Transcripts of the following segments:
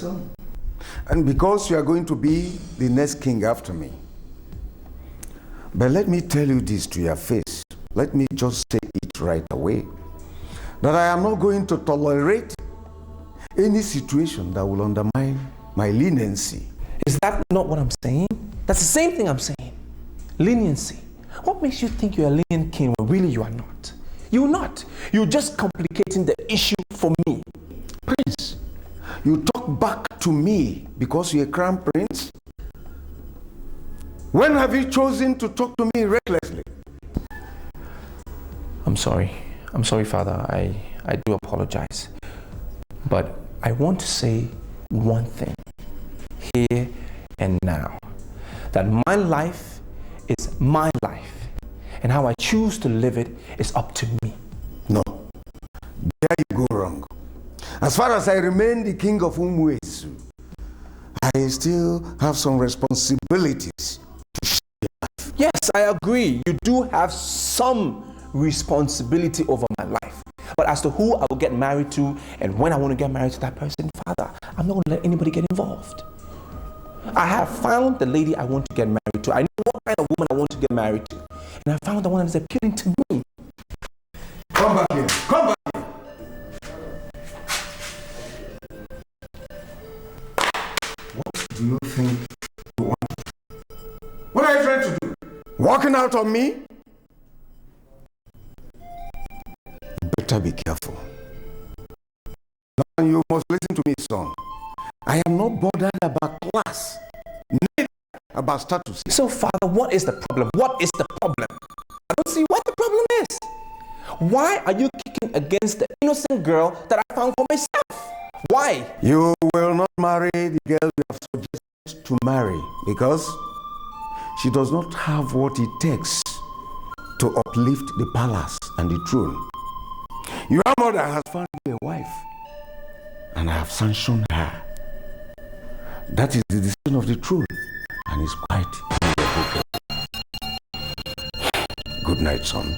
son. And because you are going to be the next king after me. But let me tell you this to your face. Let me just say it right away. That I am not going to tolerate any situation that will undermine my leniency. Is that not what I'm saying? That's the same thing I'm saying. Leniency. What makes you think you're a lenient king when really you are not? You're not. You're just complicating the issue for me. Prince, you talk back to me because you're a crown prince? When have you chosen to talk to me recklessly? I'm sorry. I'm sorry, Father. I do apologize. But I want to say one thing here and now. That my life is my life. And how I choose to live it is up to me. No. There you go wrong. As far as I remain the king of Umuesu, I still have some responsibilities to share life. Yes, I agree. You do have some responsibility over my life. But as to who I will get married to and when I want to get married to that person, Father, I'm not going to let anybody get involved. I have found the lady I want to get married to. I know what kind of woman I want to get married to. And I found the one that is appealing to me. Come back here. Come back here. What do you think you want? What are you trying to do? Walking out on me? You better be careful. Now you must listen to me, son. I am not bothered about class, neither about status. So, Father, what is the problem? What is the problem? I don't see what the problem is. Why are you kicking against the innocent girl that I found for myself? Why? You will not marry the girl you have suggested to marry because she does not have what it takes to uplift the palace and the throne. Your mother has found you a wife, and I have sanctioned her. That is the decision of the throne, and it's quite okay. Good night, son.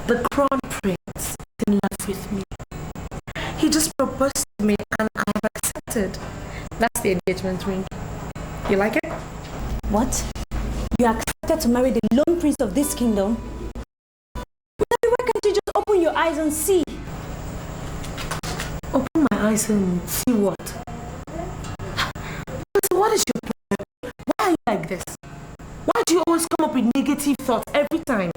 The crown prince is in love with me. He just proposed to me and I have accepted. That's the engagement ring. You like it? What? You accepted to marry the lone prince of this kingdom? Why can't you just open your eyes and see? Open my eyes and see what? What is your problem? Why are you like this? Why do you always come up with negative thoughts every time?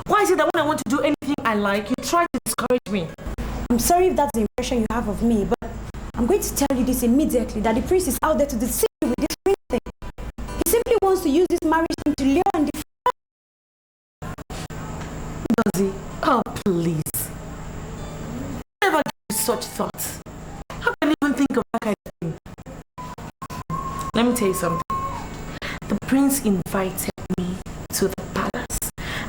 Why is it that when I want to do anything I like, you try to discourage me? I'm sorry if that's the impression you have of me, but I'm going to tell you this immediately, that the prince is out there to deceive you with this ring thing. He simply wants to use this marriage thing to lure and defraud. Does he? Oh, please. Never give you such thoughts. How can you even think of that kind of thing? Let me tell you something. The prince invited me to the palace.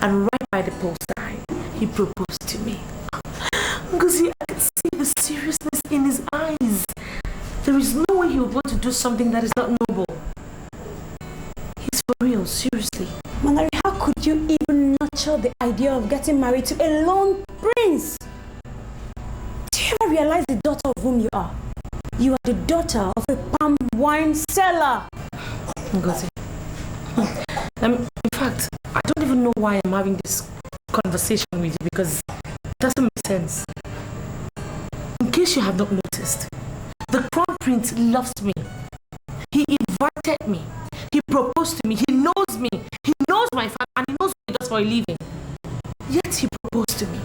And right by the poolside, he proposed to me. Because I could see the seriousness in his eyes. There is no way he would want to do something that is not noble. He's for real, seriously. Manari, how could you even nurture the idea of getting married to a lone prince? Do you ever realize the daughter of whom you are? You are the daughter of a palm wine seller. Ngozi. In fact, I don't even know why I'm having this conversation with you because it doesn't make sense. In case you have not noticed, the crown prince loves me. He invited me. He proposed to me. He knows me. He knows my family and he knows what he does for a living. Yet he proposed to me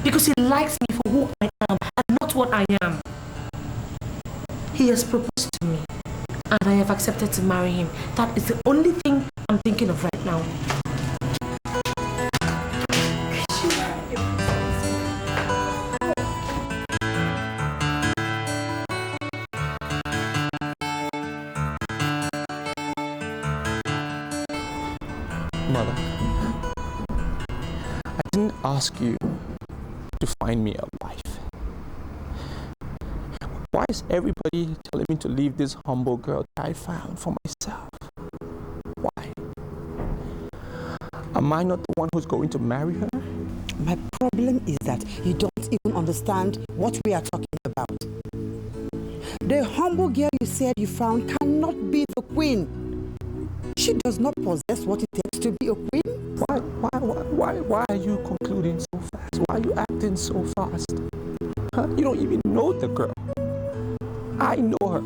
because he likes me for who I am and not what I am. He has proposed to me and I have accepted to marry him. That is the only thing I'm thinking of right now. Mother, I didn't ask you to find me a wife. Why is everybody telling me to leave this humble girl that I found for myself? Why? Am I not the one who's going to marry her? My problem is that you don't even understand what we are talking about. The humble girl you said you found cannot be the queen. She does not possess what it takes to be a queen. Why are you concluding so fast? Why are you acting so fast? Huh? You don't even know the girl. I know her.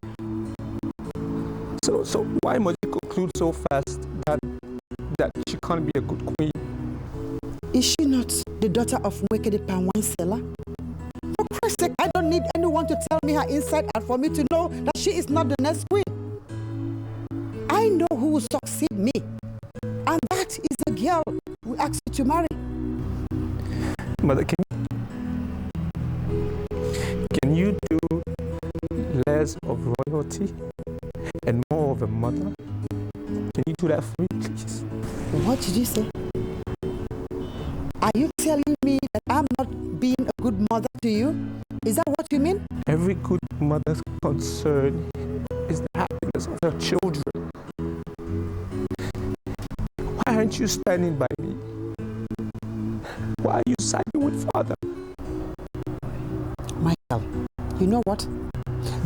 So why must you conclude so fast that she can't be a good queen? Is she not the daughter of Mweke the palm wine seller? For Christ's sake, I don't need anyone to tell me her inside out for me to know that she is not the next queen. I know who will succeed me, and that is the girl who asked you to marry. Mother, can you do less of royalty and more of a mother? Can you do that for me, please? What did you say? Are you telling me that I'm not being a good mother to you? Is that what you mean? Every good mother's concern is the happiness of her children. Why aren't you standing by me? Why are you siding with Father? Micheal, you know what?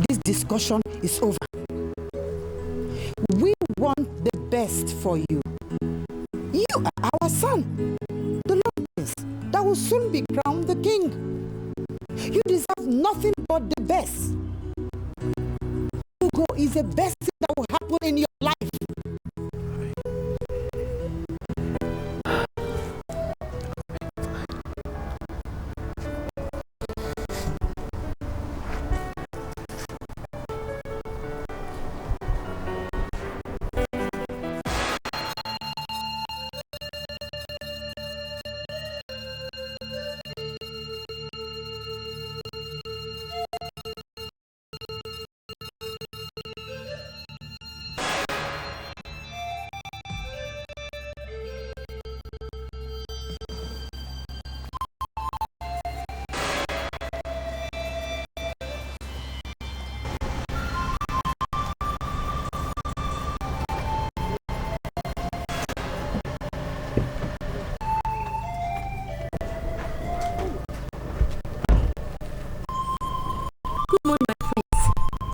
This discussion is over. We want the best for you. You are our son, the Lord Prince, that will soon be crowned the king. You deserve nothing but the best. Hugo is the best thing that will happen in your life.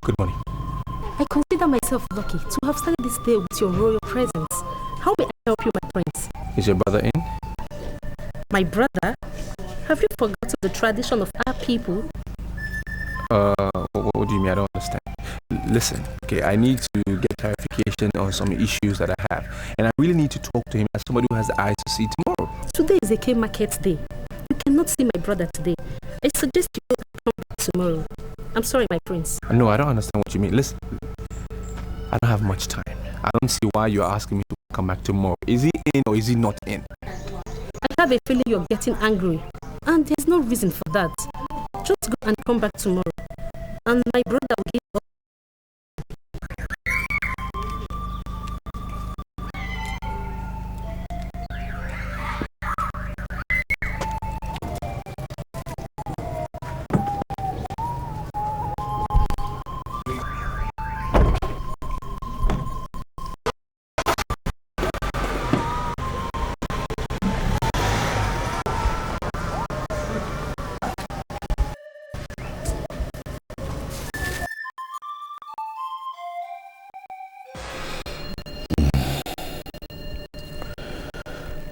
Good morning. I consider myself lucky to have started this day with your royal presence. How may I help you, my prince? Is your brother in? My brother? Have you forgotten the tradition of our people? What do you mean? I don't understand. Listen, okay, I need to get clarification on some issues that I have. And I really need to talk to him as somebody who has the eyes to see tomorrow. Today is a K market day. You cannot see my brother today. I suggest you go come back tomorrow. I'm sorry, my prince. No, I don't understand what you mean. Listen, I don't have much time. I don't see why you're asking me to come back tomorrow. Is he in or is he not in? I have a feeling you're getting angry. And there's no reason for that. Just go and come back tomorrow. And my brother will give up.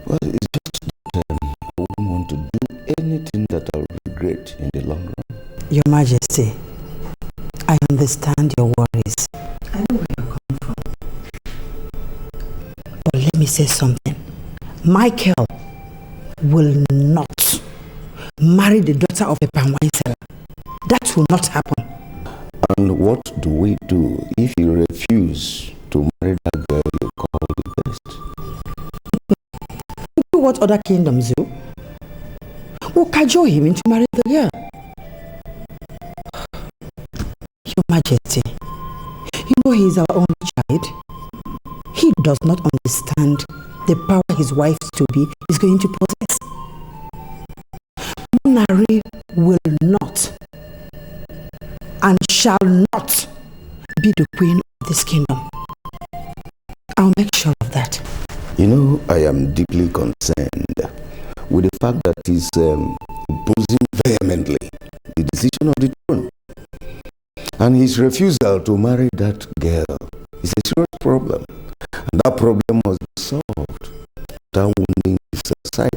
Well, it's just that I wouldn't want to do anything that I'll regret in the long run. Your Majesty, I understand your worries. I know where you're coming from. But let me say something. Micheal will not marry the daughter of a palm wine seller. That will not happen. And what do we do if you refuse to marry that girl you call the best? Do what other kingdoms do. We'll cajole him into marrying the girl. Your Majesty, you know he is our only child. He does not understand the power his wife-to-be is going to possess. Manari will not and shall not be the queen of this kingdom. I'll make sure of that. You know, I am deeply concerned with the fact that he's opposing vehemently the decision of the throne. And his refusal to marry that girl is a serious problem. And that problem must be solved without wounding his psyche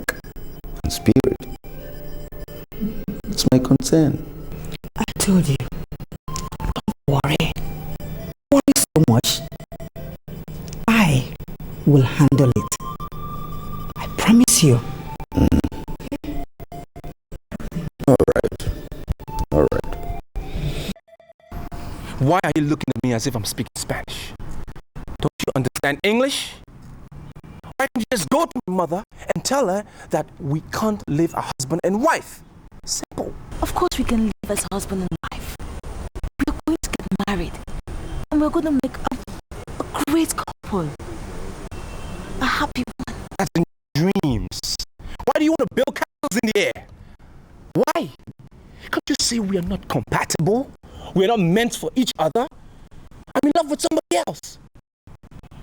and spirit. It's my concern. I told you, don't worry. Worry so much. I will handle it. I promise you. All right. Why are you looking at me as if I'm speaking Spanish? Don't you understand English? Why don't you just go to my mother and tell her that we can't live as husband and wife? Simple. Of course we can live as husband and wife. We're going to get married. And we're going to make a great couple. A happy one. That's in dreams. Why do you want to build castles in the air? Why? Can't you see we are not compatible? We are not meant for each other? I'm in love with somebody else.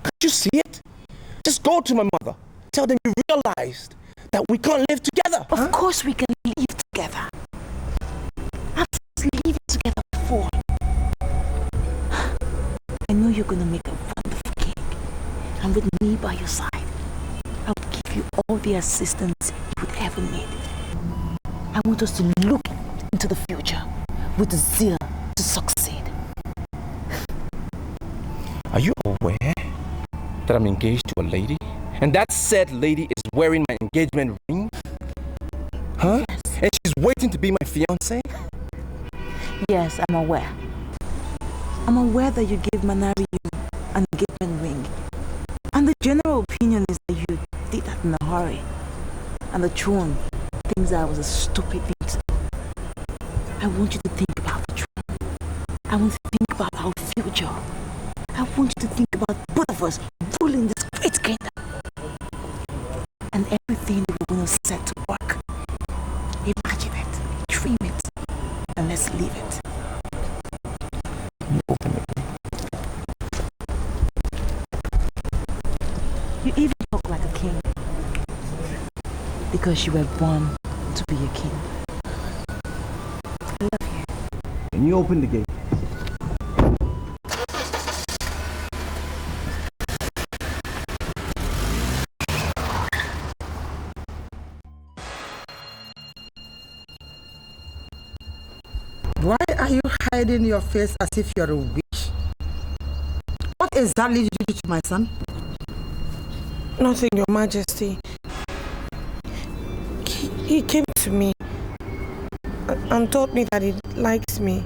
Can't you see it? Just go to my mother. Tell them you realized that we can't live together. Of course we can live together. I've lived together before. I know you're going to make a wonderful king. And with me by your side, I will give you all the assistance you would ever need. I want us to look into the future with the zeal to succeed. Are you aware that I'm engaged to a lady? And that said lady is wearing my engagement ring? Huh? Yes. And she's waiting to be my fiancé? Yes, I'm aware. I'm aware that you gave Manari an engagement ring. And the general opinion is that you did that in a hurry. And the throne thinks that was a stupid thing to do. I want you to think about the throne. I want you to think about our future. I want you to think about both of us ruling this great kingdom. And everything that we're going to set to work. Imagine it, dream it, and let's live it. You even talk like a king. Because you were born to be a king. I love you. Can you open the gate? Why are you hiding your face as if you're a witch? What exactly did you do to my son? Nothing, Your Majesty. He came to me and told me that he likes me.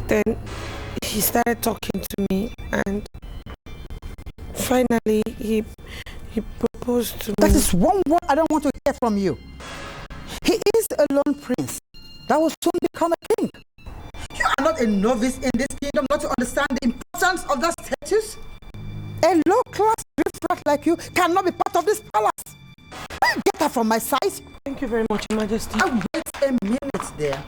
Then he started talking to me and finally he proposed to me. That is one word I don't want to hear from you. He is a lone prince that will soon become a king. You are not a novice in this kingdom not to understand the importance of that status. A low-class riffraff like you cannot be part of this palace. Will you get her from my sight? Thank you very much, Your Majesty. Wait a minute there.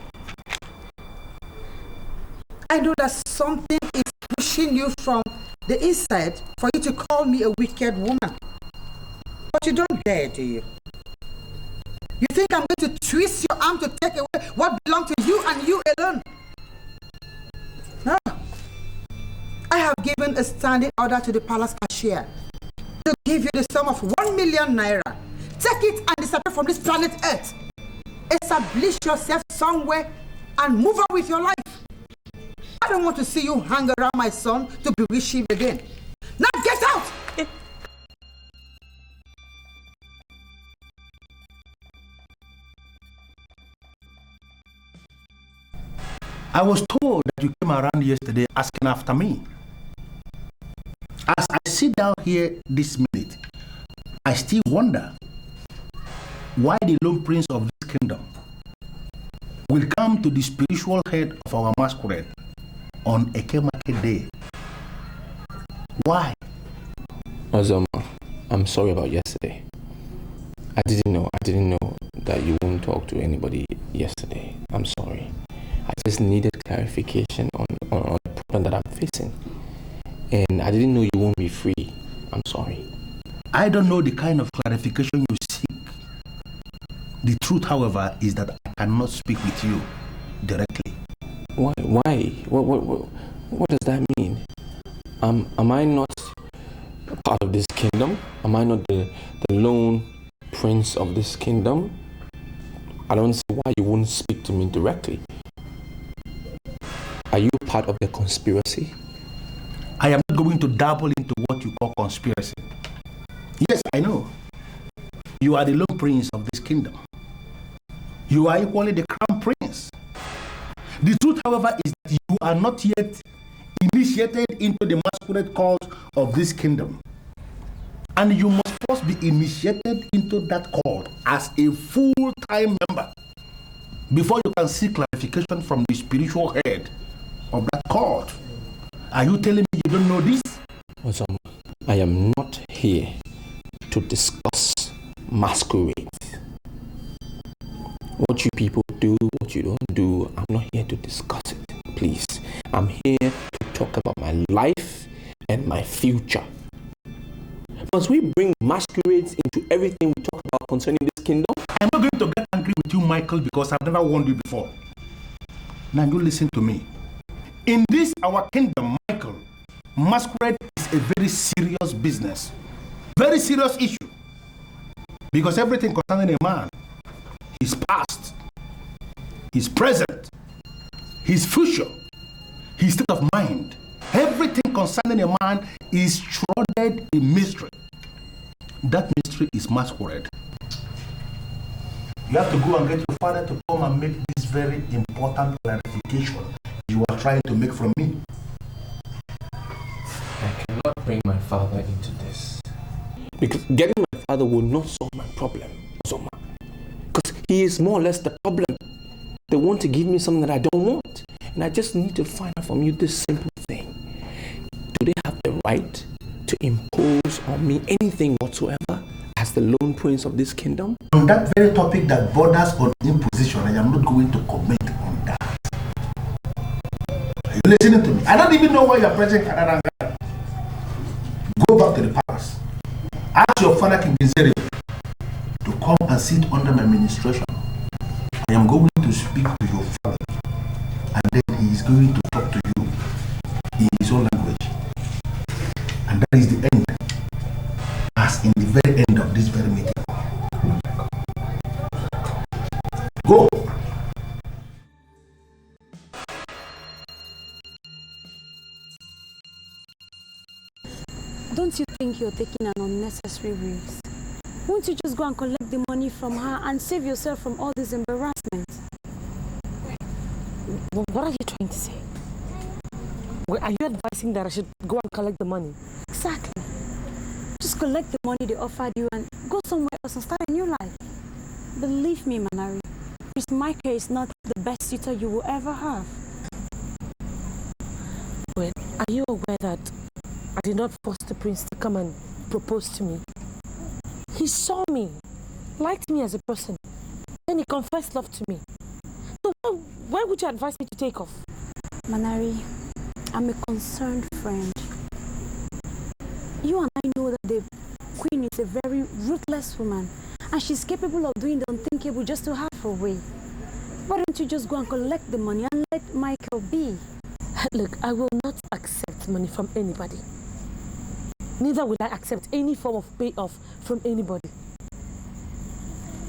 I know that something is pushing you from the inside for you to call me a wicked woman. But you don't dare, do you? You think I'm going to twist your arm to take away what belongs to you and you alone? No. I have given a standing order to the palace cashier to give you the sum of 1 million naira. Take it and disappear from this planet Earth. Establish yourself somewhere and move on with your life. I don't want to see you hang around my son to bewitch him again. Now get out! I was told that you came around yesterday asking after me. As I sit down here this minute, I still wonder why the lone prince of this kingdom will come to the spiritual head of our masquerade on Eke Market Day. Why? Azama, I'm sorry about yesterday. I didn't know that you wouldn't talk to anybody yesterday. I'm sorry. I just needed clarification on the problem that I'm facing. And I didn't know you won't be free. I'm sorry. I don't know the kind of clarification you seek. The truth, however, is that I cannot speak with you directly. Why? What does that mean? Am I not part of this kingdom? Am I not the lone prince of this kingdom? I don't see why you wouldn't speak to me directly. Are you part of the conspiracy? I am not going to dabble into what you call conspiracy. Yes, I know. You are the lone prince of this kingdom. You are equally the crown prince. The truth, however, is that you are not yet initiated into the masquerade cult of this kingdom. And you must first be initiated into that cult as a full-time member before you can seek clarification from the spiritual head of that cult. Are you telling me you don't know this? I am not here to discuss masquerade. What you people do, what you don't do, I'm not here to discuss it, please. I'm here to talk about my life and my future. Must we bring masquerades into everything we talk about concerning this kingdom? I'm not going to get angry with you, Micheal, because I've never warned you before. Now you listen to me. In this, our kingdom, Micheal, masquerade is a very serious business. Very serious issue. Because everything concerning a man, his past, his present, his future, his state of mind, everything concerning a man is shrouded in mystery. That mystery is masquerade. You have to go and get your father to come and make this very important clarification you are trying to make from me. I cannot bring my father into this. Because getting my father will not solve my problem, Zoma. Because he is more or less the problem. They want to give me something that I don't want. And I just need to find out from you this simple thing. Do they have the right to impose on me anything whatsoever as the lone prince of this kingdom? On that very topic that borders on imposition, I am not going to comment on that. Are you listening to me? I don't even know why you are pressing Canada. Go back to the palace. Ask your father, King Desiree, to come and sit under my administration. I am going to speak to your father, and then he is going to talk to you in his own language. And that is the end, as in the very end of this very meeting. Go! Don't you think you're taking an unnecessary risk? Won't you just go and collect the money from her and save yourself from all this embarrassment? What are you trying to say? Are you advising that I should go and collect the money? Exactly. Just collect the money they offered you and go somewhere else and start a new life. Believe me, Manari, Prince Micheal is not the best suitor you will ever have. Wait, are you aware that I did not force the prince to come and propose to me? He saw me, liked me as a person, then he confessed love to me. So where would you advise me to take off? Manari, I'm a concerned friend. You and I know that the queen is a very ruthless woman and she's capable of doing the unthinkable just to have her way. Why don't you just go and collect the money and let Micheal be? Look, I will not accept money from anybody. Neither will I accept any form of payoff from anybody.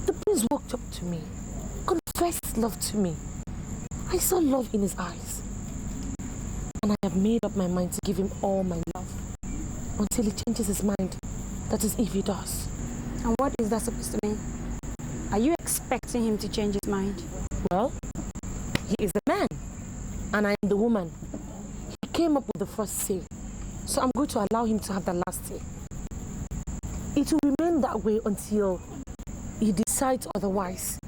The prince walked up to me, confessed love to me. I saw love in his eyes. And I have made up my mind to give him all my love until he changes his mind. That is, if he does. And what is that supposed to mean? Are you expecting him to change his mind? Well, he is the man and I am the woman. He came up with the first say. So I'm going to allow him to have the last say. It will remain that way until he decides otherwise.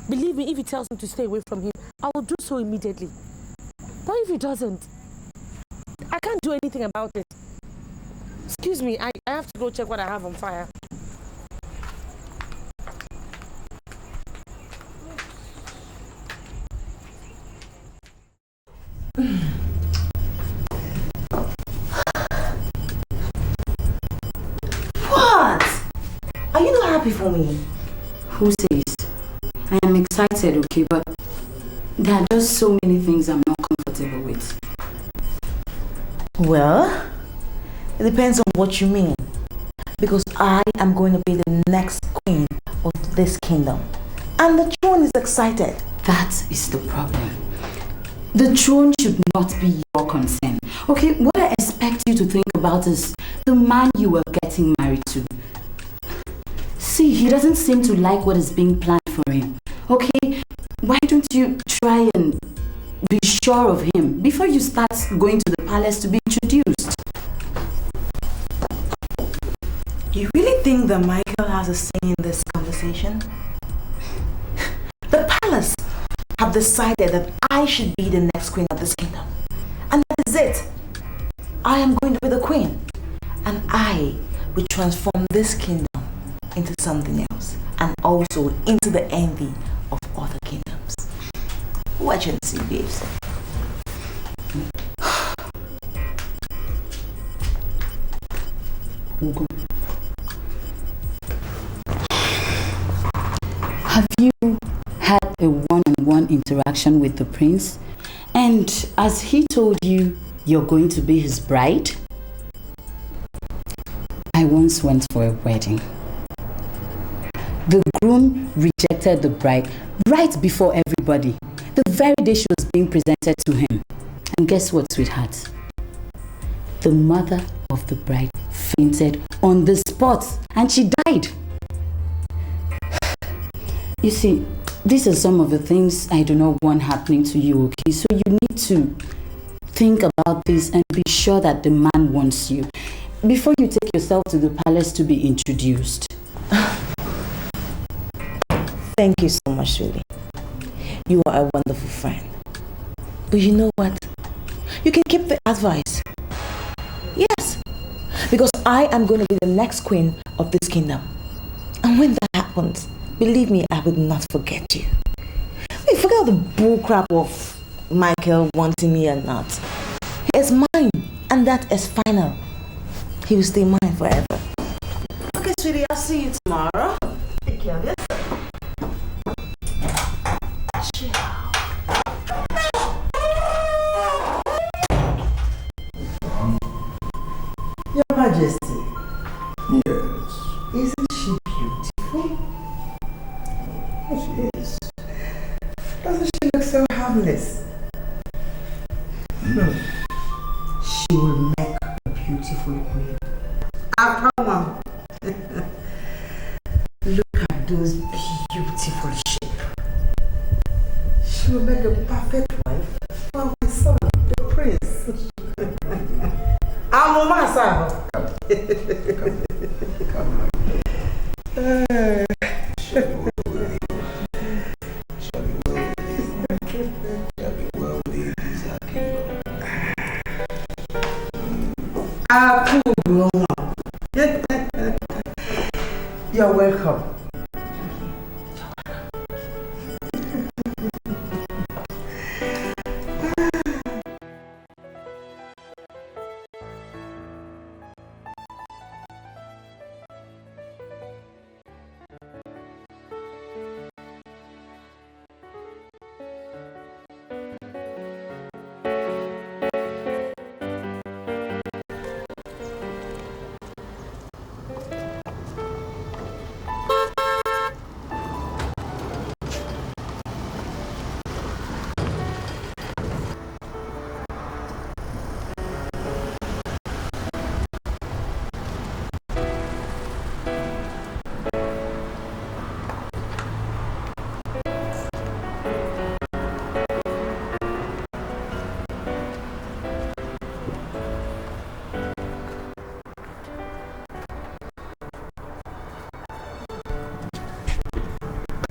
Believe me, if he tells me to stay away from him, I will do so immediately. But if he doesn't, I can't do anything about it. Excuse me, I have to go check what I have on fire. What? Are you not happy for me? Who says? I am excited, okay, but there are just so many things I'm not comfortable with. Well, it depends on what you mean. Because I am going to be the next queen of this kingdom. And the throne is excited. That is the problem. The throne should not be your concern. Okay, what I expect you to think about is the man you are getting married to. See, he doesn't seem to like what is being planned for him. Okay, why don't you try and be sure of him before you start going to the palace to be introduced? You really think that Micheal has a say in this conversation? The palace have decided that I should be the next queen of this kingdom. And that is it. I am going to be the queen. And I will transform this kingdom into something else. And also into the envy of other kingdoms. Watch and see, babes. Have you had a one-on-one interaction with the prince? And as he told you you're going to be his bride? I once went for a wedding. The groom rejected the bride right before everybody, the very day she was being presented to him. And guess what, sweetheart? The mother of the bride fainted on the spot and she died. You see, these are some of the things I do not want happening to you, okay? So you need to think about this and be sure that the man wants you before you take yourself to the palace to be introduced. Thank you so much, sweetie. You are a wonderful friend. But you know what? You can keep the advice. Yes. Because I am going to be the next queen of this kingdom. And when that happens, believe me, I will not forget you. Hey, forget the bullcrap of Micheal wanting me or not. He is mine, and that is final. He will stay mine forever. Okay, sweetie, I'll see you tomorrow. Take care of yourself. Your Majesty. Yes. Isn't she beautiful? She is. Doesn't she look so harmless? No. She will make a beautiful queen. After one. Look at those beautiful shapes. She will make a perfect wife for my son, the prince. I'm a master. You're welcome.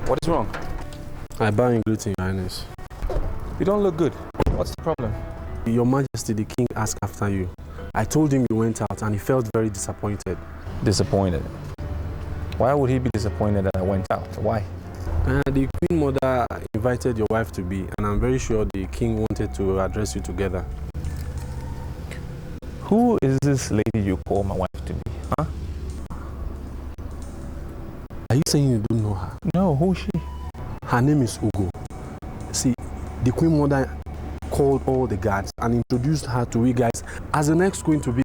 What is wrong? I bow in greeting, Your Highness. You don't look good. What's the problem? Your Majesty, the king asked after you. I told him you went out and he felt very disappointed. Disappointed? Why would he be disappointed that I went out? Why? The Queen Mother invited your wife to be, and I'm very sure the king wanted to address you together. Who is this lady you call my wife to be? Huh? Are you saying you don't know her? No, who is she? Her name is Ugo. See, the Queen Mother called all the guards and introduced her to you guys as the next queen to be.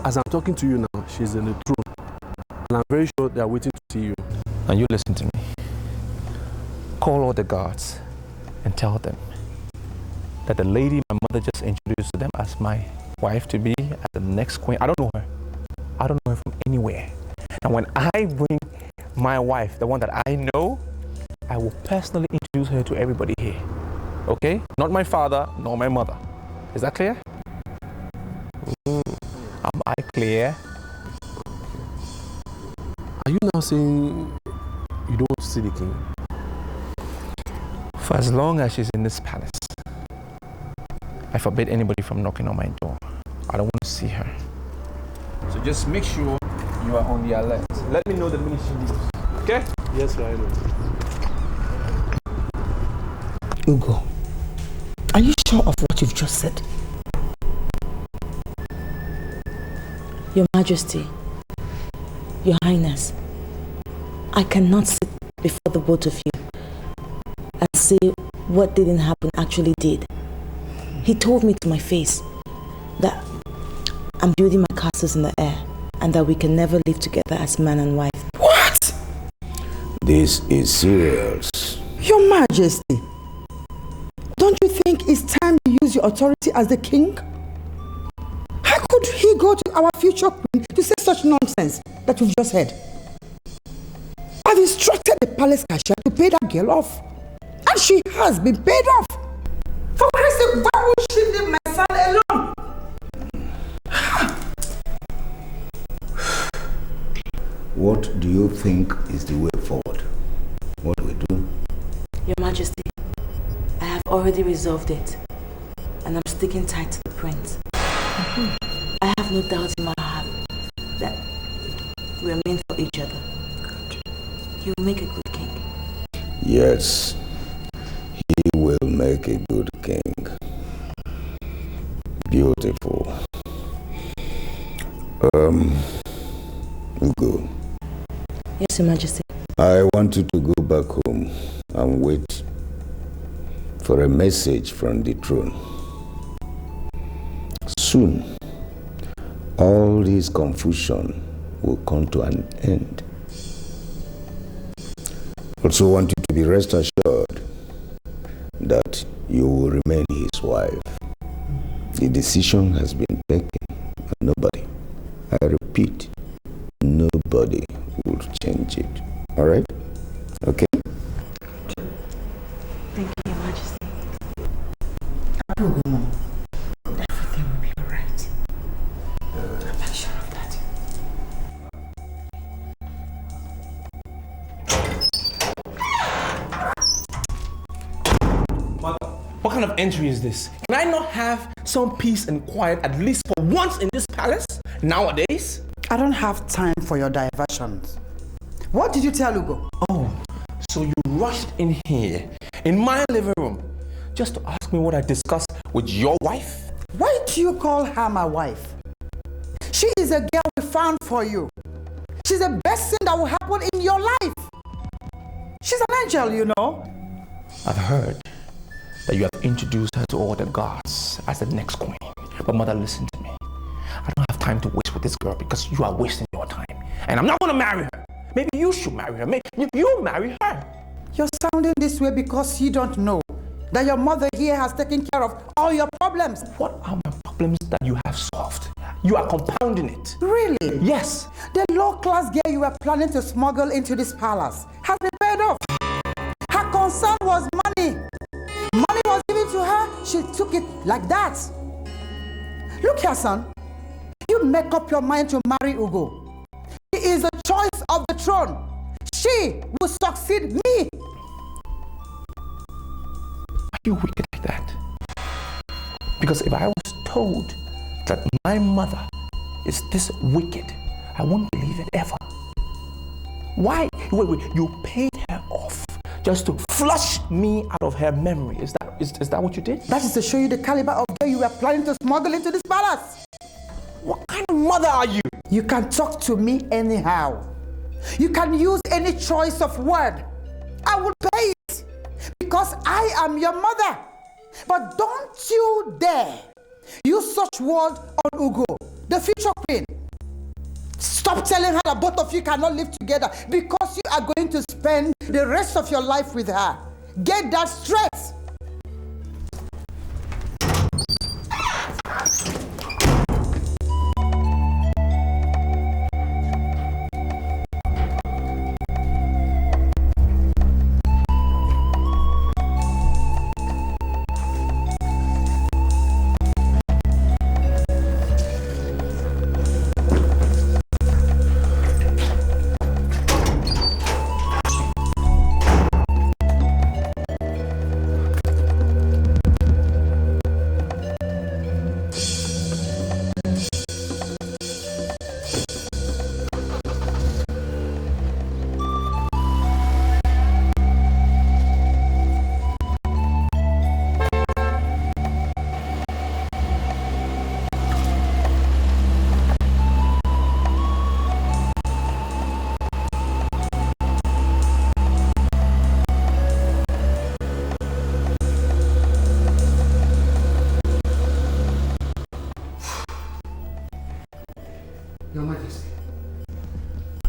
As I'm talking to you now, she's in the throne. And I'm very sure they are waiting to see you. And you listen to me. Call all the guards and tell them that the lady my mother just introduced to them as my wife to be, as the next queen, I don't know her. I don't know her from anywhere. And when I bring my wife, the one that I know, I will personally introduce her to everybody here. Okay? Not my father, nor my mother. Is that clear? Am I clear? Are you now saying you don't want to see the king? For as long as she's in this palace, I forbid anybody from knocking on my door. I don't want to see her. So just make sure you are on the alert. Let me know the minute she leaves. Okay? Yes, I know. Ugo, are you sure of what you've just said? Your Majesty, Your Highness, I cannot sit before the both of you and say what didn't happen actually did. He told me to my face that I'm building my castles in the air and that we can never live together as man and wife. What? This is serious. Your Majesty, don't you think it's time you use your authority as the king? How could he go to our future queen to say such nonsense that we've just heard? I've instructed the palace cashier to pay that girl off. And she has been paid off. For Christ's sake, why would she leave my son alone? What do you think is the way forward? What do we do? Your Majesty, I have already resolved it, and I'm sticking tight to the prince. I have no doubt in my heart that we are meant for each other. He will make a good king. Yes, he will make a good king. Beautiful. Ugo. Yes, Your Majesty. I want you to go back home and wait for a message from the throne. Soon, all this confusion will come to an end. Also want you to be rest assured that you will remain his wife. The decision has been taken, and nobody, I repeat, nobody will change it. All right? Okay? Thank you, Your Majesty. Everything will be all right. I'm sure of that. What kind of entry is this? Can I not have some peace and quiet at least for once in this palace nowadays? I don't have time for your diversions. What did you tell Ugo? Oh, so you rushed in here, in my living room, just to ask me what I discussed with your wife? Why do you call her my wife? She is a girl we found for you. She's the best thing that will happen in your life. She's an angel, you know. I've heard that you have introduced her to all the gods as the next queen. But mother, listen to me. I don't have time to waste with this girl because you are wasting your time. And I'm not going to marry her. Maybe you should marry her. Maybe you marry her. You're sounding this way because you don't know that your mother here has taken care of all your problems. What are my problems that you have solved? You are compounding it. Really? Yes. The low-class girl you were planning to smuggle into this palace has been paid off. Her concern was money. Money was given to her, she took it like that. Look here, son. You make up your mind to marry Ugo. He is the choice of the throne. She will succeed me. Are you wicked like that? Because if I was told that my mother is this wicked, I won't believe it ever. Why? Wait, you paid her off just to flush me out of her memory. Is that what you did? That is to show you the caliber of girl you were planning to smuggle into this palace. What kind of mother are you? You can talk to me anyhow. You can use any choice of word. I will pay it because I am your mother. But don't you dare use such word on Ugo, the future queen. Stop telling her that both of you cannot live together because you are going to spend the rest of your life with her. Get that straight.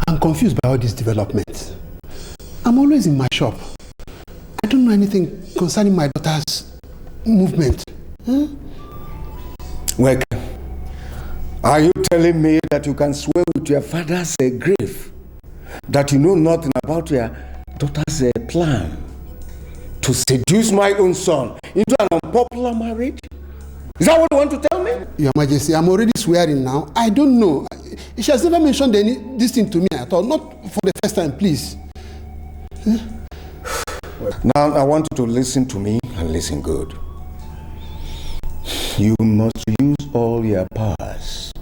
I'm confused by all these developments. I'm always in my shop. I don't know anything concerning my daughter's movement. Well, are you telling me that you can swear with your father's grave that you know nothing about your daughter's plan to seduce my own son into an unpopular marriage? Is that what you want to tell me? Your Majesty, I'm already swearing now. I don't know. She has never mentioned this thing to me at all. Not for the first time, please. Now, I want you to listen to me and listen good. You must use all your powers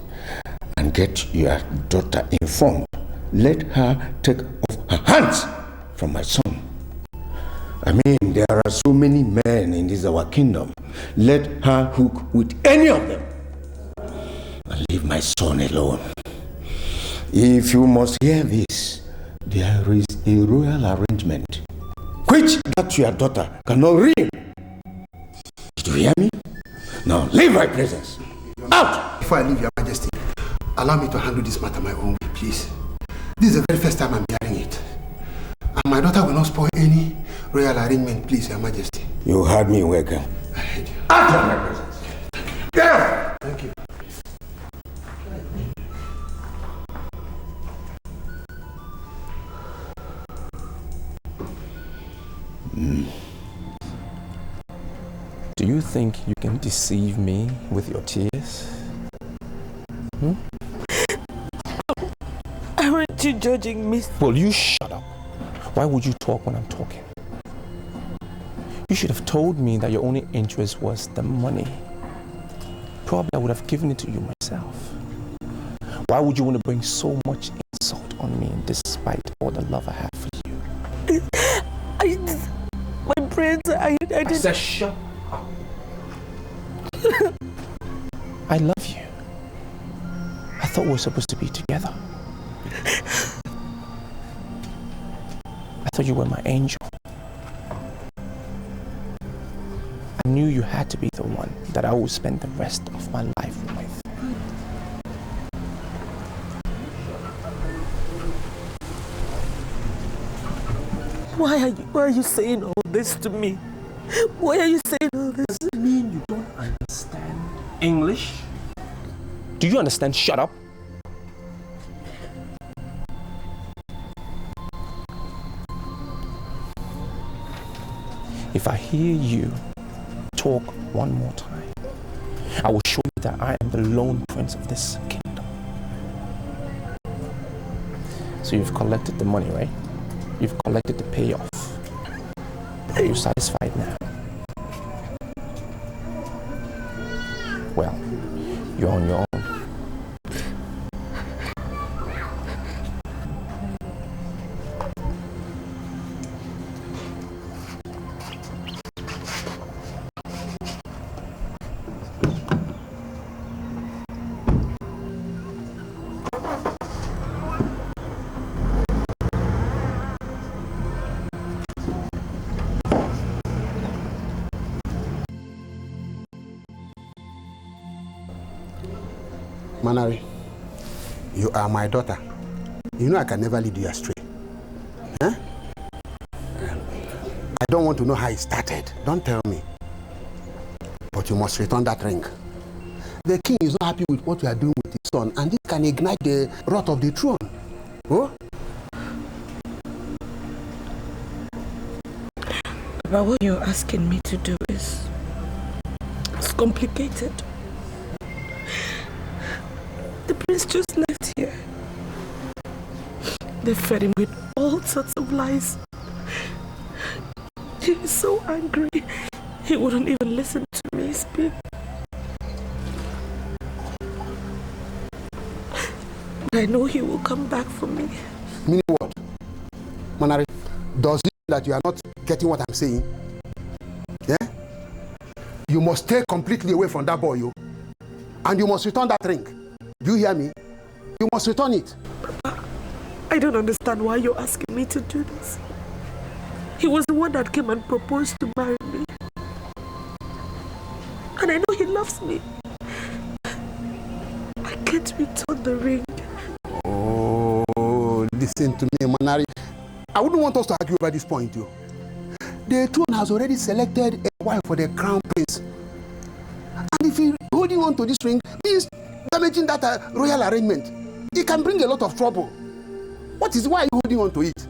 and get your daughter informed. Let her take off her hands from my son. I mean, there are so many men in this our kingdom. Let her hook with any of them and leave my son alone. If you must hear this, there is a royal arrangement which that your daughter cannot read. Did you hear me? Now leave my presence. Out! Before I leave, Your Majesty, allow me to handle this matter my own way, please. This is the very first time I'm hearing it. And my daughter will not spoil any royal arrangement, please, Your Majesty. You heard me, Vicker. I heard you. Out of my presence. Get out! Thank you. Do you think you can deceive me with your tears? Aren't you judging me? Well, you shut up. Why would you talk when I'm talking? You should have told me that your only interest was the money. Probably I would have given it to you myself. Why would you want to bring so much insult on me despite all the love I have for you? My friends, I said shut up. I love you. I thought we were supposed to be together. I thought you were my angel. I knew you had to be the one that I would spend the rest of my life with. Why are you saying all this to me? Why are you saying all this? Does it mean you don't understand English? Do you understand? Shut up. If I hear you talk one more time, I will show you that I am the lone prince of this kingdom. So you've collected the money, right? You've collected the payoff. Are you satisfied now? Well, you're on your own. Manari, you are my daughter. You know I can never lead you astray. Huh? I don't want to know how it started. Don't tell me. But you must return that ring. The king is not happy with what you are doing with his son, and this can ignite the wrath of the throne. Oh? But what you're asking me to do is complicated. The prince just left here. They fed him with all sorts of lies. He is so angry, he wouldn't even listen to me speak. But I know he will come back for me. Meaning what? Manari, does it mean that you are not getting what I'm saying? Yeah? You must stay completely away from that boy, and you must return that ring. Do you hear me? You must return it. Papa, I don't understand why you're asking me to do this. He was the one that came and proposed to marry me. And I know he loves me. I can't return the ring. Oh, listen to me, Manari. I wouldn't want us to argue about this point, The throne has already selected a wife for the crown prince. And if you're holding on to this ring, means damaging that royal arrangement. It can bring a lot of trouble. Why are you holding on to it?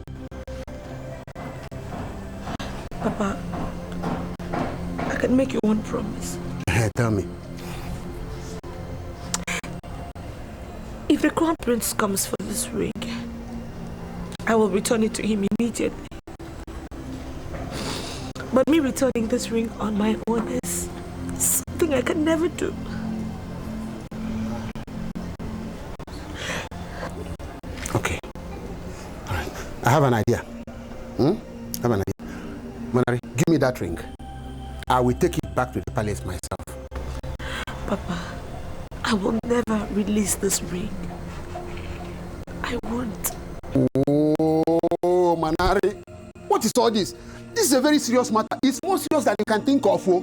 Papa, I can make you one promise. Tell me. If the crown prince comes for this ring, I will return it to him immediately. But me returning this ring on my own is something I can never do. Okay. All right. I have an idea. I have an idea. Manari, give me that ring. I will take it back to the palace myself. Papa, I will never release this ring. I won't. Oh, Manari. What is all this? This is a very serious matter. It's more serious than you can think of. I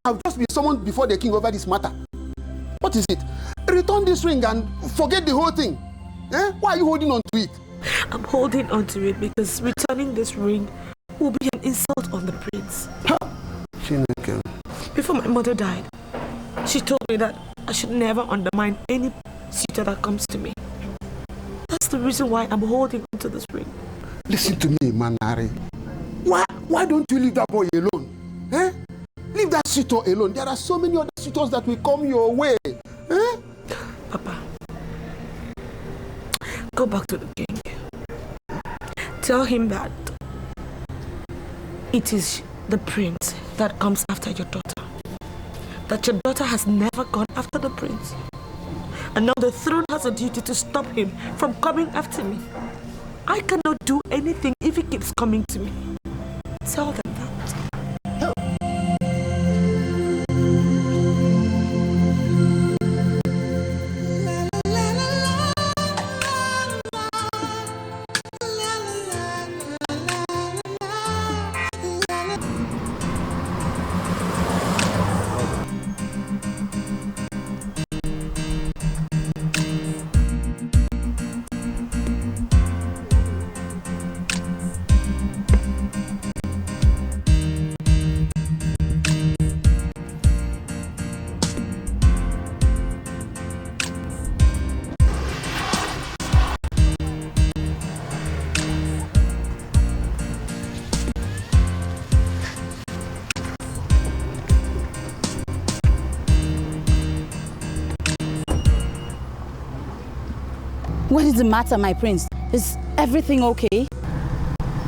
have just been summoned before the king over this matter. What is it? Return this ring and forget the whole thing. Why are you holding on to it? I'm holding on to it because returning this ring will be an insult on the prince. Before my mother died, she told me that I should never undermine any suitor that comes to me. That's the reason why I'm holding on to this ring. Listen to me, Manari. Why don't you leave that boy alone? Leave that suitor alone. There are so many other suitors that will come your way. Papa, go back to the king. Tell him that it is the prince that comes after your daughter. That your daughter has never gone after the prince. And now the throne has a duty to stop him from coming after me. I cannot do anything if he keeps coming to me. Tell them that. What is the matter, my prince? Is everything okay?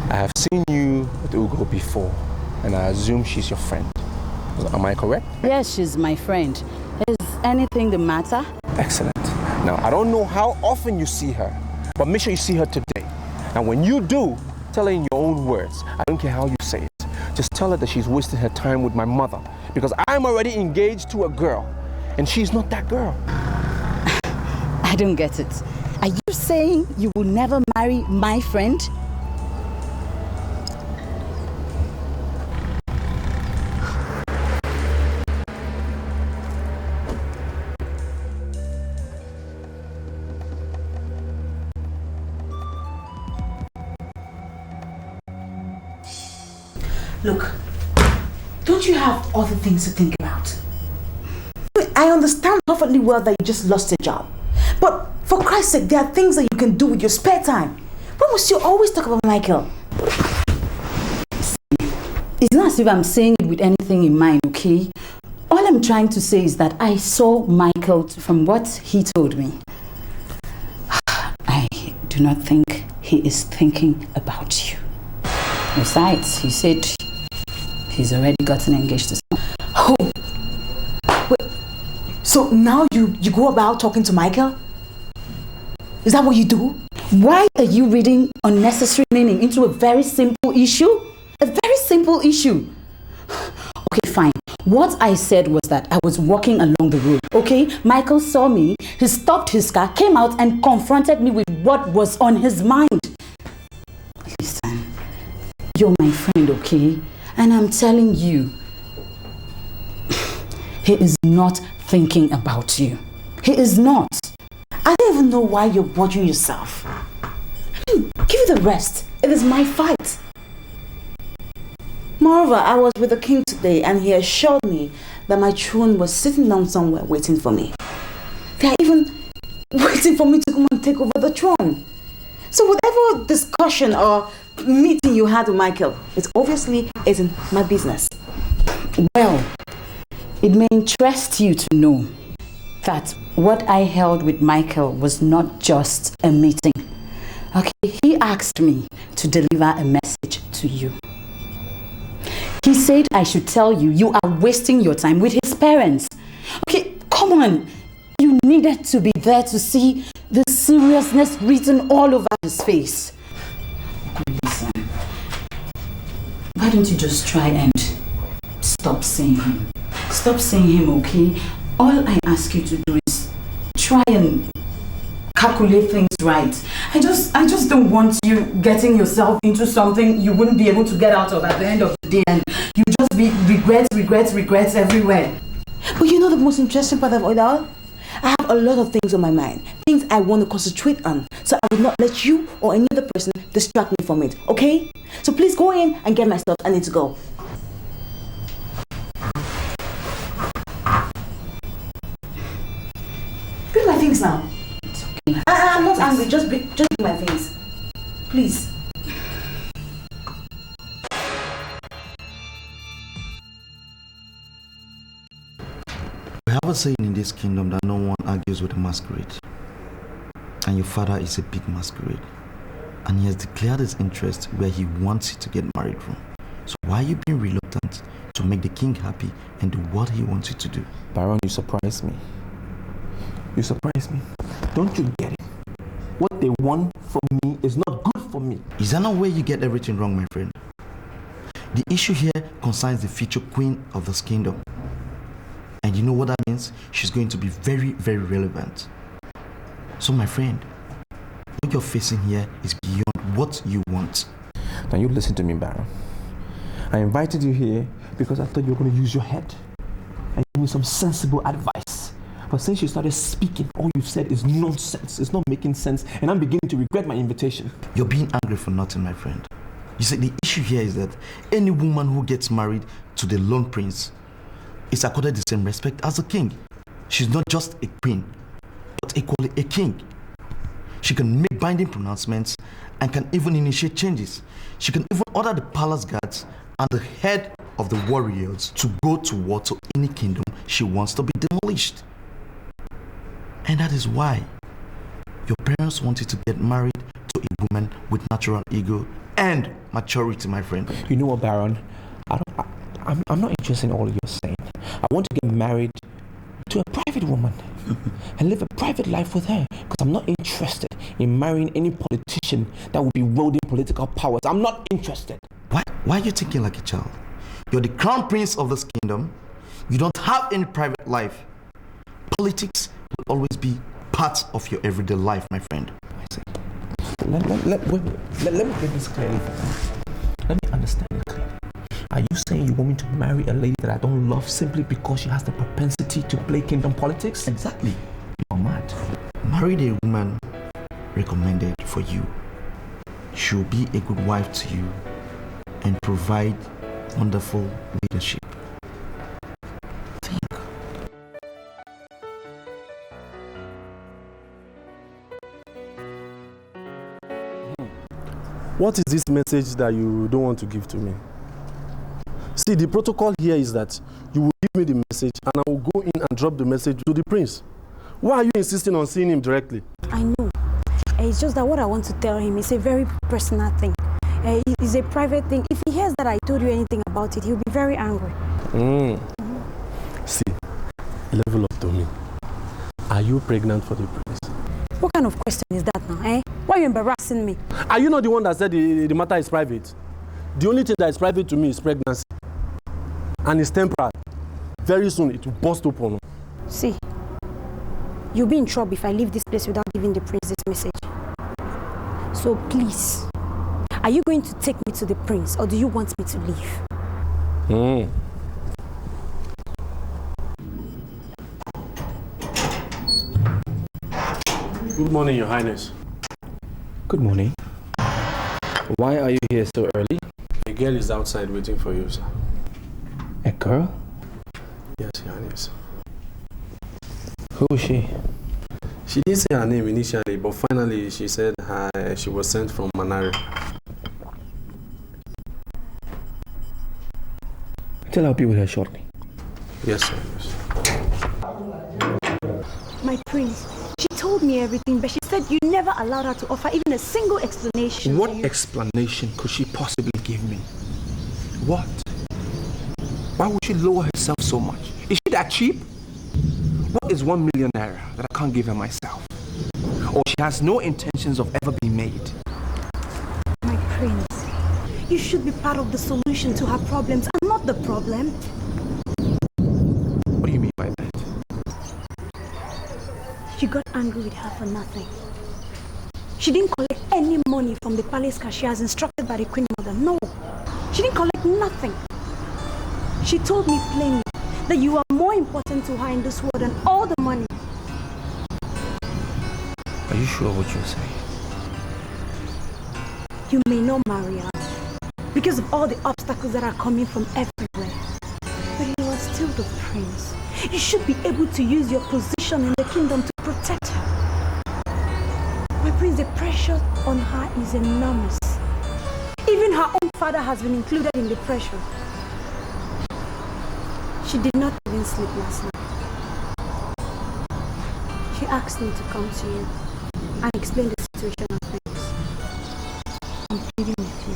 I have seen you with Ugo before, and I assume she's your friend. Am I correct? Yes, she's my friend. Is anything the matter? Excellent. Now, I don't know how often you see her, but make sure you see her today. Now, when you do, tell her in your own words. I don't care how you say it. Just tell her that she's wasting her time with my mother because I'm already engaged to a girl and she's not that girl. I don't get it. Are you saying you will never marry my friend? Look, don't you have other things to think about? I understand perfectly well that you just lost a job. But for Christ's sake, there are things that you can do with your spare time. Why must you always talk about Micheal? See, it's not as if I'm saying it with anything in mind, okay? All I'm trying to say is that I saw Micheal from what he told me. I do not think he is thinking about you. Besides, he said he's already gotten engaged to someone. Oh! Wait, so now you go about talking to Micheal? Is that what you do? Why are you reading unnecessary meaning into a very simple issue? A very simple issue. Okay, fine. What I said was that I was walking along the road, okay? Micheal saw me, he stopped his car, came out and confronted me with what was on his mind. Listen, you're my friend, okay? And I'm telling you, he is not thinking about you. He is not. I don't even know why you're bothering yourself. Give it a rest. It is my fight. Moreover, I was with the king today and he assured me that my throne was sitting down somewhere waiting for me. They are even waiting for me to come and take over the throne. So whatever discussion or meeting you had with Micheal, it obviously isn't my business. Well, it may interest you to know that what I held with Micheal was not just a meeting. Okay, he asked me to deliver a message to you. He said I should tell you you are wasting your time with his parents. Okay, come on. You needed to be there to see the seriousness written all over his face. Listen, why don't you just try and stop seeing him? Stop seeing him, okay? All I ask you to do is try and calculate things right. I just don't want you getting yourself into something you wouldn't be able to get out of at the end of the day, and you just be regrets everywhere. But you know the most interesting part of it all? I have a lot of things on my mind, things I want to concentrate on, so I will not let you or any other person distract me from it, okay? So please go in and get my stuff. I need to go. Bring my things now. It's okay. I'm not angry, just bring my things. Please. We have a saying in this kingdom that no one argues with a masquerade. And your father is a big masquerade. And he has declared his interest where he wants you to get married from. So why are you being reluctant to make the king happy and do what he wants you to do? Baron, you surprise me. You surprise me. Don't you get it? What they want from me is not good for me. Is that not where you get everything wrong, my friend? The issue here concerns the future queen of this kingdom. And you know what that means? She's going to be very, very relevant. So my friend, what you're facing here is beyond what you want. Now you listen to me, Baron. I invited you here because I thought you were going to use your head and give me some sensible advice. But since you started speaking, all you've said is nonsense. It's not making sense, and I'm beginning to regret my invitation. You're being angry for nothing, my friend. You see, the issue here is that any woman who gets married to the lone prince is accorded the same respect as a king. She's not just a queen, but equally a king. She can make binding pronouncements and can even initiate changes. She can even order the palace guards and the head of the warriors to go to war to any kingdom she wants to be demolished. And that is why your parents want you to get married to a woman with natural ego and maturity, my friend. You know what, Baron? I'm not interested in all you're saying. I want to get married to a private private woman and live a private life with her, because I'm not interested in marrying any politician that will be wielding political powers. I'm not interested. Why are you thinking like a child? You're the crown prince of this kingdom. You don't have any private life. Politics will always be part of your everyday life, my friend. Let me get this clearly. Let me understand it clearly. Are you saying you want me to marry a lady that I don't love simply because she has the propensity to play kingdom politics? Exactly. You're mad. Marry the woman recommended for you. She'll be a good wife to you and provide wonderful leadership. Think. What is this message that you don't want to give to me? See, the protocol here is that you will give me the message and I will go in and drop the message to the prince. Why are you insisting on seeing him directly? I know. It's just that what I want to tell him is a very personal thing. It's a private thing. If he hears that I told you anything about it, he'll be very angry. See, level up to me. Are you pregnant for the prince? What kind of question is that now, eh? Why are you embarrassing me? Are you not the one that said the matter is private? The only thing that is private to me is pregnancy. And it's temporary. Very soon it will burst open. See, you'll be in trouble if I leave this place without giving the prince this message. So please, are you going to take me to the prince or do you want me to leave? Good morning, Your Highness. Good morning. Why are you here so early? A girl is outside waiting for you, sir. A girl? Yes, Your Highness. Who is she? She didn't say her name initially, but finally she said she was sent from Manari. Tell her I'll be with her shortly. Yes, sir. My prince, she told me everything, but she said you never allowed her to offer even a single explanation. What explanation could she possibly give me? What? Why would she lower herself so much? Is she that cheap? What is 1 million naira that I can't give her myself? Or she has no intentions of ever being made? My prince, you should be part of the solution to her problems and not the problem. What do you mean by that? You got angry with her for nothing. She didn't collect any money from the palace cashier as instructed by the Queen Mother. No, she didn't collect nothing. She told me plainly that you are more important to her in this world than all the money. Are you sure what you're saying? You may not marry her because of all the obstacles that are coming from everywhere. But you are still the prince. You should be able to use your position in the kingdom to protect her. My prince, the pressure on her is enormous. Even her own father has been included in the pressure. She did not even sleep last night. She asked me to come to you and explain the situation of things. I'm pleading with you.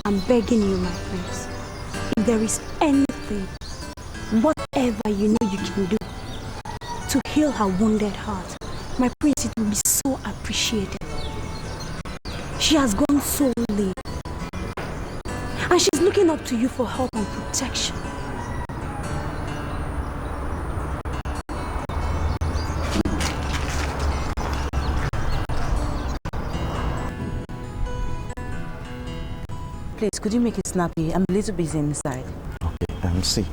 I'm begging you, my prince. If there is anything, whatever you know you can do to heal her wounded heart, my prince, it will be so appreciated. She has gone so late. And she's looking up to you for help and protection. Please, could you make it snappy? I'm a little busy inside. Okay, see,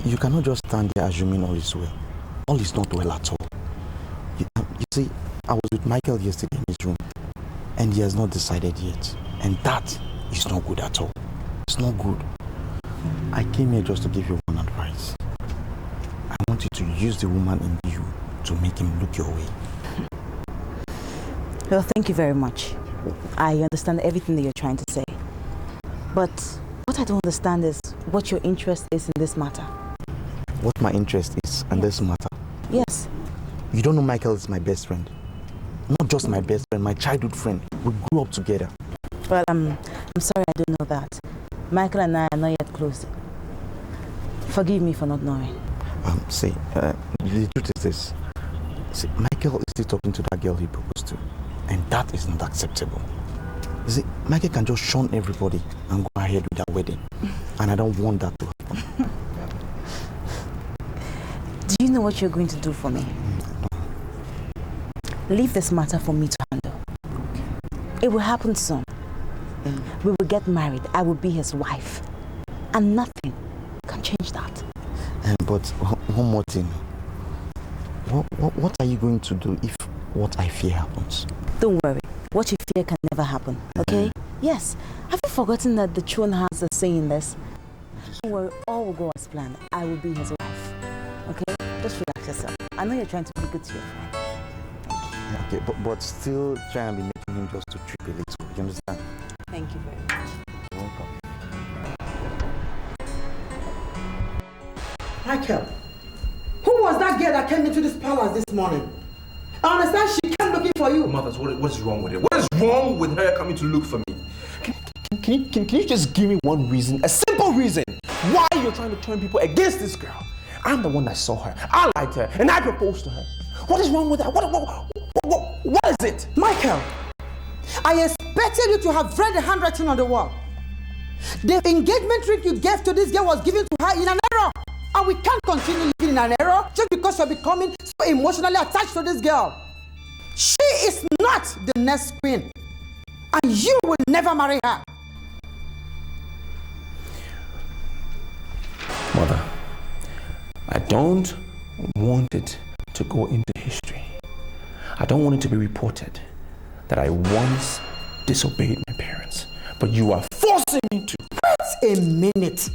you cannot just stand there assuming all is well. All is not well at all. You see, I was with Micheal yesterday in his room, and he has not decided yet. And that is not good at all. It's not good. I came here just to give you one advice. I want you to use the woman in you to make him look your way. Well, thank you very much. I understand everything that you're trying to say. But what I don't understand is what your interest is in this matter. What my interest is in this matter? Yes. You don't know Micheal is my best friend. Not just my best friend, my childhood friend. We grew up together. Well, I'm sorry I don't know that. Micheal and I are not yet close. Forgive me for not knowing. See, the truth is this. See, Micheal is still talking to that girl he proposed to, and that is not acceptable. You see, Micheal can just shun everybody and go ahead with that wedding, and I don't want that to happen. Do you know what you're going to do for me? Leave this matter for me to handle. It will happen soon. We will get married. I will be his wife. And nothing can change that. But one more thing. What are you going to do if what I fear happens? Don't worry. What you fear can never happen, okay? Yes. Have you forgotten that the throne has a say in this? Don't worry. All will go as planned. I will be his wife. Okay? Just relax yourself. I know you're trying to be good to your friend. Okay, but still try and be making him just to trip a little. You understand? Thank you very much. You're welcome. Micheal, who was that girl that came into this palace this morning? I understand she came looking for you. Mothers, what is wrong with it? What is wrong with her coming to look for me? Can you just give me one reason, a simple reason, why you're trying to turn people against this girl? I'm the one that saw her, I liked her, and I proposed to her. What is wrong with that? What is it? Micheal, I expected you to have read the handwriting on the wall. The engagement ring you gave to this girl was given to her in an error. And we can't continue living in an error just because you're becoming so emotionally attached to this girl. She is not the next queen. And you will never marry her. Mother, I don't want it to go into history. I don't want it to be reported that I once disobeyed my parents, but you are forcing me to. Wait a minute.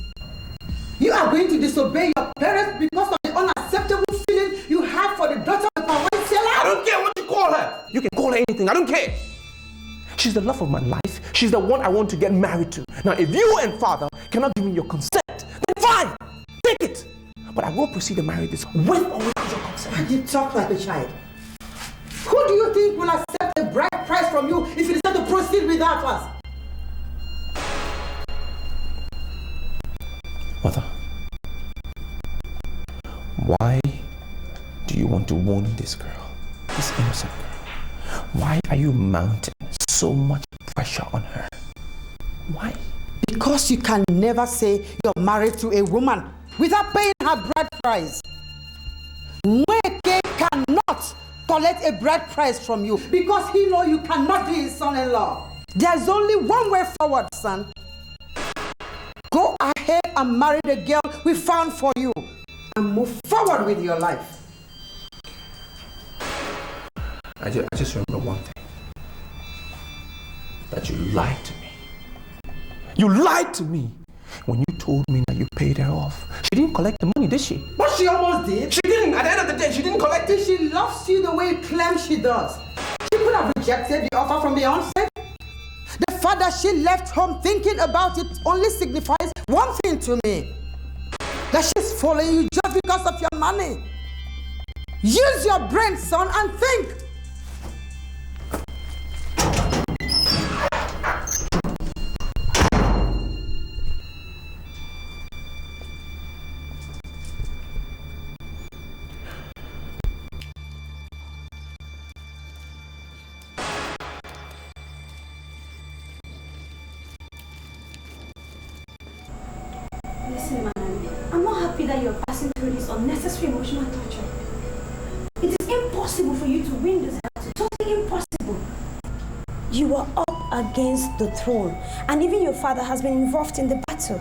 You are going to disobey your parents because of the unacceptable feeling you have for the daughter of Parental? I don't care what you call her. You can call her anything. I don't care. She's the love of my life. She's the one I want to get married to. Now, if you and father cannot give me your consent, then fine. Take it. But I will proceed to marry this with or without your consent. You talk like a child. Who do you think will accept a bride price from you if you decide to proceed without us? Mother, why do you want to wound this girl, this innocent girl? Why are you mounting so much pressure on her? Why? Because you can never say you're married to a woman without paying her bride price. Nweke cannot collect a bride price from you because he knows you cannot be his son-in-law. There's only one way forward, son. Go ahead and marry the girl we found for you and move forward with your life. I just remember one thing. That you lied to me. You lied to me when you told me that you paid her off. She didn't collect the money, did she? But she almost did. She didn't. At the end of the day, she didn't collect it. She loves you the way you claim she does. She could have rejected the offer from the onset. The fact that she left home thinking about it only signifies one thing to me. That she's following you just because of your money. Use your brain, son, and think. Listen, Manari, I'm not happy that you're passing through this unnecessary emotional torture. It is impossible for you to win this battle. Totally impossible. You are up against the throne, and even your father has been involved in the battle.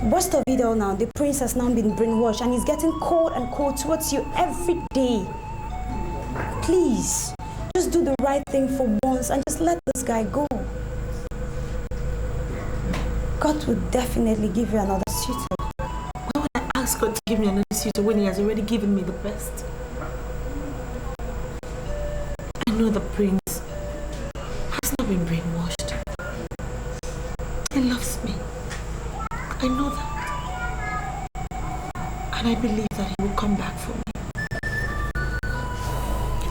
Worst of it all now, the prince has now been brainwashed and he's getting cold and cold towards you every day. Please, just do the right thing for once and just let this guy go. God will definitely give you another suitor. Why would I ask God to give me another suitor when he has already given me the best? I know the prince has not been brainwashed. He loves me. I know that. And I believe that he will come back for me.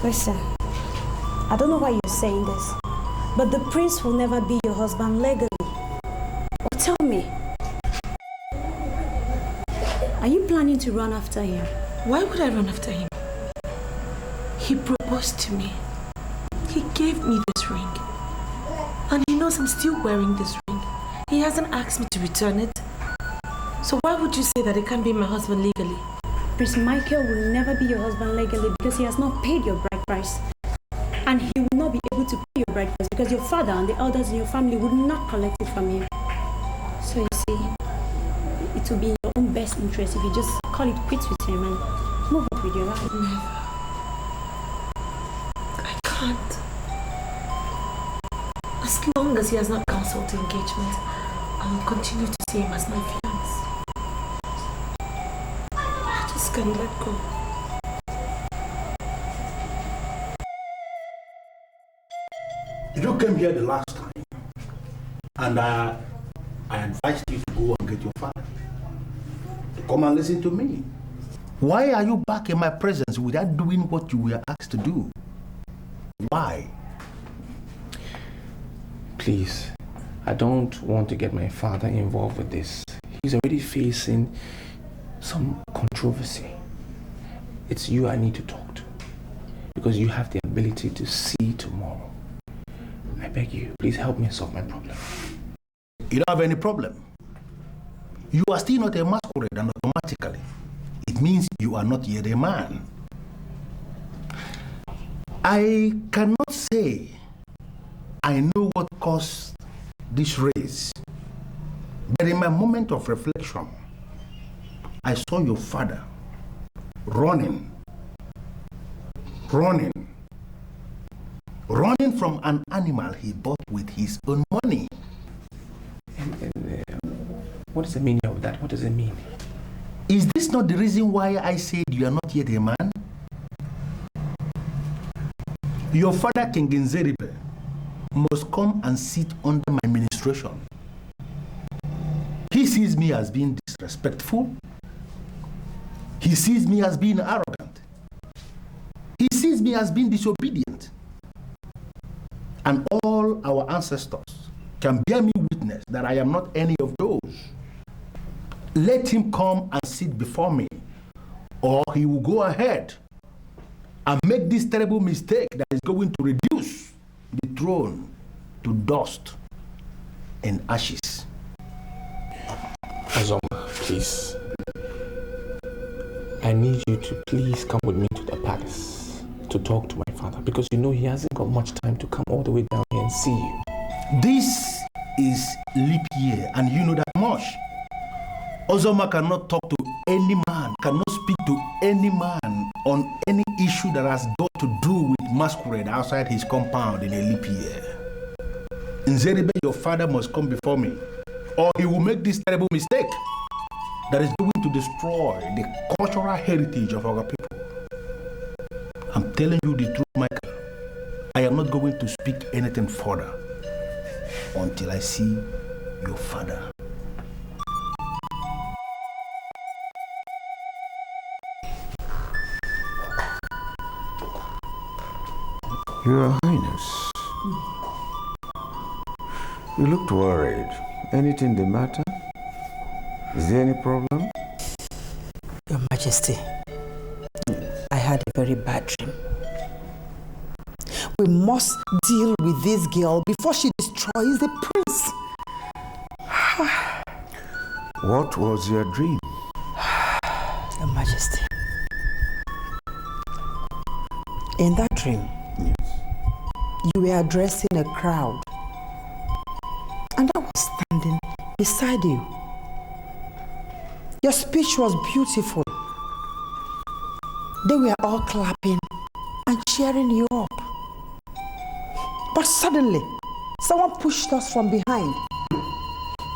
Listen, I don't know why you're saying this, but the prince will never be your husband legally. Or tell me, are you planning planning to run after him? Why would I run after him? He proposed to me. He gave me this ring. And he knows I'm still wearing this ring. He hasn't asked me to return it. So why would you say that it can't be my husband legally? Prince Micheal will never be your husband legally because he has not paid your bride price. And he will not be able to pay your bride price because your father and the elders in your family would not collect it from you. So you see, it will be in your own best interest if you just call it quits with him and move on with your life. Never. I can't. As long as he has not cancelled the engagement, I will continue to see him as my fiance. I just can't let go. You came here the last time, and I advised you to go and get your father to come and listen to me. Why are you back in my presence without doing what you were asked to do? Why? Please, I don't want to get my father involved with this. He's already facing some controversy. It's you I need to talk to because you have the ability to see tomorrow. I beg you, please help me solve my problem. You don't have any problem. You are still not a masquerade, and automatically it means you are not yet a man. I cannot say I know what caused this race, but in my moment of reflection, I saw your father running from an animal he bought with his own money. What is the meaning of that? What does it mean? Is this not the reason why I said you are not yet a man? Your father, King Nzeribe, must come and sit under my ministration. He sees me as being disrespectful. He sees me as being arrogant. He sees me as being disobedient. And all our ancestors can bear me witness that I am not any of those. Let him come and sit before me, or he will go ahead and make this terrible mistake that is going to reduce the throne to dust and ashes. Azoma, please. I need you to please come with me to the palace to talk to my father because you know he hasn't got much time to come all the way down here and see you. This is leap year, and you know that much. Ozoma cannot talk to any man, cannot speak to any man on any issue that has got to do with masquerade outside his compound in a leap year. Nzeribe, your father must come before me, or he will make this terrible mistake that is going to destroy the cultural heritage of our people. I'm telling you the truth, Michael. I am not going to speak anything further until I see your father. Your Highness, you looked worried. Anything the matter? Is there any problem? Your Majesty, I had a very bad dream. We must deal with this girl before she destroys the prince. What was your dream? Your Majesty, in that dream, you were addressing a crowd, and I was standing beside you. Your speech was beautiful. They were all clapping and cheering you up. But suddenly, someone pushed us from behind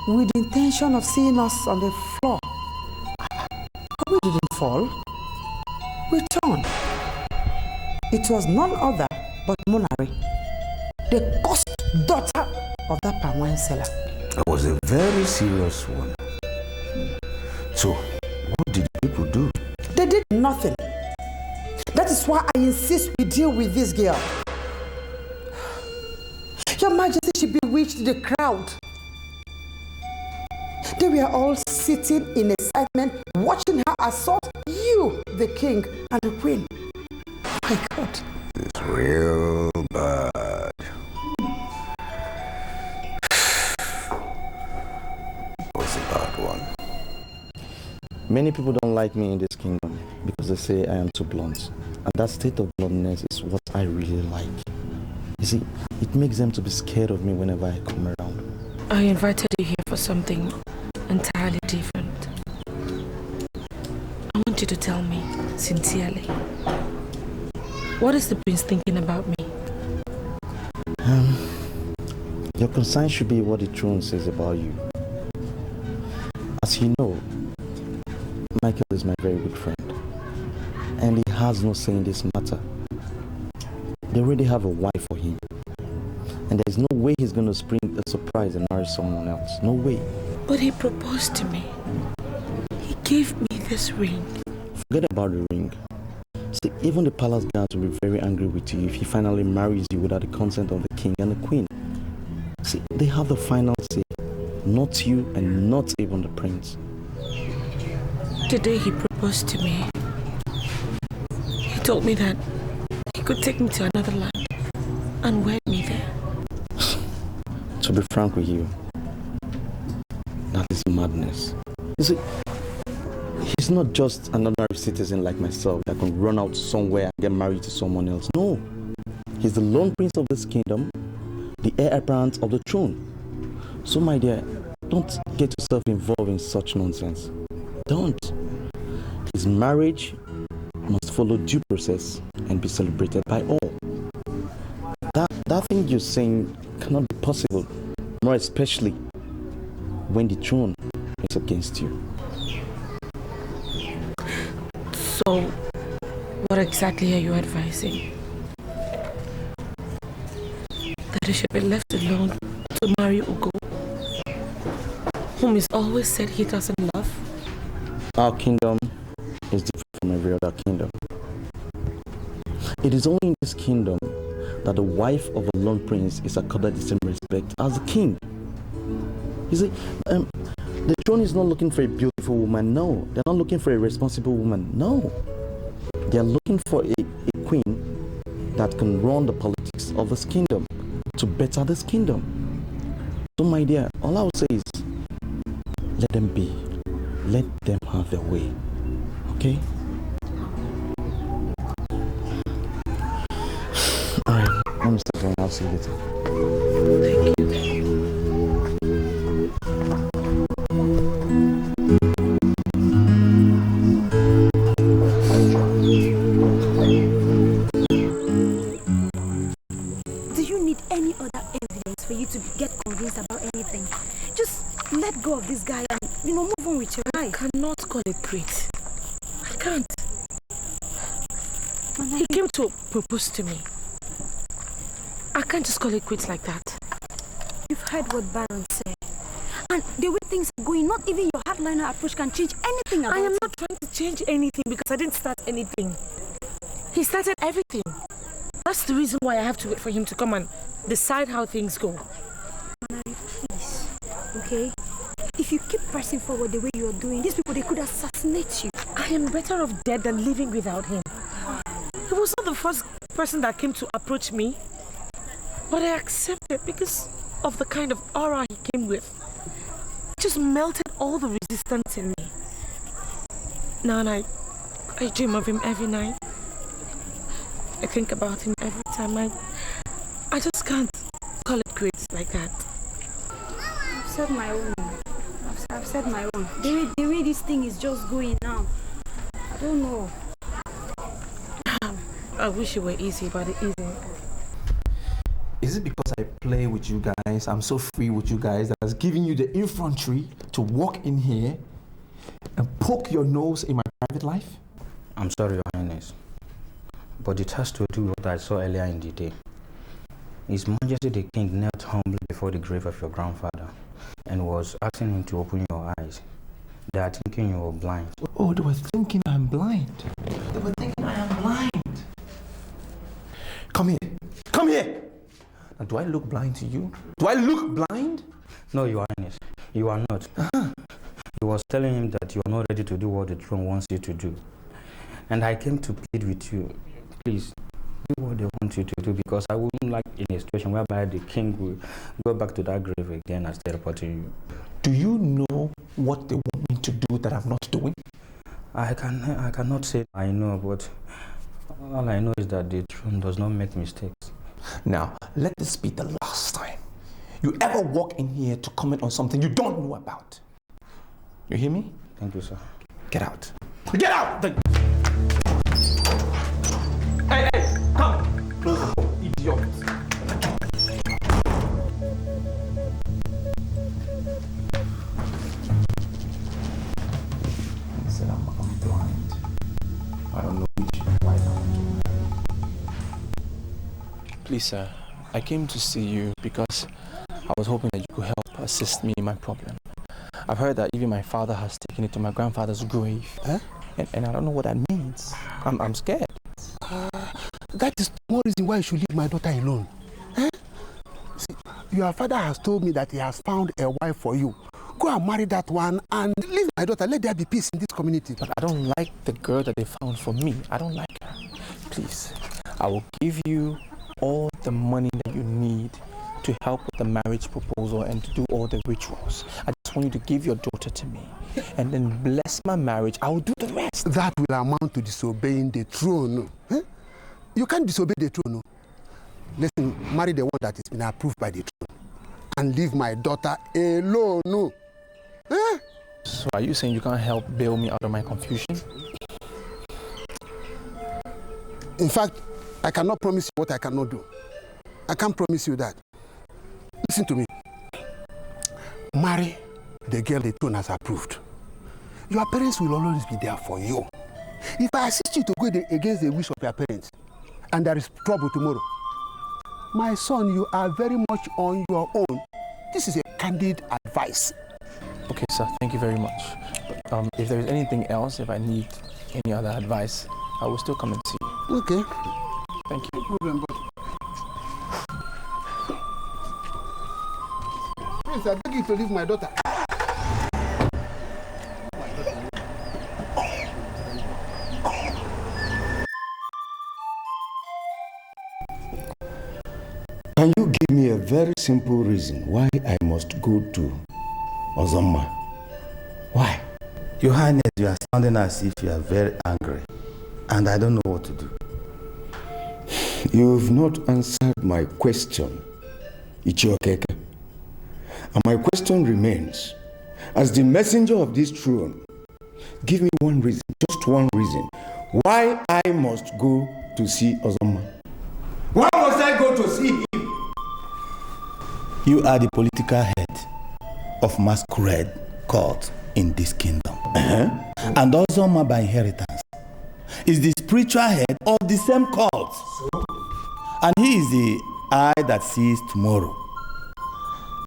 with the intention of seeing us on the floor. But we didn't fall. We turned. It was none other but Manari, the ghost daughter of that palm wine seller. That was a very serious one. So, what did people do? They did nothing. That is why I insist we deal with this girl. Your Majesty, she bewitched the crowd. They we are all sitting in excitement, watching her assault you, the king and the queen. My God. It's real bad. What's a bad one? Many people don't like me in this kingdom because they say I am too blunt. And that state of bluntness is what I really like. You see, it makes them to be scared of me whenever I come around. I invited you here for something entirely different. I want you to tell me, sincerely, what is the prince thinking about me? Your concern should be what the throne says about you. As you know, Micheal is my very good friend, and he has no say in this matter. They already have a wife for him, and there's no way he's going to spring a surprise and marry someone else. No way. But he proposed to me. He gave me this ring. Forget about the ring. See, even the palace guards will be very angry with you if he finally marries you without the consent of the king and the queen. See, they have the final say, not you and not even the prince. The day he proposed to me, he told me that he could take me to another land and wed me there. To be frank with you, that is madness. You see, he's not just an ordinary citizen like myself that can run out somewhere and get married to someone else. No, he's the lone prince of this kingdom, the heir apparent of the throne. So my dear, don't get yourself involved in such nonsense. Don't. His marriage must follow due process and be celebrated by all. That thing you're saying cannot be possible, more especially when the throne is against you. So, what exactly are you advising? That I should be left alone to marry Ugo, whom is always said he doesn't love? Our kingdom is different from every other kingdom. It is only in this kingdom that the wife of a lone prince is accorded the same respect as the king. You see, the throne is not looking for a beautiful woman, no. They're not looking for a responsible woman, no. They're looking for a queen that can run the politics of this kingdom to better this kingdom. So my dear, all I would say is, let them be. Let them have their way, okay? Alright, I'm start going. I'll see you later. Thank you. Do you need any other evidence for you to get convinced about anything? Just let go of this guy and, move on with your life. I cannot call it quit. I can't. He came to propose to me. I can't just call it quits like that. You've heard what Baron said. And the way things are going, not even your hardliner approach can change anything about I am it. not trying to change anything because I didn't start anything. He started everything. That's the reason why I have to wait for him to come and decide how things go. Manari, please, okay? If you keep pressing forward the way you are doing, these people, they could assassinate you. I am better off dead than living without him. He was not the first person that came to approach me, but I accepted because of the kind of aura he came with. It just melted all the resistance in me. Now I dream of him every night. I think about him every time. I just can't call it quits like that. I've said my own. I've said my own. The way this thing is just going now, I don't know. I wish it were easy, but it isn't. Is it because I play with you guys, I'm so free with you guys, that has given you the infantry to walk in here and poke your nose in my private life? I'm sorry, Your Highness, but it has to do with what I saw earlier in the day. His Majesty the King knelt humbly before the grave of your grandfather and was asking him to open your eyes. They are thinking you were blind. Oh, they were thinking I'm blind. They were thinking I am blind. Come here. Come here. Now, do I look blind to you? Do I look blind? No, Your Highness, you are not. He was telling him that you are not ready to do what the throne wants you to do. And I came to plead with you, please, do what they want you to do, because I wouldn't like in a situation whereby the king will go back to that grave again and start reporting you. Do you know what they want me to do that I'm not doing? I cannot say I know, but all I know is that the throne does not make mistakes. Now, let this be the last time you ever walk in here to comment on something you don't know about. You hear me? Thank you, sir. Get out. Get out! Hey, come! Close the door, idiot. He said I'm blind. I don't know which way I want to. Please, sir, I came to see you because I was hoping that you could help assist me in my problem. I've heard that even my father has taken it to my grandfather's grave. Huh? And I don't know what that means. I'm scared. That is one reason why you should leave my daughter alone. Eh? See, your father has told me that he has found a wife for you. Go and marry that one and leave my daughter. Let there be peace in this community. But I don't like the girl that they found for me. I don't like her. Please, I will give you all the money that you need to help with the marriage proposal and to do all the rituals. I just want you to give your daughter to me and then bless my marriage. I will do the rest. That will amount to disobeying the throne. Eh? You can't disobey the throne. No? Listen, marry the one that has been approved by the throne and leave my daughter alone. No? Eh? So are you saying you can't help bail me out of my confusion? In fact, I cannot promise you what I cannot do. I can't promise you that. Listen to me. Marry the girl the throne has approved. Your parents will always be there for you. If I assist you to go against the wish of your parents and there is trouble tomorrow, my son, you are very much on your own. This is a candid advice. Okay, sir, thank you very much. But, if there is anything else, if I need any other advice, I will still come and see you. Okay. Thank you. No problem, but please, I beg you to leave my daughter. Can you give me a very simple reason why I must go to Ozoma? Why? Your Highness, you are sounding as if you are very angry, and I don't know what to do. You've not answered my question, Ichiokeke. And my question remains, as the messenger of this throne, give me one reason, just one reason, why I must go to see Ozoma. Why must I go to see him? You are the political head of masquerade court in this kingdom. And Ozoma by inheritance is the spiritual head of the same cult. And he is the eye that sees tomorrow.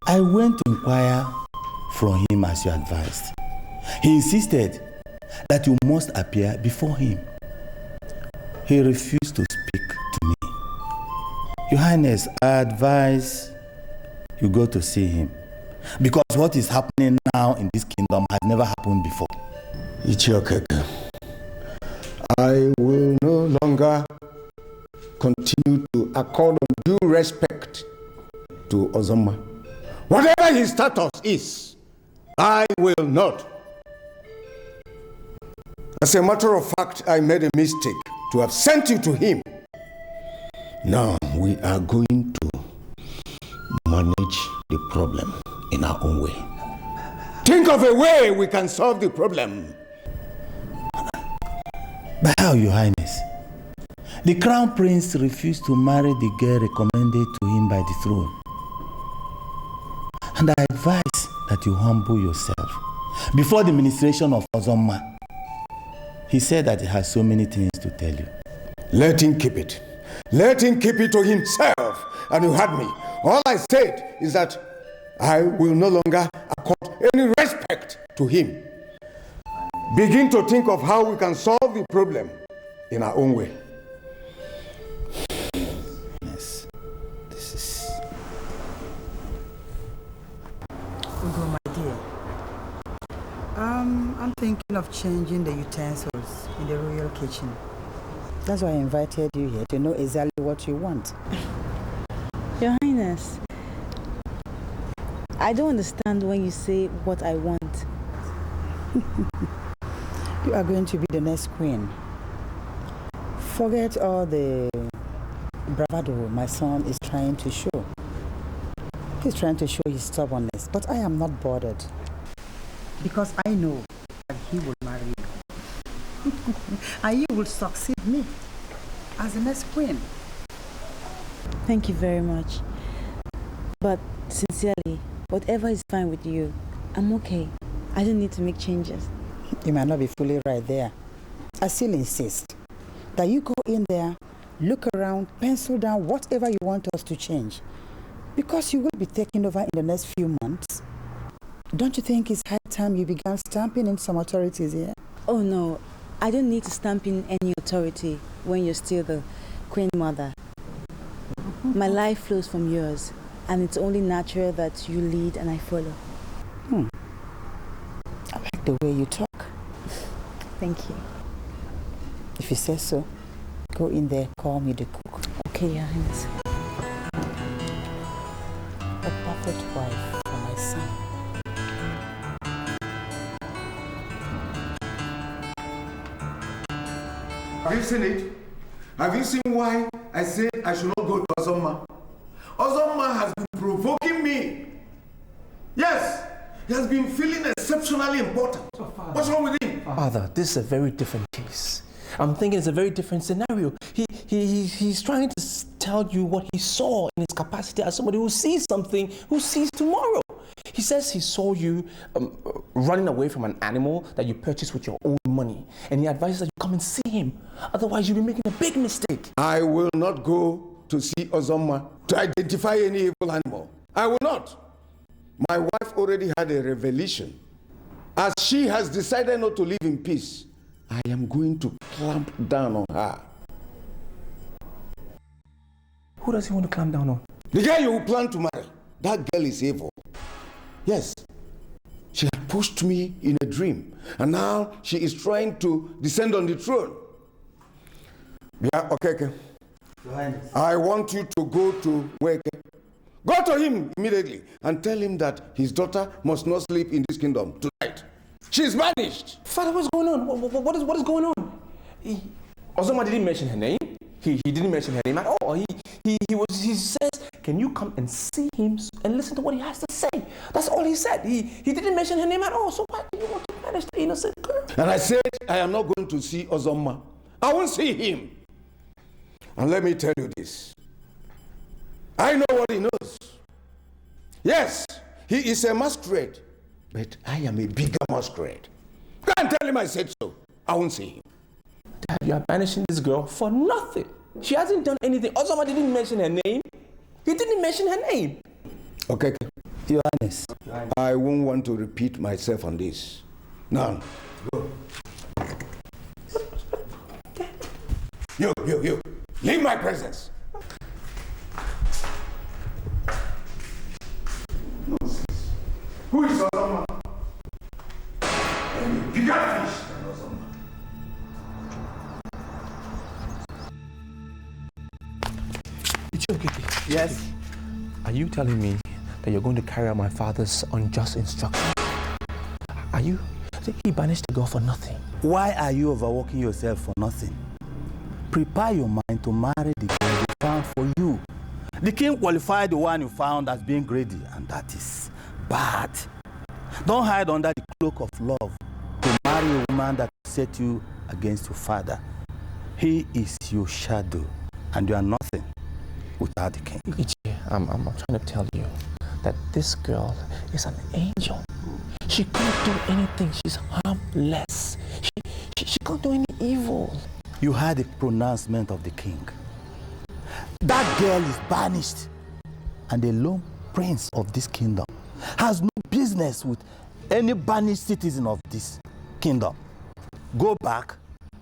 I went to inquire from him as you advised. He insisted that you must appear before him. He refused to speak to me. Your Highness, I advise you go to see him, because what is happening now in this kingdom has never happened before. Ichiokeke, I will no longer continue to accord due respect to Ozoma. Whatever his status is, I will not. As a matter of fact, I made a mistake to have sent you to him. Now we are going to manage the problem in our own way. Think of a way we can solve the problem. But how, Your Highness? The crown prince refused to marry the girl recommended to him by the throne. And I advise that you humble yourself before the ministration of Ozoma. He said that he has so many things to tell you. Let him keep it. Let him keep it to himself. And you heard me. All I said is that I will no longer accord any respect to him. Begin to think of how we can solve the problem in our own way. Yes, this is... Ugo, my dear. thinking of changing the utensils in the royal kitchen. That's why I invited you here, to know exactly what you want. Your Highness, I don't understand when you say what I want. You are going to be the next queen. Forget all the bravado my son is trying to show. He's trying to show his stubbornness, but I am not bothered. Because I know that he will marry you. And you will succeed me as the next queen. Thank you very much. But sincerely, whatever is fine with you, I'm okay. I don't need to make changes. You might not be fully right there. I still insist that you go in there, look around, pencil down whatever you want us to change. Because you will be taking over in the next few months. Don't you think it's high time you began stamping in some authorities here? Oh no, I don't need to stamp in any authority when you're still the Queen Mother. My life flows from yours, and it's only natural that you lead and I follow. I like the way you talk. Thank you. If you say so, go in there, call me the cook. Okay, Your Highness. A perfect wife for my son. Have you seen it? Have you seen why I said I should not go to Ozoma? Ozoma has been provoking me. Yes, he has been feeling exceptionally important. What's wrong with him? Father, this is a very different case. I'm thinking it's a very different scenario. He's trying to tell you what he saw in his capacity as somebody who sees something, who sees tomorrow. He says he saw you running away from an animal that you purchased with your own money. And he advises that you come and see him. Otherwise, you'll be making a big mistake. I will not go to see Ozoma to identify any evil animal. I will not. My wife already had a revelation. As she has decided not to live in peace, I am going to clamp down on her. Who does he want to clamp down on? The girl you plan to marry. That girl is evil. Yes. She had pushed me in a dream, and now she is trying to descend on the throne. Yeah, okay. I want you to go to Weke. Go to him immediately and tell him that his daughter must not sleep in this kingdom tonight. She's banished. Father, what's going on? What is going on? Ozoma didn't mention her name. He didn't mention her name at all. He says, can you come and see him and listen to what he has to say? That's all he said. He didn't mention her name at all. So why do you want to banish the innocent girl? And I said, I am not going to see Ozoma. I won't see him. And let me tell you this. I know what he knows. Yes, he is a masquerade, but I am a bigger masquerade. Go and tell him I said so. I won't see him. Dad, you are banishing this girl for nothing. She hasn't done anything. Ozoma didn't mention her name. He didn't mention her name. Okay, Your Highness, I won't want to repeat myself on this. Now, go. You, leave my presence. Who is Ozoma? Bigger fish than Ozoma. Yes. Are you telling me that you're going to carry out my father's unjust instruction? Are you? He banished the girl for nothing. Why are you overworking yourself for nothing? Prepare your mind to marry the girl he found for you. The king qualified the one you found as being greedy, and that is bad. Don't hide under the cloak of love to marry a woman that will set you against your father. He is your shadow, and you are nothing without the king. I'm trying to tell you that this girl is an angel. She can't do anything. She's harmless. She can't do any evil. You heard the pronouncement of the king. That girl is banished, and the lone prince of this kingdom has no business with any banished citizen of this kingdom. Go back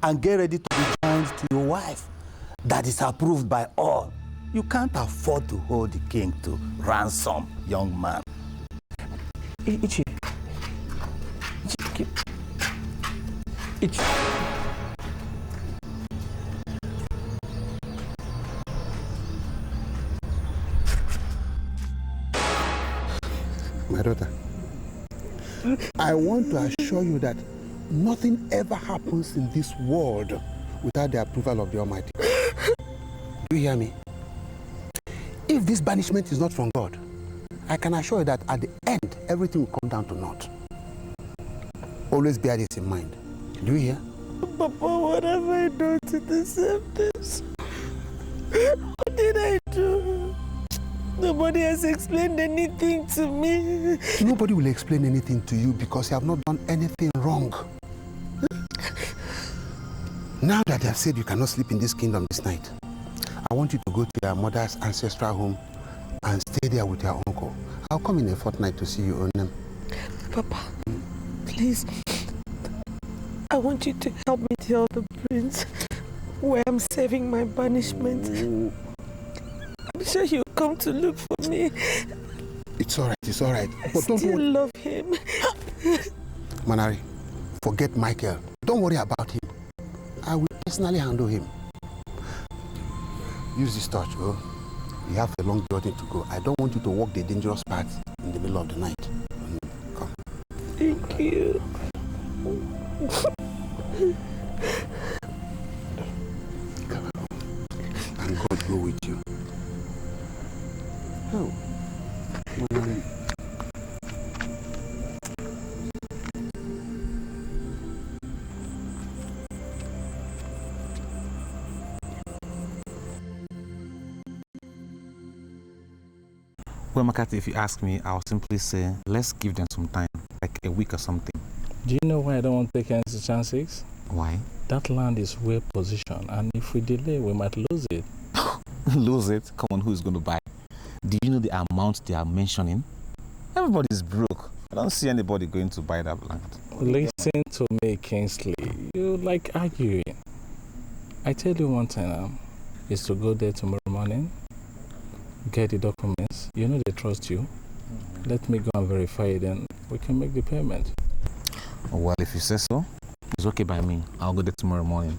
and get ready to be joined to your wife that is approved by all. You can't afford to hold the king to ransom, young man. Ichi, It's... My daughter, I want to assure you that nothing ever happens in this world without the approval of the Almighty. Do you hear me? If this banishment is not from God, I can assure you that at the end, everything will come down to naught. Always bear this in mind. Do you hear? Papa, what have I done to deserve this? What did I do? Nobody has explained anything to me. Nobody will explain anything to you because you have not done anything wrong. Now that they have said you cannot sleep in this kingdom this night, I want you to go to your mother's ancestral home and stay there with your uncle. I'll come in a fortnight to see you on them. Papa, please, I want you to help me tell the prince where I'm serving my banishment. I'm sure he'll come to look for me. It's all right, it's all right. But I still love him. Manari, forget Micheal. Don't worry about him. I will personally handle him. Use this torch, oh. You have a long journey to go. I don't want you to walk the dangerous path in the middle of the night. Come. Thank you. And God go with you. Oh. Manari. Well, Makati, if you ask me, I'll simply say, let's give them some time, like a week or something. Do you know why I don't want to take any chances? Why? That land is well positioned, and if we delay, we might lose it. Lose it? Come on, who's going to buy? Do you know the amount they are mentioning? Everybody's broke. I don't see anybody going to buy that land. Listen to me, Kingsley. You like arguing. I tell you one thing, is to go there tomorrow morning, get the documents. You know they trust you. Let me go and verify it, and we can make the payment. Well, if you say so, it's okay by me. I'll go there tomorrow morning.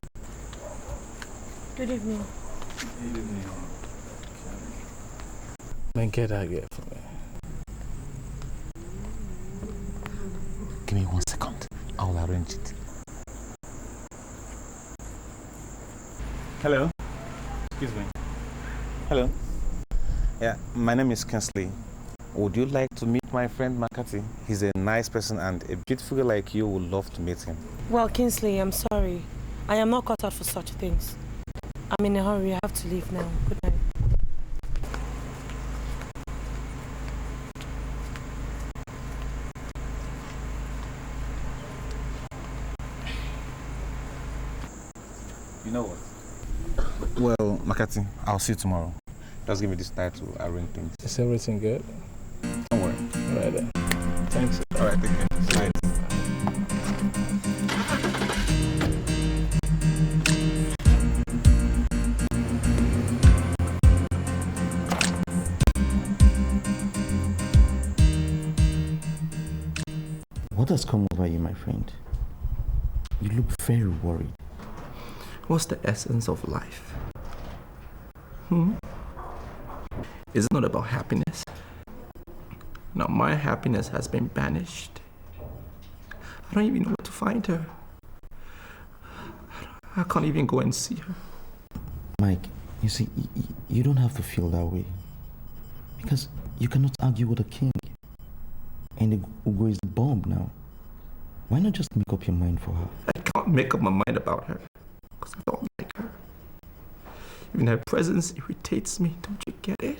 Good evening. Good evening. Then get that girl for me. Give me 1 second. I'll arrange it. Hello. Excuse me. Hello. Yeah, my name is Kingsley. Would you like to meet my friend Makati? He's a nice person and a beautiful girl like you would love to meet him. Well, Kingsley, I'm sorry. I am not cut out for such things. I'm in a hurry. I have to leave now. Good night. You know what? Well, Makati, I'll see you tomorrow. Just give me this time to arrange things. Is everything good? Don't worry. All right then. Thanks. All right, take care. Good night. What has come over you, my friend? You look very worried. What's the essence of life? Is it not about happiness? Now my happiness has been banished. I don't even know where to find her. I can't even go and see her. Mike, you see, you don't have to feel that way. Because you cannot argue with a king. And Ugo is the bomb now. Why not just make up your mind for her? I can't make up my mind about her. Because I don't like her. Even her presence irritates me. Don't you get it?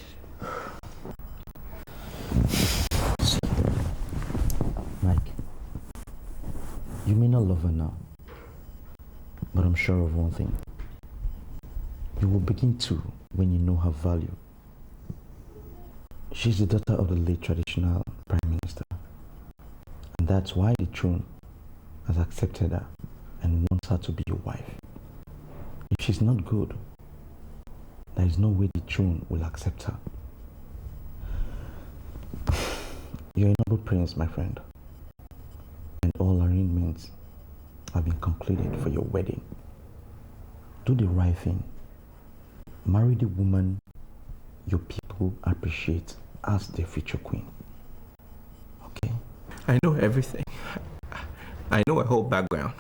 Mike, you may not love her now. But I'm sure of one thing. You will begin to when you know her value. She's the daughter of the late traditional Prime Minister. And that's why the throne has accepted her and wants her to be your wife. If she's not good, there is no way the throne will accept her. You're a noble prince, my friend. And all arrangements have been concluded for your wedding. Do the right thing. Marry the woman your people appreciate as their future queen. Okay? I know everything. I know her whole background.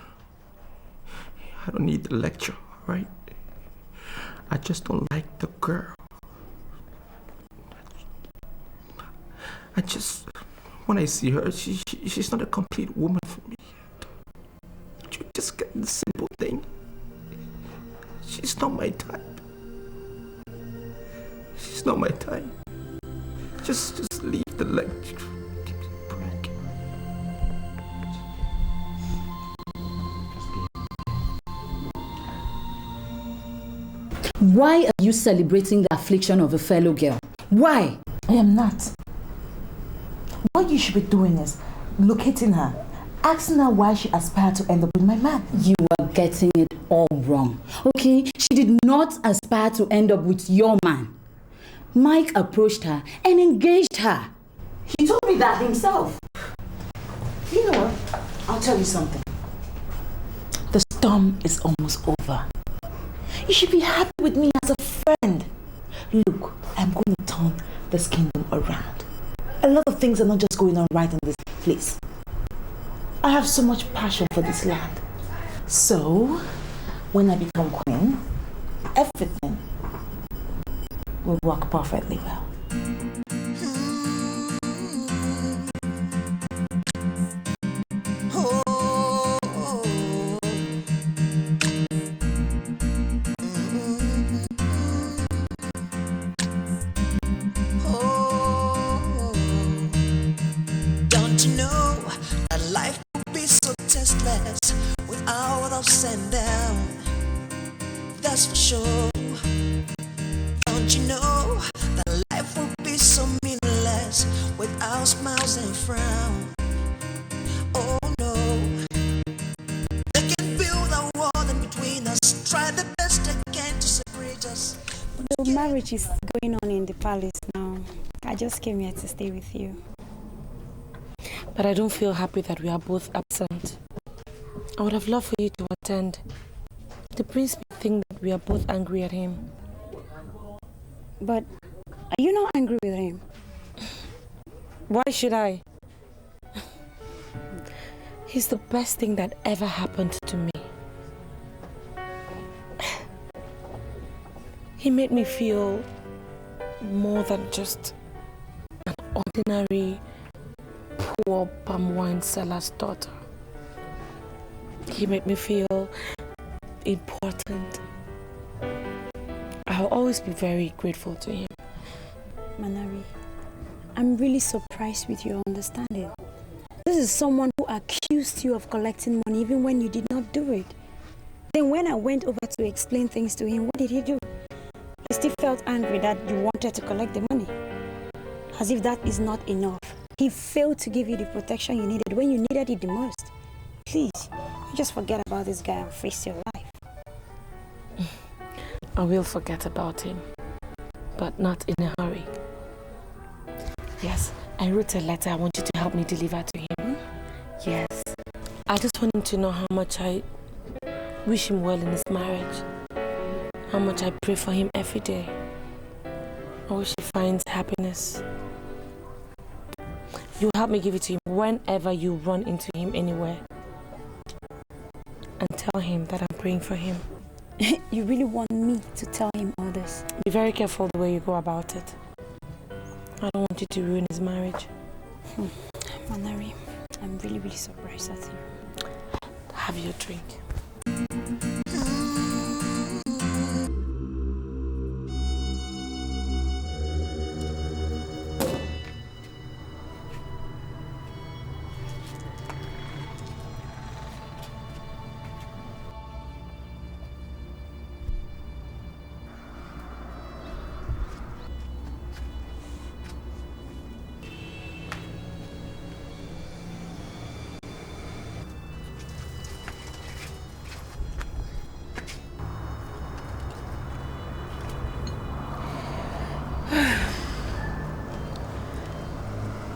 I don't need the lecture, right? I just don't like the girl. When I see her, she's not a complete woman for me. You just get the simple thing. She's not my type. She's not my type. Just leave the lecture. Why are you celebrating the affliction of a fellow girl? Why? I am not. What you should be doing is locating her, asking her why she aspired to end up with my man. You are getting it all wrong. Okay? She did not aspire to end up with your man. Mike approached her and engaged her. He told me that himself. You know what? I'll tell you something. The storm is almost over. You should be happy with me as a friend. Look, I'm going to turn this kingdom around. A lot of things are not just going on right in this place. I have so much passion for this land. So, when I become queen, everything will work perfectly well. Don't you know that life would be so tasteless without ups and downs? That's for sure. Don't you know that life would be so meaningless without smiles and frowns? Oh no, they can build a wall in between us, try the best they can to separate us. The marriage is going on in the palace now. I just came here to stay with you. But I don't feel happy that we are both absent. I would have loved for you to attend. The prince may think that we are both angry at him. But are you not angry with him? Why should I? He's the best thing that ever happened to me. He made me feel more than just an ordinary poor palm wine seller's daughter. He made me feel important. I'll always be very grateful to him. Manari, I'm really surprised with your understanding. This is someone who accused you of collecting money even when you did not do it. Then when I went over to explain things to him, what did he do? He still felt angry that you wanted to collect the money. As if that is not enough. He failed to give you the protection you needed when you needed it the most. Please, just forget about this guy and face your life. I will forget about him, but not in a hurry. Yes, I wrote a letter I want you to help me deliver to him. Yes, I just want him to know how much I wish him well in his marriage. How much I pray for him every day. I wish he finds happiness. You help me give it to him whenever you run into him anywhere. And tell him that I'm praying for him. You really want me to tell him all this? Be very careful the way you go about it. I don't want you to ruin his marriage. Manari, I'm really, really surprised at you. Have your drink.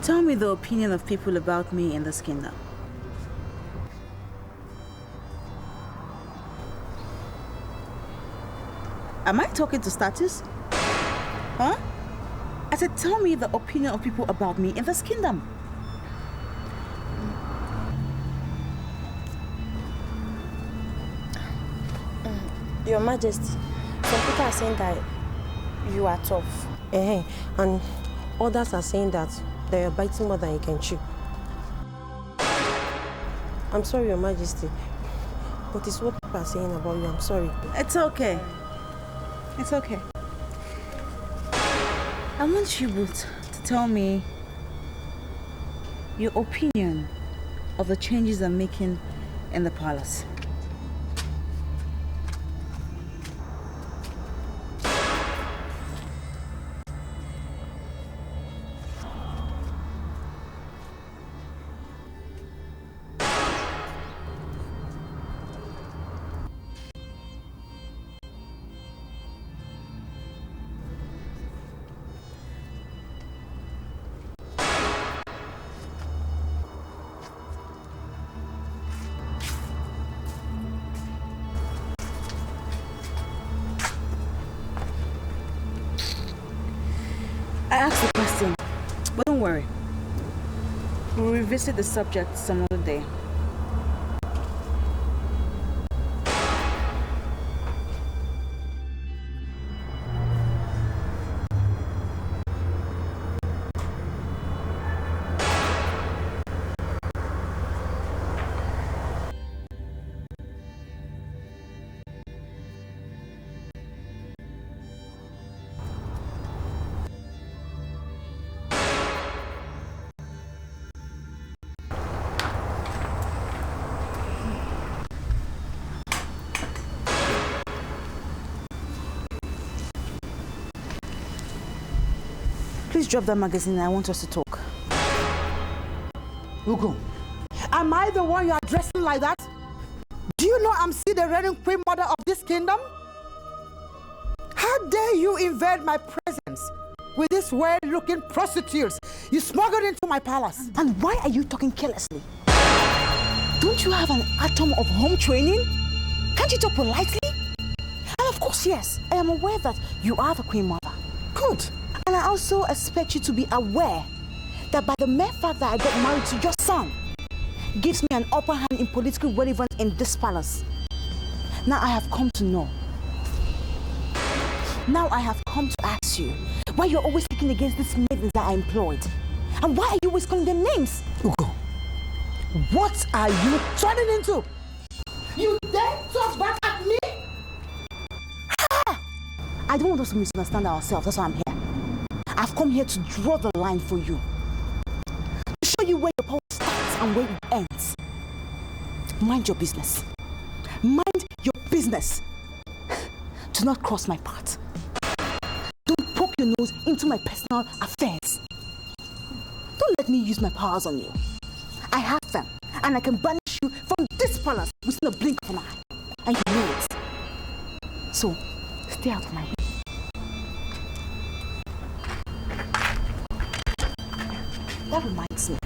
Tell me the opinion of people about me in this kingdom. Am I talking to status? Huh? I said, tell me the opinion of people about me in this kingdom. Your Majesty, some people are saying that you are tough. And others are saying that you're biting more than you can chew. I'm sorry, Your Majesty, but it's what people are saying about you. I'm sorry. It's okay. It's okay. I want you both to tell me your opinion of the changes I'm making in the palace. I asked the question, but don't worry. We'll revisit the subject some other day. Please drop that magazine. I want us to talk. Ugo, am I the one you are dressing like that? Do you know I'm still the reigning queen mother of this kingdom? How dare you invade my presence with these weird-looking prostitutes you smuggled into my palace? And why are you talking carelessly? Don't you have an atom of home training? Can't you talk politely? And of course, yes, I am aware that you are the queen mother. Good. And I also expect you to be aware that by the mere fact that I got married to your son gives me an upper hand in political relevance in this palace. Now I have come to know. Now I have come to ask you why you're always kicking against these maidens that I employed. And why are you always calling them names? Ugo, what are you turning into? You dare talk back at me? I don't want us to misunderstand ourselves. That's why I'm here. I've come here to draw the line for you. To show you where your power starts and where it ends. Mind your business. Mind your business. Do not cross my path. Don't poke your nose into my personal affairs. Don't let me use my powers on you. I have them, and I can banish you from this palace within a blink of an eye. And you know it. So, stay out of my way. That reminds me.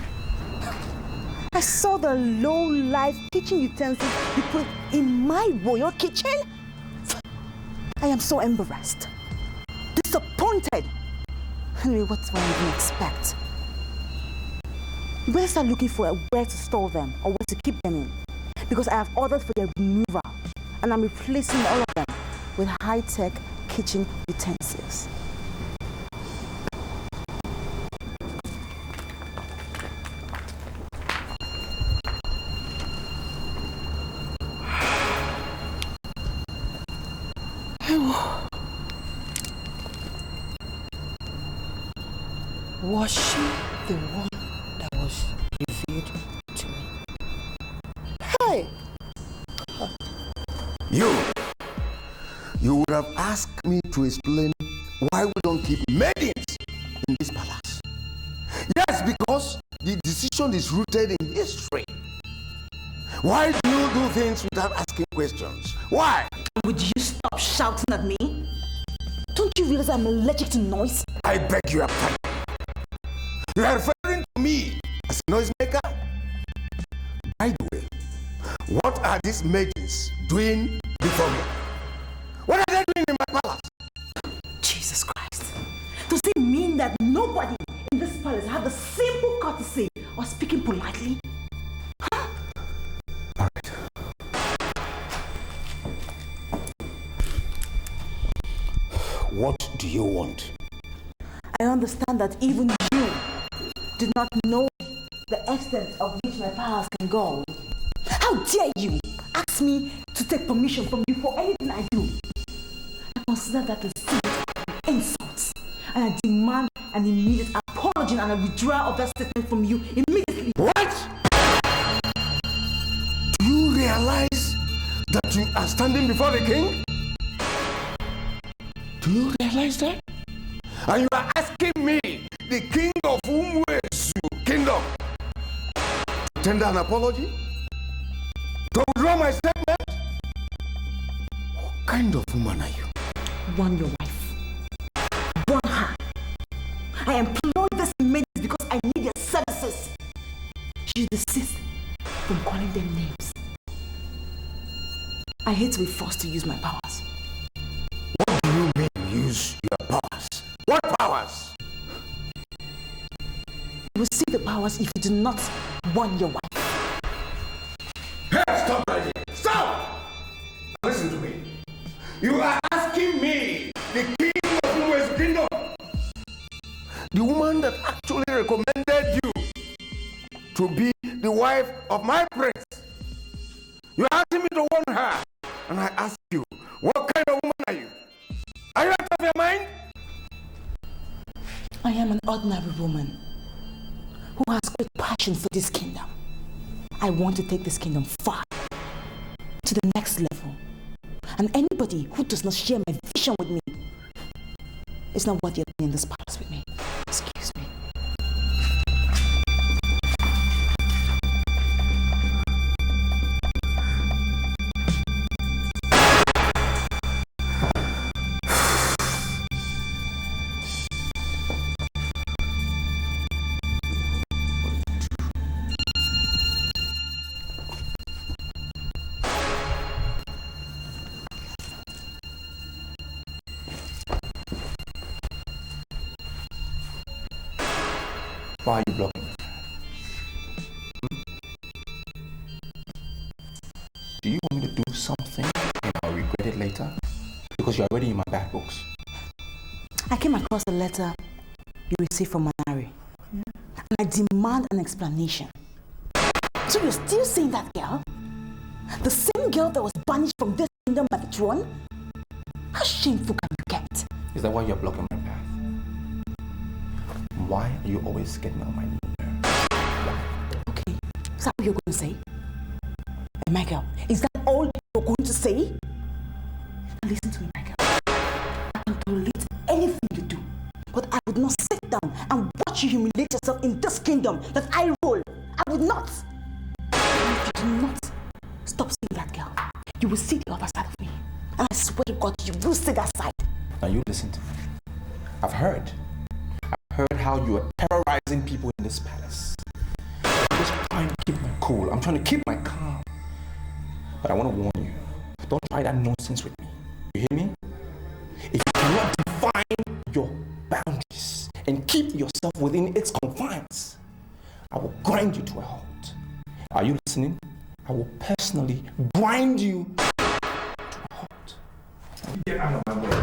I saw the low-life kitchen utensils you put in my royal kitchen. I am so embarrassed. Disappointed. Anyway, what do I even expect? You better start looking for where to store them or where to keep them in. Because I have ordered for their removal. And I'm replacing all of them with high-tech kitchen utensils. Was she the one that was revealed to me? Hey! You would have asked me to explain why we don't keep maidens in this palace. Yes, because the decision is rooted in history. Why do you do things without asking questions? Why? Would you stop shouting at me? Don't you realize I'm allergic to noise? I beg your pardon. You are referring to me as a noisemaker? By the way, what are these maidens doing before me? What are they doing in my palace? that nobody in this palace had the simple courtesy of speaking politely? Huh? All right. What do you want? I understand that even you did not know the extent of which my powers can go. How dare you ask me to take permission from you for anything I do? I consider that a sin of insults, and I demand an immediate apology and a withdrawal of that statement from you immediately. What? Do you realize that you are standing before the king? Do you realize that? And you are asking me, the king of Umwesu kingdom, to tender an apology? To withdraw my statement? What kind of woman are you? Warn your wife. Warn her. I employ this maid because I need their services. She desists from calling them names. I hate to be forced to use my powers. What do you mean use your powers? What powers? You will see the powers if you do not warn your wife. Hey, stop right here. Stop! Listen to me. You are asking me, the king of Umwesu kingdom, the woman that actually recommended you to be the wife of my prince. You are asking me to warn her. And I ask you, what kind of woman are you? Are you out of your mind? I am an ordinary woman who has great passion for this kingdom. I want to take this kingdom far, to the next level. And anybody who does not share my vision with me is not worthy of being in this palace with me. Excuse me. Why are you blocking me? Do you want me to do something and I'll regret it later? Because you're already in my bad books. I came across a letter you received from Manari. And I demand an explanation. So you're still saying that girl? The same girl that was banished from this kingdom by the throne? How shameful can you get? Is that why you're blocking my path? Why are you always getting on my nerves? Okay, is that what you're going to say? Hey, Micheal, is that all you're going to say? Now listen to me, Micheal. I can tolerate anything you do, but I would not sit down and watch you humiliate yourself in this kingdom that I rule. I would not. And if you do not stop seeing that girl, you will see the other side of me. And I swear to God, you will see that side. Now you listen to me. I've heard how you are terrorizing people in this palace. I'm just trying to keep my cool. I'm trying to keep my calm. But I want to warn you, don't try that nonsense with me. You hear me? If you cannot define your boundaries and keep yourself within its confines, I will grind you to a halt. Are you listening? I will personally grind you to a halt. Get out of my way.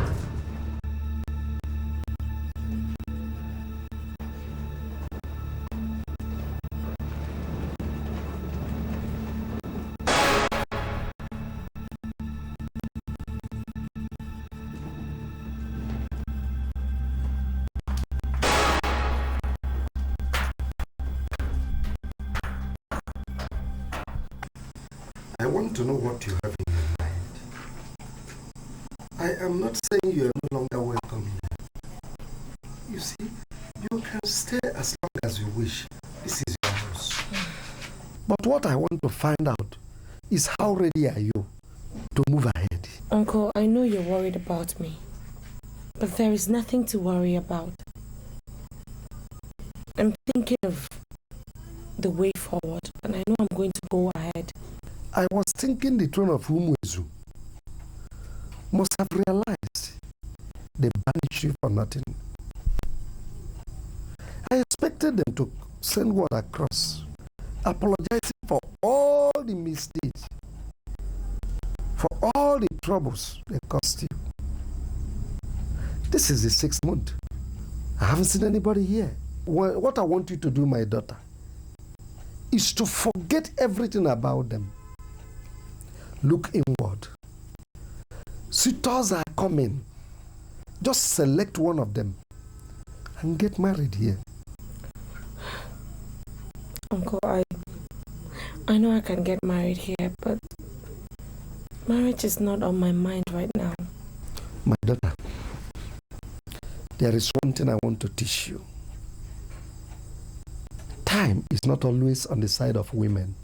I want to know what you have in your mind. I am not saying you are no longer welcome here. You see, you can stay as long as you wish. This is your house. But what I want to find out is how ready are you to move ahead? Uncle, I know you're worried about me, but there is nothing to worry about. I'm thinking of the way forward, and I know I'm going to go ahead. I was thinking the throne of Umwesu must have realized they banished you for nothing. instructed them to send word across, apologizing for all the misdeeds, for all the troubles they caused you. This is the 6th month. I haven't seen anybody here. What I want you to do, my daughter, is to forget everything about them. Look inward. Suitors are coming. Just select one of them and get married here. Uncle, I know I can get married here, but marriage is not on my mind right now. My daughter, there is one thing I want to teach you. Time is not always on the side of women.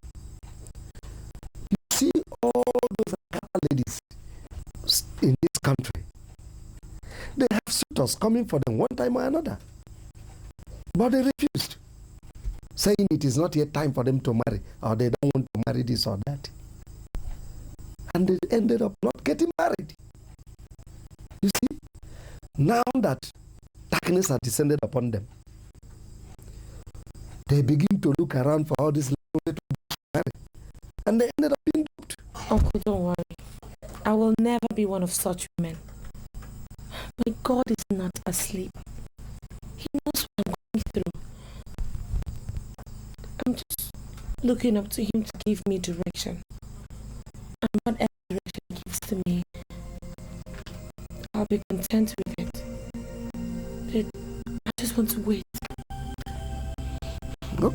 You see all those ladies in this country, they have suitors coming for them one time or another. But they refused, saying it is not yet time for them to marry, or they don't want to marry this or that. And they ended up not getting married. You see, now that darkness has descended upon them, they begin to look around for all this to marry, and they ended up being duped. Uncle, don't worry. I will never be one of such women. But God is not asleep. He knows what I'm going through. I'm just looking up to Him to give me direction. And whatever direction He gives to me, I'll be content with it. But I just want to wait. Go.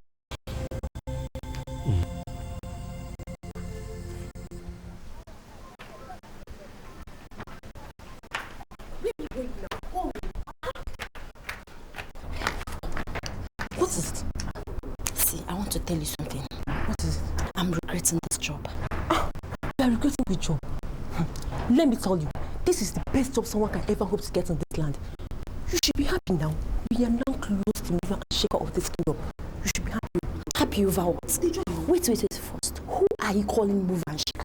What is it? See, I want to tell you something. What is it? I'm regretting this job. You are regretting the job? Let me tell you, this is the best job someone can ever hope to get in this land. You should be happy now. We are now close to move and shake out of this kingdom. You should be happy. Happy over what? Wait first. Who are you calling move and shake?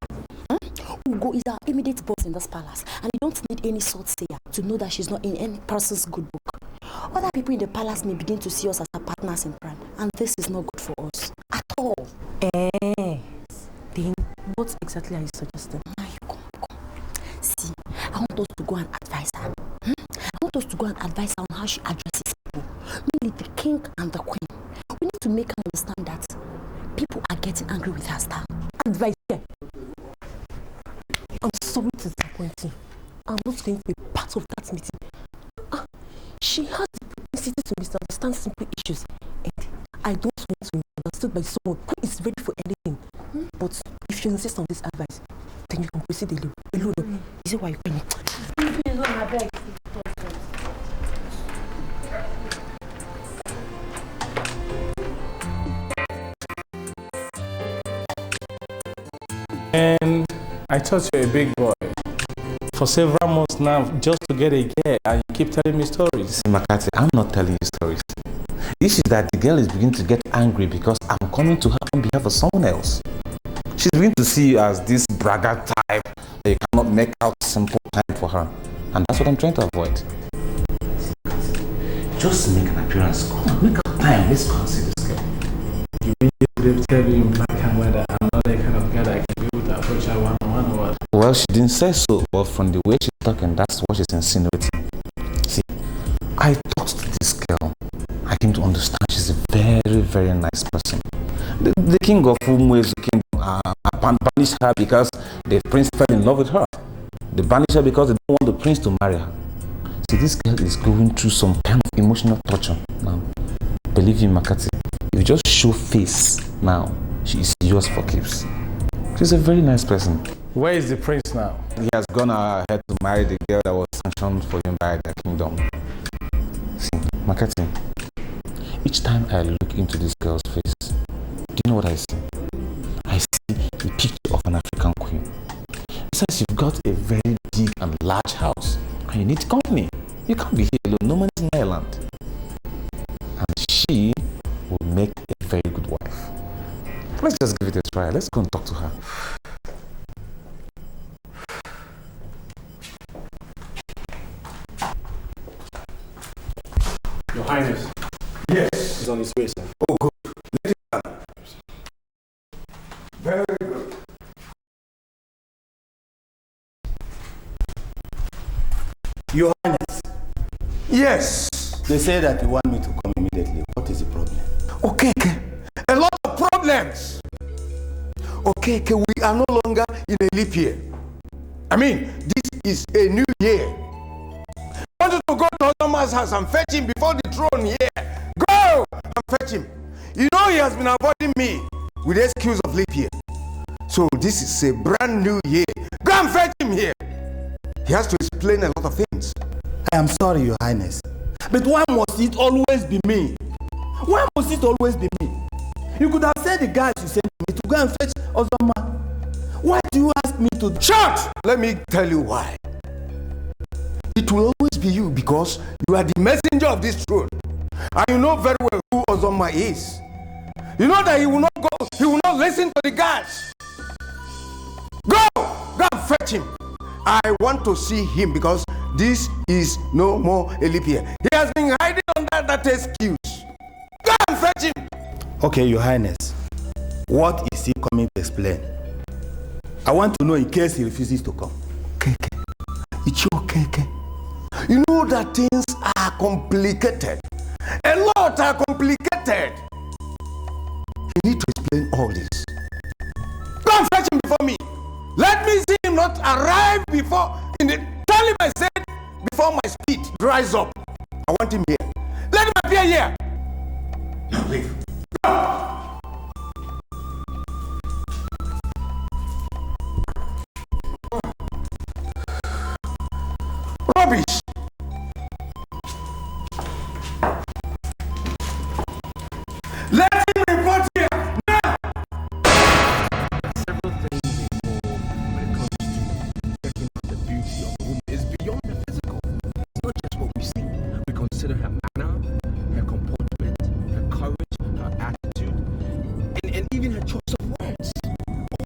Ugo is our immediate boss in this palace, and you don't need any sort seer to know that she's not in any person's good book. Other people in the palace may begin to see us as our partners in crime, and this is not good for us at all. Then what exactly are you suggesting? Come. See, I want us to go and advise her. I want us to go and advise her on how she addresses people, mainly the king and the queen. We need to make her understand that people are getting angry with her style. Advice here. I'm sorry to disappoint you. I'm not going to be part of that meeting. She has the propensity to misunderstand simple issues, and I don't want to be understood by someone who is ready for anything. But if you insist on this advice, then you can proceed alone. Is it why you're coming? And I thought you're a big boy. For several months now, just to get a girl, and you keep telling me stories. Makati, I'm not telling you stories. The issue is that the girl is beginning to get angry because I'm coming to her on behalf of someone else. She's beginning to see you as this braggart type that you cannot make out simple time for her. And that's what I'm trying to avoid. Just make an appearance. Come on, make out time. Let's go and see this girl. You really tell me in black and white that I'm not the kind of guy that can be able to approach her one-on-one or what? Well, she didn't say so, but from the way she's talking, that's what she's insinuating. See, I talked to this girl. I came to understand she's a very, very nice person. The king of Umuezu kingdom banished her because the prince fell in love with her. They banished her because they don't want the prince to marry her. See, this girl is going through some kind of emotional torture now. Believe me, Makati, if you just show face now, she is yours for keeps. She's a very nice person. Where is the prince now? He has gone ahead to marry the girl that was sanctioned for him by the kingdom. See, Makati, each time I look into this girl's face, do you know what I see? I see a picture of an African queen. Besides, you've got a very big and large house, and you need company. You can't be here alone. No man is in Ireland. And she will make a very good wife. Let's just give it a try. Let's go and talk to her. Your Highness. Yes. is on his way, sir. Oh, good. Let it come. Very good. Your Highness. Yes. They say that you want me to come immediately. What is the problem? Okay, a lot of problems. Okay, we are no longer in a leap year. I mean, this is a new year. I wanted to go to Ottoman's house and fetch him before the throne here. Go and fetch him. You know he has been avoiding me with the excuse of leap year. So this is a brand new year. Go and fetch him here. He has to explain a lot of things. I am sorry, Your Highness. But why must it always be me? Why must it always be me? You could have said the guys you sent me to go and fetch Ozoma. Why do you ask me to... Shut! Let me tell you why. It will always be you because you are the messenger of this throne. And you know very well who Ozoma is. You know that he will not go, he will not listen to the guys. Go and fetch him. I want to see him because this is no more a leap year. He has been hiding under that excuse. Go and fetch him. Okay, Your Highness. What is he coming to explain? I want to know in case he refuses to come. It's okay. You know that things are complicated. A lot are complicated. You need to explain all this. Go and fetch him before me. Let me see him not arrive before tell him I said before my speed dries up. I want him here. Let him appear here. Now leave. Go. Rubbish. Let him report here now. Several things involved when it comes to checking out the beauty of a woman is beyond the physical. It's not just what we see. We consider her manner, her comportment, her courage, her attitude, and even her choice of words.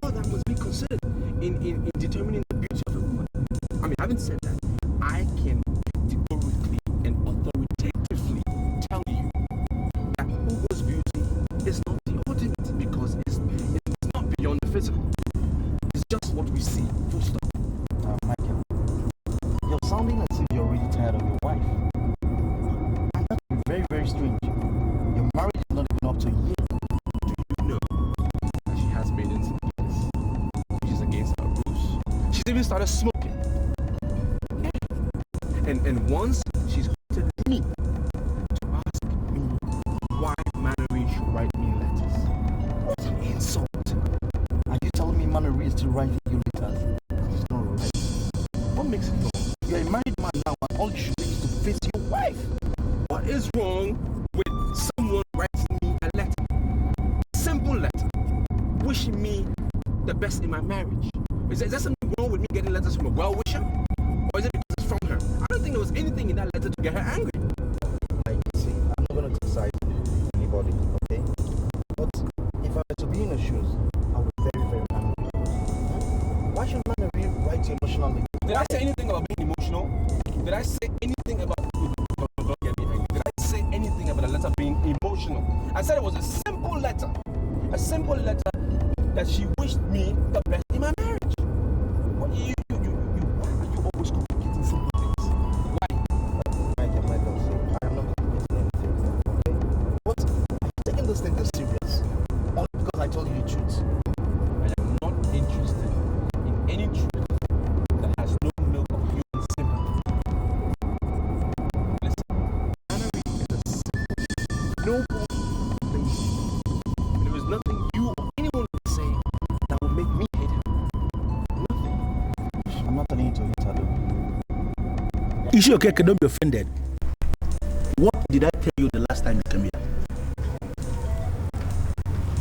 All that must be considered in determining the beauty of a woman. I mean, having said that, I can categorically and authoritatively tell you that Ugo's beauty is not the ultimate because it's not beyond the physical. It's just what we see, full stop. Micheal, you're sounding as if you're really tired of your wife. And that would be very, very strange. Your marriage is not even up to a year. Do you know that she has made incidents which is against our rules? She's even started smoking. And once she's wanted me to ask me why Manari should write me letters. What an insult. Are you telling me Manari is still writing you letters? It's not right. What makes it wrong? You're a married man now and all you should do is to face your wife. What is wrong with someone writing me a letter? A simple letter. Wishing me the best in my marriage. Is there something wrong with me getting letters from a well-wisher? Or is it because it's from her? I don't think there was anything in that letter to get her angry. Like, see, I'm not going to criticize anybody, okay? But if I were to be in her shoes, I would be very, very angry. Why should Manari write you emotionally? Did I say anything about being emotional? Did I say anything about... Don't get me angry. Did I say anything about the letter being emotional? I said it was a simple letter. A simple letter that she wished me the best in my marriage. What you always complicating simple things? Why? Micheal, see, I am not complicating anything, okay? But I'm taking this thing this serious. Only because I told you the truth. I am not interested in any truth that has no milk of human sympathy. Listen, Manari is a noble thing. And there is nothing you or anyone would say that would make me hate her. Nothing. I'm not telling you to hate her though. Issue okay, don't be offended. What did I tell you the last time you came here?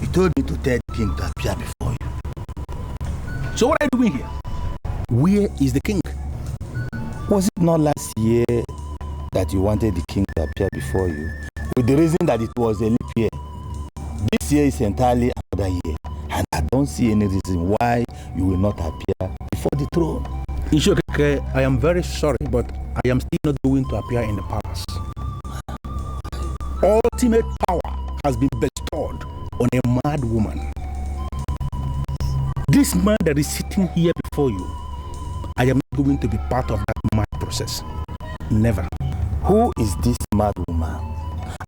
You told me to tell the king to appear before you. So what are you doing here? Where is the king? Was it not last year that you wanted the king to appear before you? With the reason that it was a leap year. This year is entirely another year. And I don't see any reason why you will not appear before the throne. Ishokeke, I am very sorry, but I am still not going to appear in the palace. Ultimate power has been bestowed on a mad woman. This man that is sitting here before you, I am not going to be part of that mad process. Never. Who is this mad woman?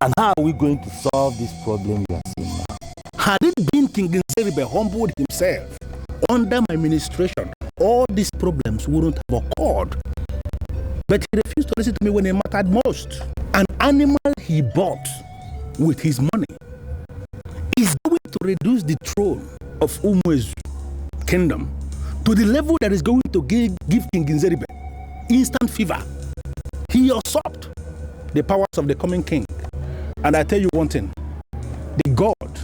And how are we going to solve this problem you are seeing now? Had it been King Nzeribe humbled himself under my ministration, all these problems wouldn't have occurred. But he refused to listen to me when it mattered most. An animal he bought with his money is going to reduce the throne of Umuezu's kingdom to the level that is going to give King Nzeribe instant fever. He usurped the powers of the coming king. And I tell you one thing, the God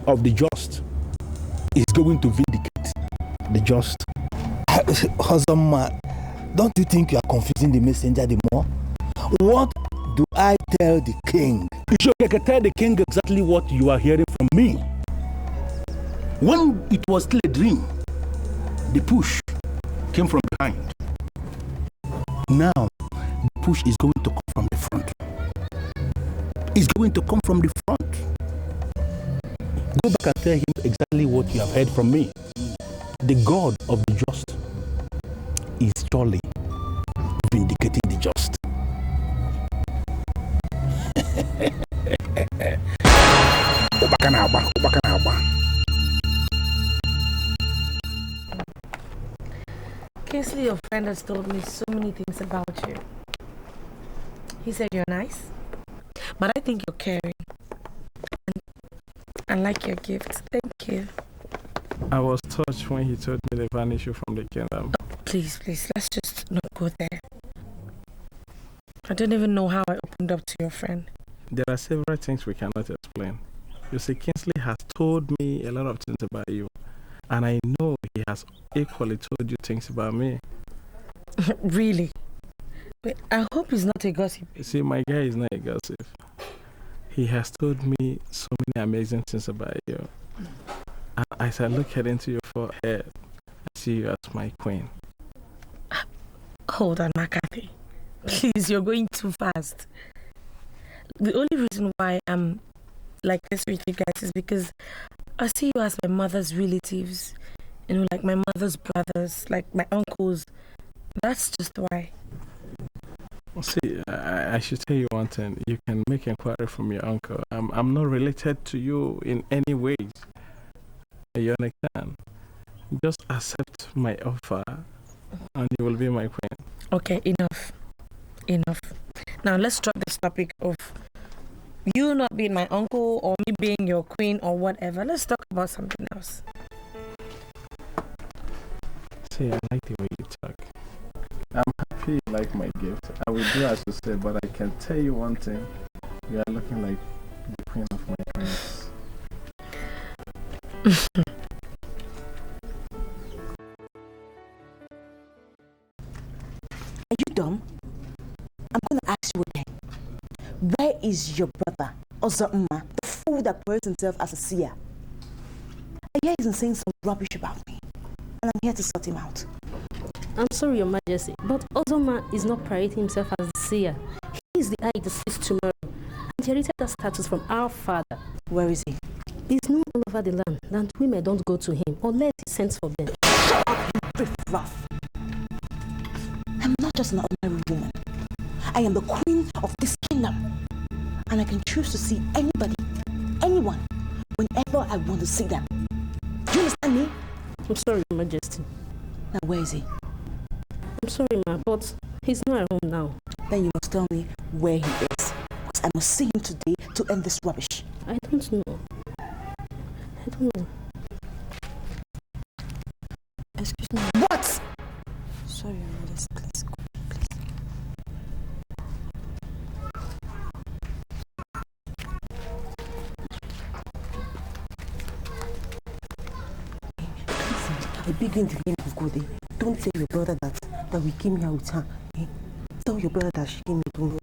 of the just is going to vindicate the just. Husband, don't you think you are confusing the messenger the more? What do I tell the king? You should tell the king exactly what you are hearing from me. When it was still a dream, the push came from behind. Now, the push is going to come from the front. It's going to come from the front. Go back and tell him exactly what you have heard from me. The God of the just is surely vindicating the just. Kingsley, your friend, has told me so many things about you. He said you're nice, but I think you're caring. And like your gift. Thank you. I was touched when he told me to banish you from the kingdom. Please, let's just not go there. I don't even know how I opened up to your friend. There are several things we cannot explain. You see, Kingsley has told me a lot of things about you, and I know he has equally told you things about me. Really? But I hope he's not a gossip. You see, my guy is not a gossip. He has told me so many amazing things about you. And as I look into your forehead, I see you as my queen. Hold on, McCarthy. Please, you're going too fast. The only reason why I'm like this with you guys is because I see you as my mother's relatives. You know, like my mother's brothers, like my uncles. That's just why. See, I should tell you one thing. You can make inquiry from your uncle. I'm not related to you in any way. You understand? Just accept my offer and you will be my queen. Okay, enough. Now let's drop this topic of you not being my uncle or me being your queen or whatever. Let's talk about something else. See, I like the way you talk. I'm happy you like my gift. I will do as you say, but I can tell you one thing. You are looking like the queen of my queens. Are you dumb? I'm going to ask you again. Where is your brother, Ozama, the fool that parades himself as a seer? I hear he's saying some rubbish about me, and I'm here to sort him out. I'm sorry, Your Majesty, but Ozoma is not parading himself as the seer. He is the eye that sees tomorrow, and he inherited that status from our father. Where is he? He's known all over the land, and women don't go to him unless he sends for them. Shut up, you riff-raff. I'm not just an ordinary woman. I am the queen of this kingdom, and I can choose to see anybody, anyone, whenever I want to see them. Do you understand me? I'm sorry, Your Majesty. Now, where is he? I'm sorry, ma, but he's not at home now. Then you must tell me where he is, because I must see him today to end this rubbish. I don't know. I don't know. Excuse me. What? Sorry, Your Majesty, please go, please. I beg you in the name of God, don't tell your brother that we came here with her. Eh? Tell your brother that she came here to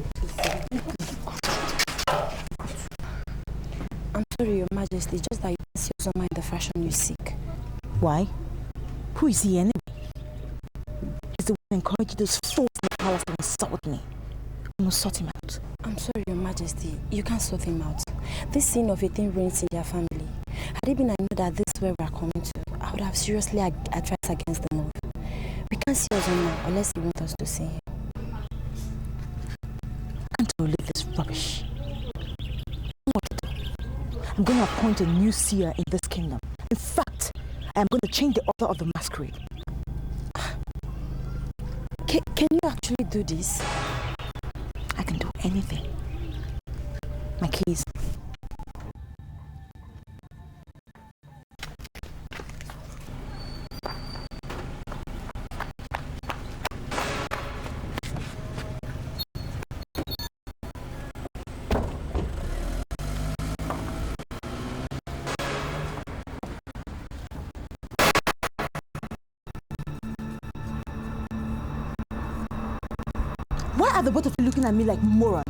I'm sorry, Your Majesty, just that you can see Ozoma in the fashion you seek. Why? Who is he anyway? He's the one encouraging those fools in the palace to insult me. I must sort him out. I'm sorry, Your Majesty, you can't sort him out. This sin of a thing reigns in their family. Had it been I know that this is where we are coming to, I would have seriously advised against the move. We can't see us now unless you want us to see him. And to leave this rubbish. I'm going to appoint a new seer in this kingdom. In fact, I am going to change the order of the masquerade. Can you actually do this? I can do anything. My keys. Why are the both of you looking at me like morons?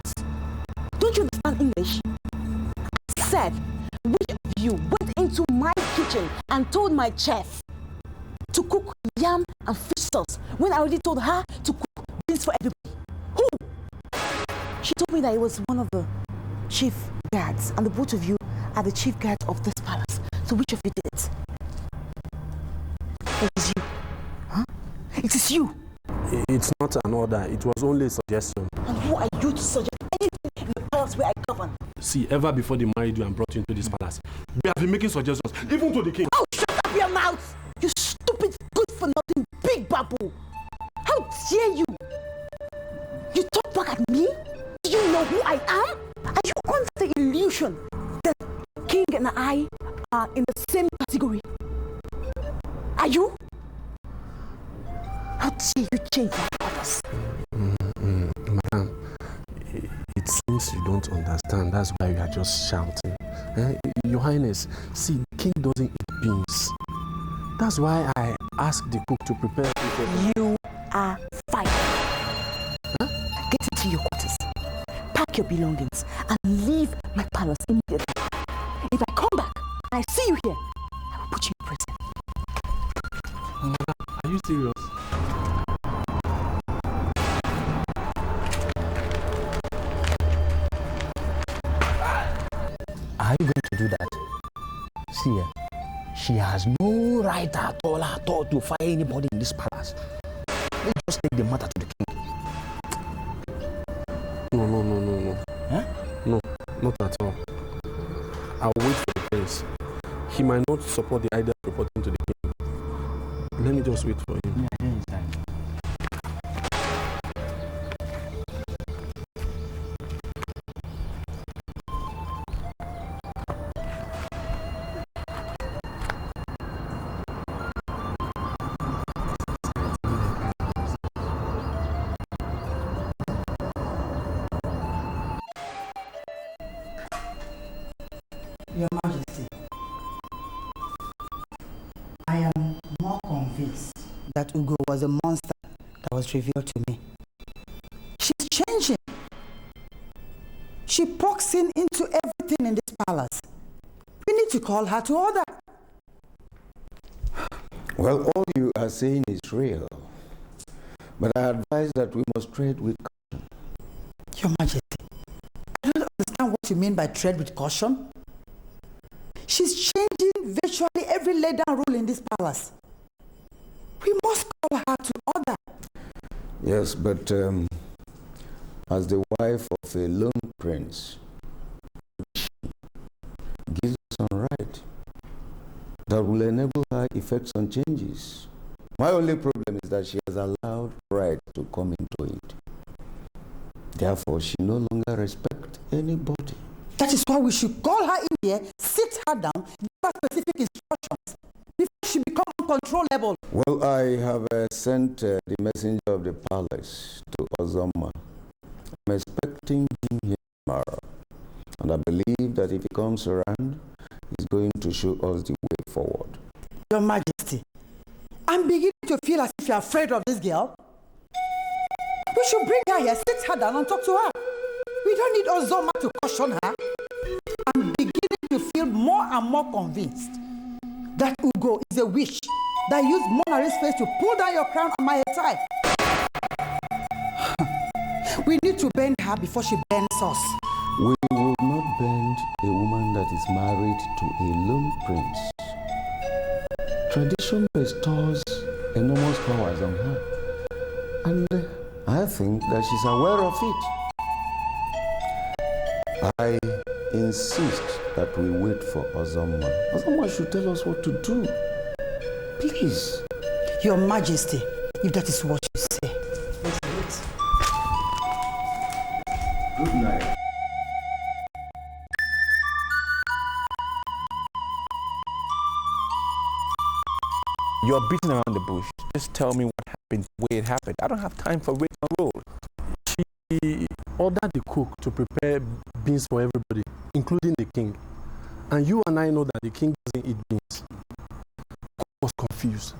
Don't you understand English? I said, which of you went into my kitchen and told my chef to cook yam and fish sauce when I already told her to cook beans for everybody? Who? She told me that it was one of the chief guards, and the both of you are the chief guards of this palace. So which of you did it? It is you. Huh? It is you. It's not an order, it was only a suggestion. And who are you to suggest anything in the palace where I govern? See, ever before they married you and brought you into this palace, we have been making suggestions, even to the king. Oh, shut up your mouth! You stupid, good-for-nothing big babu! How dare you? You talk back at me? Do you know who I am? Are you under the illusion that king and I are in the same category? Are you? How dare you change my purpose? Madam, it seems you don't understand. That's why you are just shouting. Your Highness, see, the king doesn't eat beans. That's why I asked the cook to prepare it. You are fired. Huh? Get into your quarters, pack your belongings, and leave my palace immediately. If I come back and I see you here, I will put you in prison. Madam, are you serious? Are you going to do that? See, she has no right at all to fire anybody in this palace. Let's just take the matter to the king. No. Huh? No, not at all. I'll wait for the prince. He might not support the idea of reporting to the king. Let me just wait for him. Your Majesty, I am more convinced that Ugo was a monster that was revealed to me. She's changing. She pokes in into everything in this palace. We need to call her to order. Well, all you are saying is real, but I advise that we must tread with caution. Your Majesty, I don't understand what you mean by tread with caution. She's changing virtually every laid-down rule in this palace. We must call her to order. Yes, but as the wife of a lone prince, she gives us some right that will enable her effect some changes. My only problem is that she has allowed pride to come into it. Therefore, she no longer respects anybody. That is why we should call her in here, sit her down, give her specific instructions before she becomes uncontrollable. Well, I have sent the messenger of the palace to Ozoma. I'm expecting him here tomorrow, and I believe that if he comes around, he's going to show us the way forward. Your Majesty, I'm beginning to feel as if you're afraid of this girl. We should bring her here, sit her down and talk to her. We don't need Ozoma to caution her. I'm beginning to feel more and more convinced that Ugo is a witch that used Manari's face to pull down your crown on my head. We need to bend her before she bends us. We will not bend a that is married to a lone prince. Tradition bestows enormous powers on her, and I think that she's aware of it. I insist that we wait for Ozoma. Ozoma should tell us what to do. Please. Your Majesty, if that is what you say. Good night. You're beating around the bush. Just tell me what happened, the way it happened. I don't have time for wait and roll. She ordered the cook to prepare beans for everybody, including the king. And you and I know that the king doesn't eat beans. Cook was confused.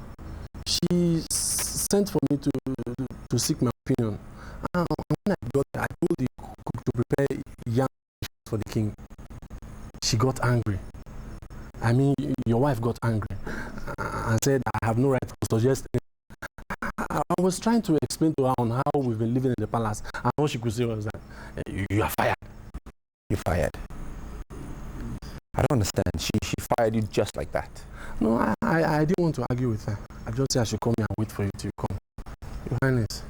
She sent for me to seek my opinion. And when I got there, I told the cook to prepare yam for the king. She got angry. I mean, your wife got angry and said, I have no right to suggest anything. I was trying to explain to her on how we've been living in the palace, and all she could say was that, you are fired. You're fired. I don't understand. She fired you just like that. No, I didn't want to argue with her. I just said I should come here and wait for you till you come. Your Highness,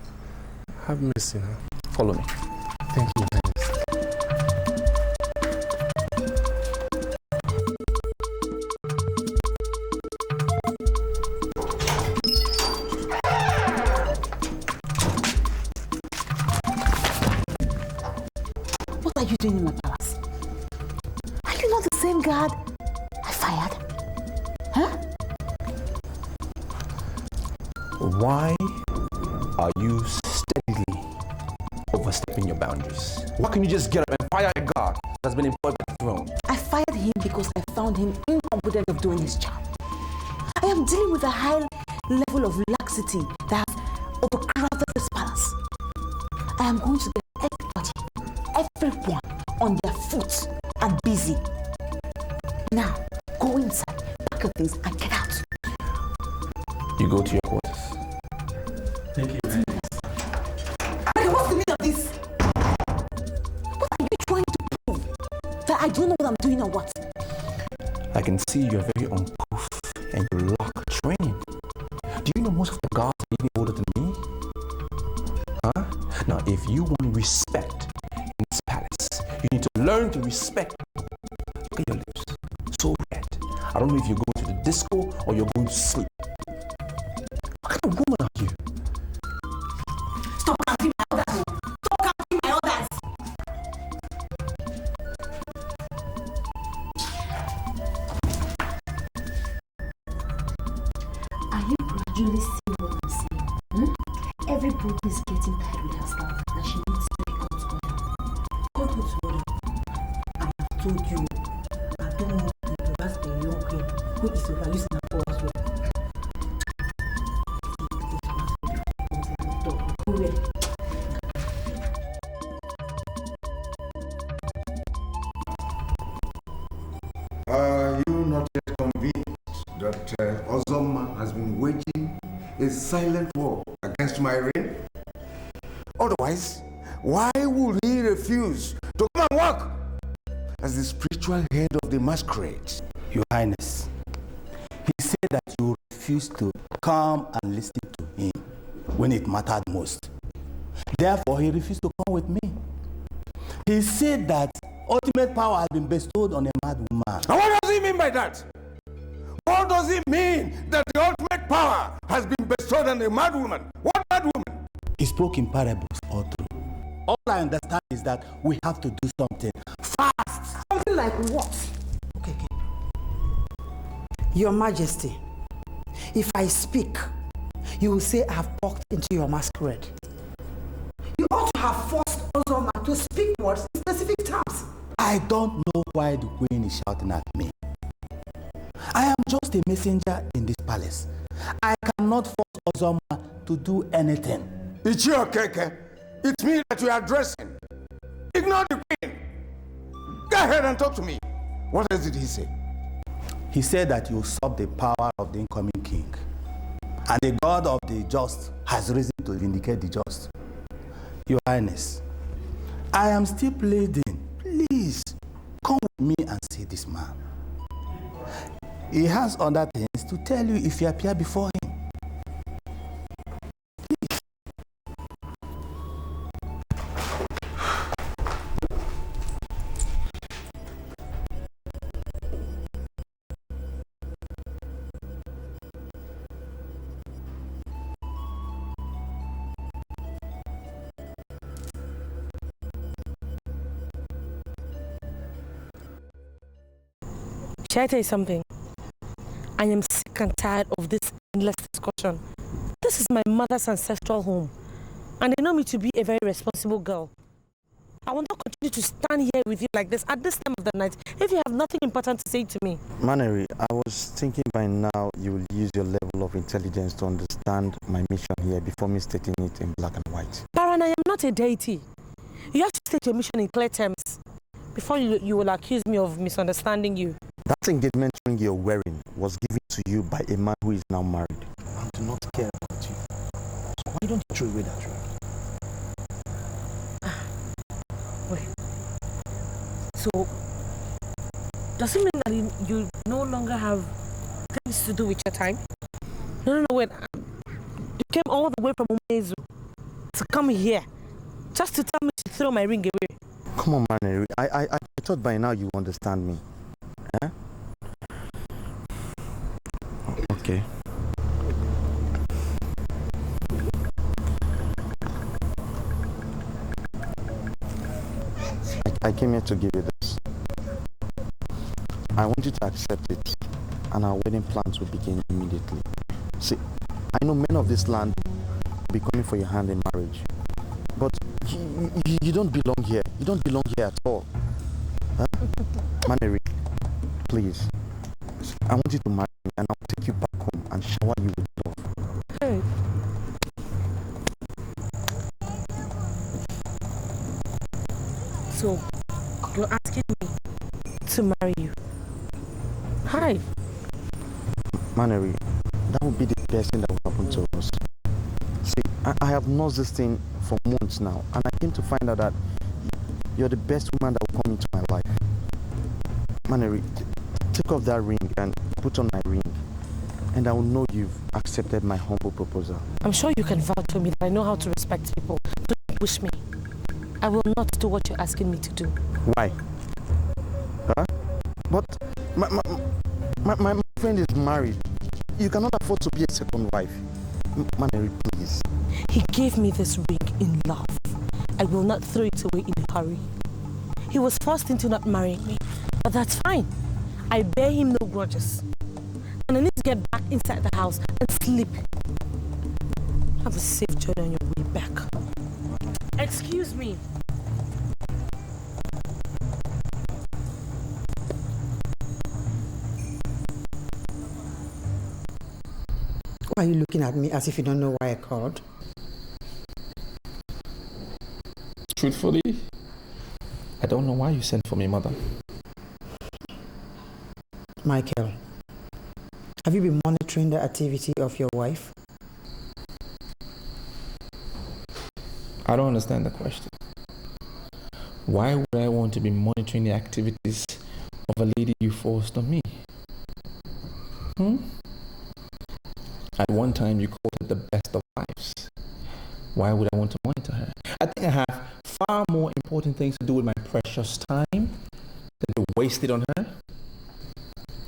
have mercy now. Follow me. Thank you, Your Highness. What are you doing in my palace? Are you not the same guard I fired? Huh? Why are you steadily overstepping your boundaries? Why can't you just get up and fire a guard that's been employed by the throne? I fired him because I found him incompetent of doing his job. I am dealing with a high level of laxity that has overcrowded this palace. I am going to get everyone on their feet and busy. Now, go inside, pack your things and get out. You go to your quarters. Thank you. Okay, what's the meaning of this? What are you trying to prove? That I don't know what I'm doing or what? I can see you're very uncouth and you lack training. Do you know most of the guards are even older than me? Huh? Now, if you want respect in this palace, you need to learn to respect. Look at your lips, so red. I don't know if you're going to the disco or you're going to sleep. What kind of woman are you? Stop counting my orders. Stop counting my orders. Are you gradually seeing what I'm saying? Everybody is getting tired with her stuff and she needs to be cut order. Cut what order? I have told you, I don't want to reverse the young queen who is overusing her power as well. Are you not yet convinced that Ozoma has been waging a silent war against my reign? Otherwise, why would he refuse to come and work as the spiritual head of the masquerade? Your Highness, he said that you refused to come and listen to him when it mattered most. Therefore, he refused to come with me. He said that ultimate power has been bestowed on a mad woman. And what does he mean by that? What does it mean that the ultimate power has been bestowed on a mad woman? What mad woman? He spoke in parables all through. All I understand is that we have to do something fast. Something like what? Okay. Your Majesty, if I speak, you will say I have walked into your masquerade. You ought to have forced Ozoma to speak words in specific terms. I don't know why the queen is shouting at me. I am just a messenger in this palace. I cannot force Ozoma to do anything. It's your keke. It's me that you are addressing. Ignore the queen. Go ahead and talk to me. What else did he say? He said that you usurp the power of the incoming king. And the God of the just has risen to vindicate the just. Your Highness, I am still pleading. Please, come with me and see this man. He has other things to tell you if you appear before him. Shall I tell you something? I am sick and tired of this endless discussion. This is my mother's ancestral home, and they know me to be a very responsible girl. I will not continue to stand here with you like this at this time of the night if you have nothing important to say to me. Manari, I was thinking by now you will use your level of intelligence to understand my mission here before me stating it in black and white. Baron, I am not a deity. You have to state your mission in clear terms before you will accuse me of misunderstanding you. That engagement ring you're wearing was given to you by a man who is now married. I do not care about you. So why don't you throw away that ring? Wait. So, does it mean that you no longer have things to do with your time? No, wait. You came all the way from Umezu to come here just to tell me to throw my ring away. Come on, Manari. I thought by now you understand me. Huh? Okay. I came here to give you this. I want you to accept it, and our wedding plans will begin immediately. See, I know men of this land will be coming for your hand in marriage, but you don't belong here. You don't belong here at all. Huh? Manari, please. I want you to marry me, and I'll take you back home and shower you with love. Hey. So, you're asking me to marry you? Hi. Manari, that would be the best thing that will happen to us. See, I have nursed this thing for months now, and I came to find out that you're the best woman that will come into my life. Manari, take off that ring and put on my ring, and I will know you've accepted my humble proposal. I'm sure you can vouch for me that I know how to respect people. Don't push me. I will not do what you're asking me to do. Why? Huh? But my friend is married. You cannot afford to be a second wife. Manari, please. He gave me this ring in love. I will not throw it away in a hurry. He was forced into not marrying me, but that's fine. I bear him no grudges. And I need to get back inside the house and sleep. Have a safe journey on your way back. Excuse me. Why are you looking at me as if you don't know why I called? Truthfully, I don't know why you sent for me, mother. Micheal, have you been monitoring the activity of your wife? I don't understand the question. Why would I want to be monitoring the activities of a lady you forced on me? At one time you called her the best of wives. Why would I want to monitor her? I think I have far more important things to do with my precious time than to waste it on her.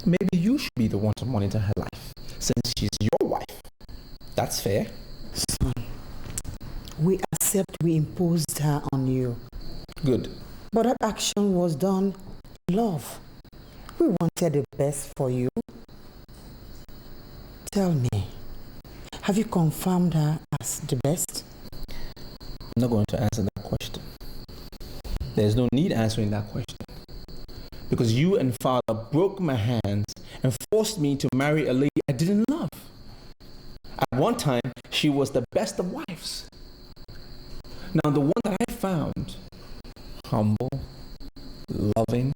Maybe you should be the one to monitor her life, since she's your wife. That's fair. Son, we accept we imposed her on you. Good. But that action was done in love. We wanted the best for you. Tell me, have you confirmed her as the best? I'm not going to answer that question. There's no need answering that question. Because you and father broke my hands and forced me to marry a lady I didn't love. At one time, she was the best of wives. Now, the one that I found, humble, loving,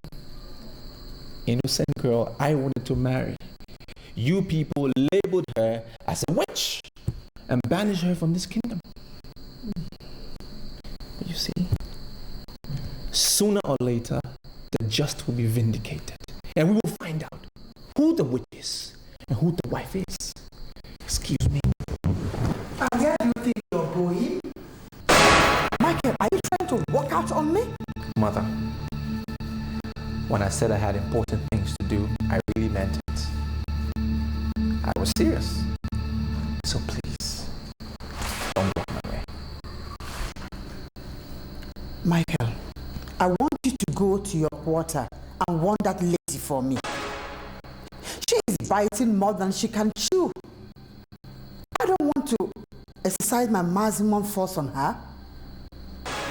innocent girl I wanted to marry, you people labeled her as a witch and banished her from this kingdom. But you see, sooner or later, the just will be vindicated. And we will find out who the witch is and who the wife is. Excuse me. And where do you think you're going? Micheal, are you trying to walk out on me? Mother, when I said I had important things to do, I really meant it. I was serious. So please, don't walk my way. Micheal, I want you to go to your quarter and warn that lady for me. She is biting more than she can chew. I don't want to exercise my maximum force on her.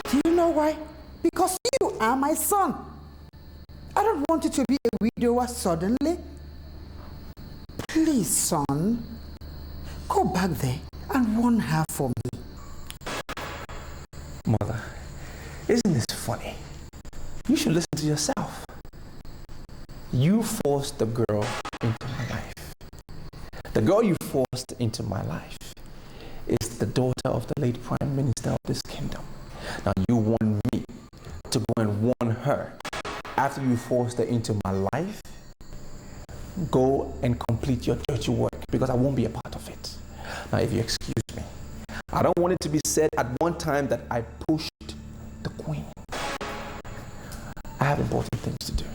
Do you know why? Because you are my son. I don't want you to be a widower suddenly. Please, son, go back there and warn her for me. Mother, isn't this funny? You should listen to yourself. You forced the girl into my life. The girl you forced into my life is the daughter of the late Prime Minister of this kingdom. Now you want me to go and warn her after you forced her into my life? Go and complete your dirty work, because I won't be a part of it. Now if you excuse me, I don't want it to be said at one time that I pushed the queen. I have important things to do.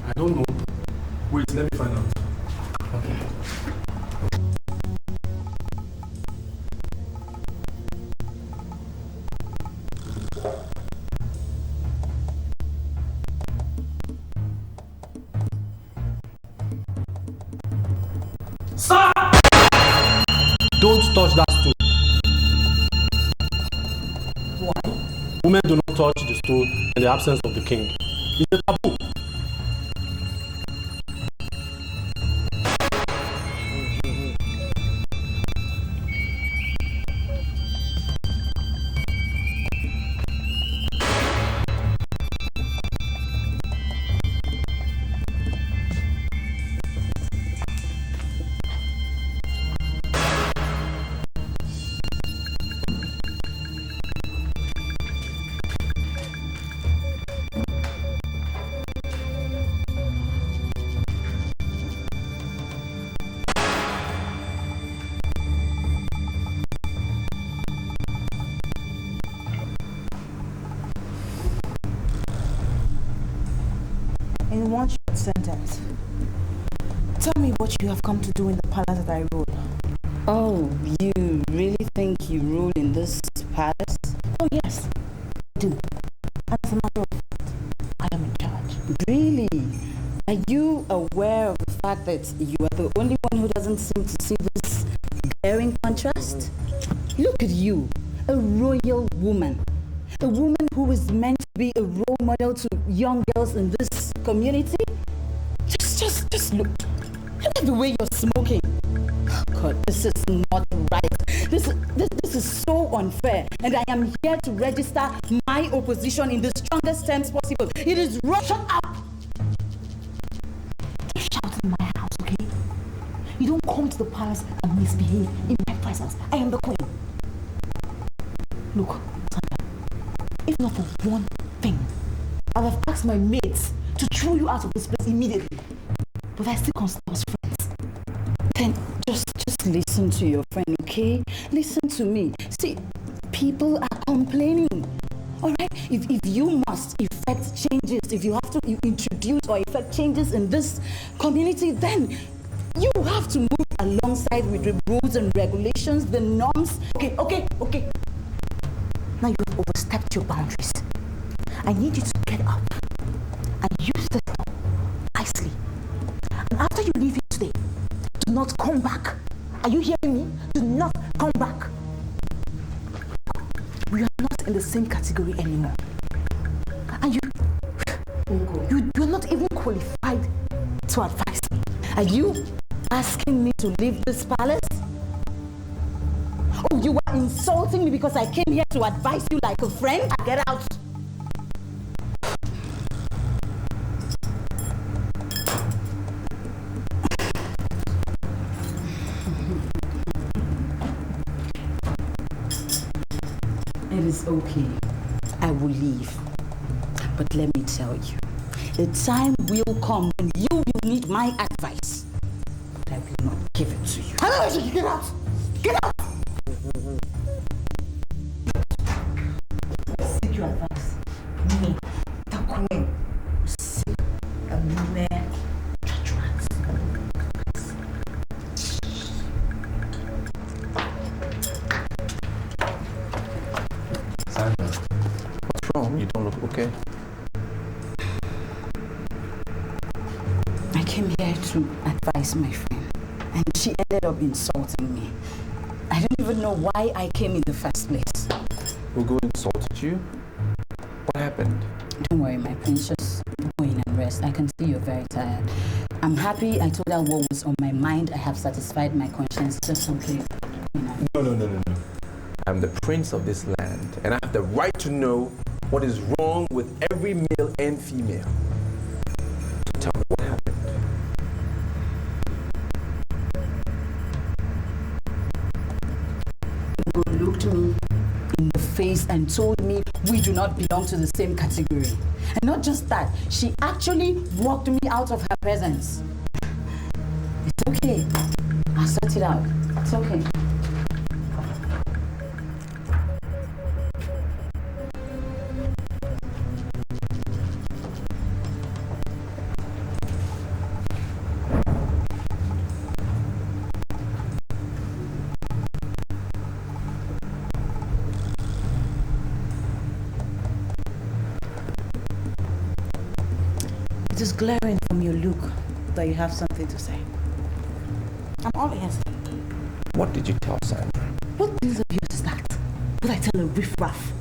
I don't know. Wait, let me find out. Okay. Sir! Don't touch that stool. Why? Women do not touch the stool in the absence of the king. It's a taboo. In one short sentence, tell me what you have come to do in the palace that I rule. Oh, you really think you rule in this palace? Oh yes, I do. And as a matter of fact, I am in charge. Really? Are you aware of the fact that you are the only one who doesn't seem to see this glaring contrast? Look at you, a royal woman. A woman who is meant to be a role model to young girls in this community. Just look at the way you're smoking. God, this is not right. This is so unfair, and I am here to register my opposition in the strongest terms possible. It is wrong. Shut up! Don't shout in my house, okay? You don't come to the palace and misbehave in my presence. I am the queen. Look, if not for one thing, I would have asked my mates to throw you out of this place immediately. But I still consider us friends. Then just listen to your friend, okay? Listen to me. See, people are complaining. Alright? If you must effect changes, if you have to introduce or effect changes in this community, then you have to move alongside with the rules and regulations, the norms. Okay. Now you have overstepped your boundaries. I need you to get up and Are you hearing me? Do not come back. We are not in the same category anymore. And you're not even qualified to advise me. Are you asking me to leave this palace? Oh, you are insulting me because I came here to advise you like a friend? Get out. It is okay. I will leave. But let me tell you, the time will come when you will need my advice. But I will not give it to you. Amaechi, get out! Get out! Seek your advice. Me, the queen, seek a mere judgment. Sandra, what's wrong? You don't look okay. I came here to advise my friend, and she ended up insulting me. I don't even know why I came in the first place. Ugo insulted you? What happened? Don't worry, my prince, just go in and rest. I can see you're very tired. I'm happy I told her what was on my mind. I have satisfied my conscience. Just okay. No. I'm the prince of this land, and I have the right to know what is wrong with every male and female. So tell me what happened. Ugo looked me in the face and told me we do not belong to the same category. And not just that, she actually walked me out of her presence. It's okay. I'll sort it out. It's okay. It is glaring from your look that you have something to say. I'm all ears. What did you tell Sandra? What news of yours is that? What I tell a riffraff?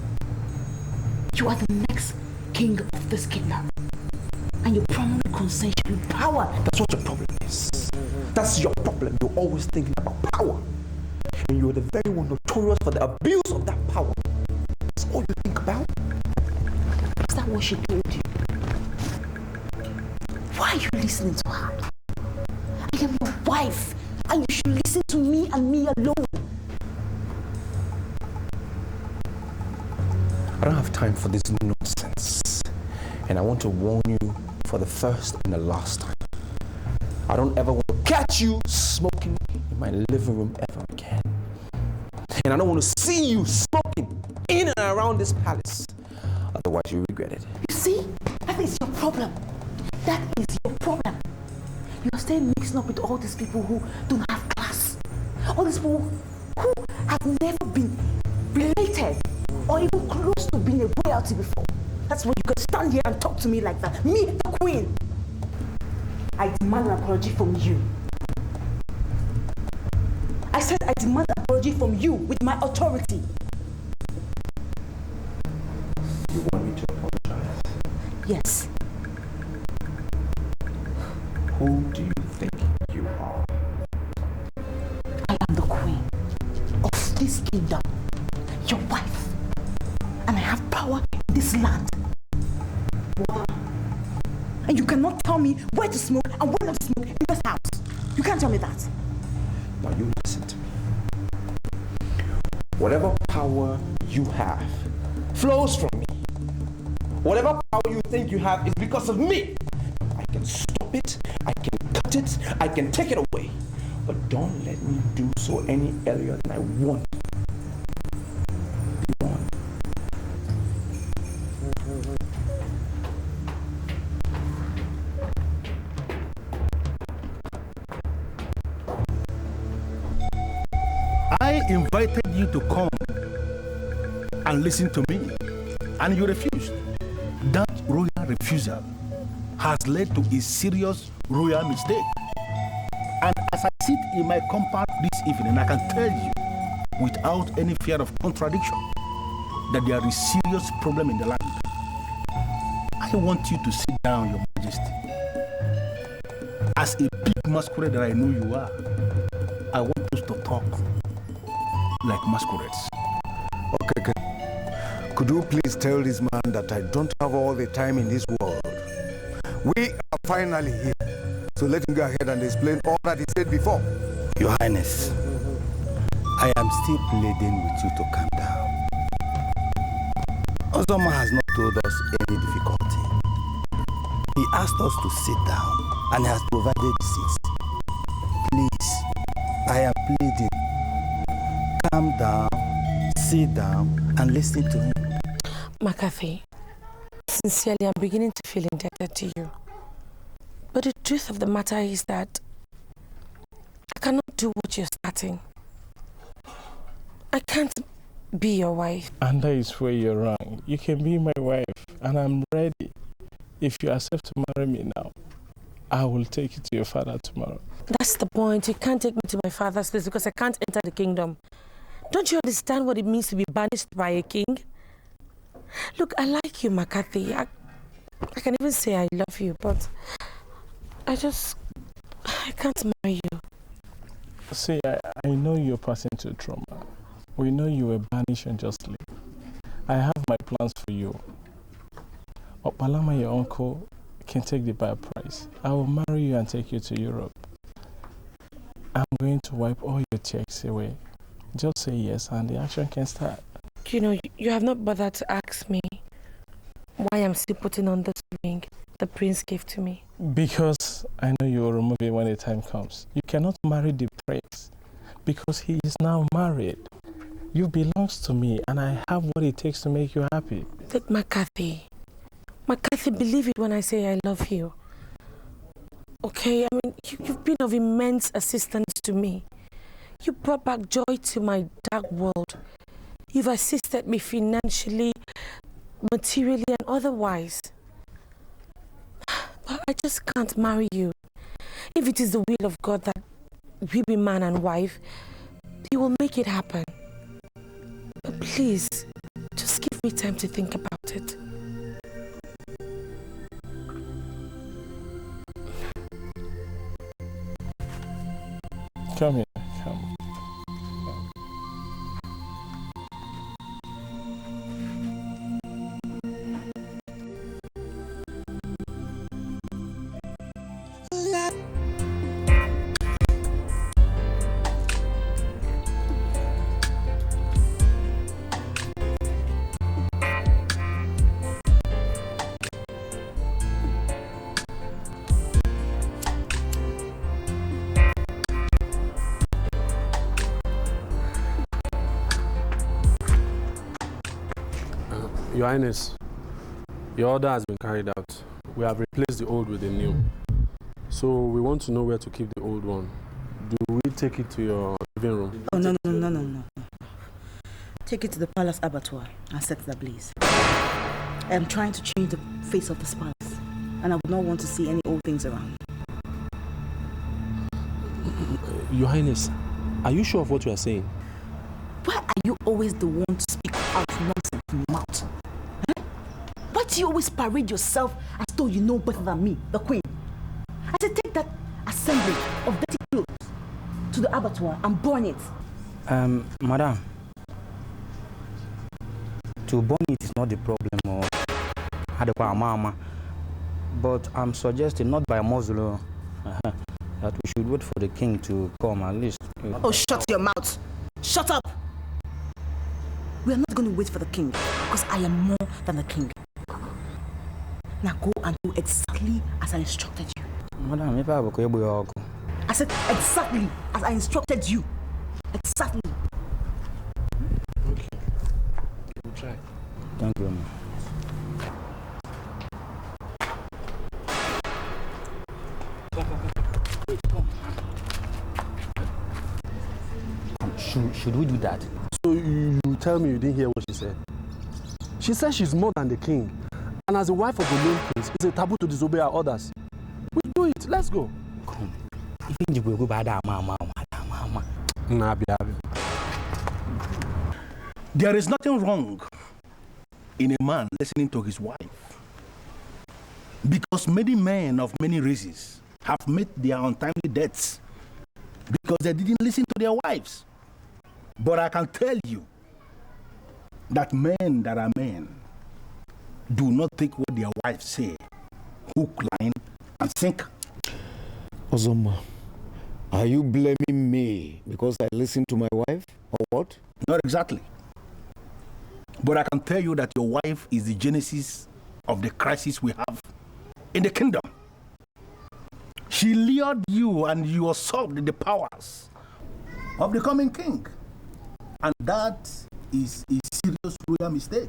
You are the next king of this kingdom. And your primary concern should be power. That's what your problem is. That's your problem. You're always thinking about power. And you're the very one notorious for the abuse of that power. That's all you think about. Is that what she told you? Why are you listening to her? I am your wife, and you should listen to me and me alone. I don't have time for this nonsense. And I want to warn you for the first and the last time. I don't ever want to catch you smoking in my living room ever again. And I don't want to see you smoking in and around this palace. Otherwise, you regret it. You see, that is your problem. That is your problem. You are staying mixed up with all these people who don't have class. All these people who have never been related or even close to being a royalty before. That's why you can stand here and talk to me like that. Me, the queen. I demand an apology from you. I said I demand an apology from you with my authority. You want me to apologize? Yes. Who do you think you are? I am the queen of this kingdom, your wife, and I have power in this land. And you cannot tell me where to smoke and where not to smoke in this house. You can't tell me that. Now you listen to me. Whatever power you have flows from me. Whatever power you think you have is because of me. I can stop it, I can cut it, I can take it away. But don't let me do so any earlier than I want. Be warned. I invited you to come and listen to me, and you refused. That royal refusal has led to a serious royal mistake. And as I sit in my compound this evening, I can tell you without any fear of contradiction that there is serious problem in the land. I want you to sit down, Your Majesty. As a big masquerade that I know you are, I want us to talk like masquerades. Okay. Could you please tell this man that I don't have all the time in this world? We are finally here. So let him go ahead and explain all that he said before. Your Highness, I am still pleading with you to calm down. Ozoma has not told us any difficulty. He asked us to sit down and has provided the seats. Please, I am pleading. Calm down, sit down, and listen to him. McCarthy, sincerely, I'm beginning to feel indebted to you. But the truth of the matter is that I cannot do what you're starting. I can't be your wife. And that is where you're wrong. You can be my wife, and I'm ready. If you accept to marry me now, I will take you to your father tomorrow. That's the point. You can't take me to my father's place because I can't enter the kingdom. Don't you understand what it means to be banished by a king? Look, I like you, McCarthy. I can even say I love you, but I can't marry you. See, I know you're passing through trauma. We know you were banished unjustly. I have my plans for you. But Palama, your uncle, can take the bad price. I will marry you and take you to Europe. I'm going to wipe all your tears away. Just say yes and the action can start. You know, you have not bothered to ask me why I'm still putting on this ring the prince gave to me. Because I know you will remove it when the time comes. You cannot marry the prince because he is now married. You belong to me and I have what it takes to make you happy. Look, McCarthy, believe it when I say I love you. Okay, I mean, you've been of immense assistance to me. You brought back joy to my dark world. You've assisted me financially, materially, and otherwise. But I just can't marry you. If it is the will of God that we be man and wife, He will make it happen. But please, just give me time to think about it. Come here, come. Your Highness, your order has been carried out. We have replaced the old with the new. So we want to know where to keep the old one. Do we take it to your living room? Oh, no. Take it to the palace abattoir and set it ablaze. I am trying to change the face of this palace, and I would not want to see any old things around. Your Highness, are you sure of what you are saying? Why are you always the one to speak out nonsense in your mouth? Huh? Why do you always parade yourself as though you know better than me, the queen? I said take that assembly of dirty clothes to the abattoir and burn it. Madam, to burn it is not the problem or mama, but I'm suggesting not by muzzle that we should wait for the king to come at least. Oh, shut your mouth! Shut up! We are not going to wait for the king because I am more than the king. Now go and do exactly as I instructed you. Madam, if I have a I said exactly as I instructed you. Exactly. Okay. We'll try. Thank you, ma'am. Should we do that? So you tell me you didn't hear what she said? She said she's more than the king. And as a wife of the lone prince, it's a taboo to disobey our orders. We do it. Let's go. Come. There is nothing wrong in a man listening to his wife, because many men of many races have met their untimely deaths because they didn't listen to their wives. But I can tell you that men that are men do not take what their wives say hook, line, and sinker. Ozoma, are you blaming me because I listen to my wife, or what? Not exactly. But I can tell you that your wife is the genesis of the crisis we have in the kingdom. She lured you and you usurped the powers of the coming king. And that is a serious royal mistake.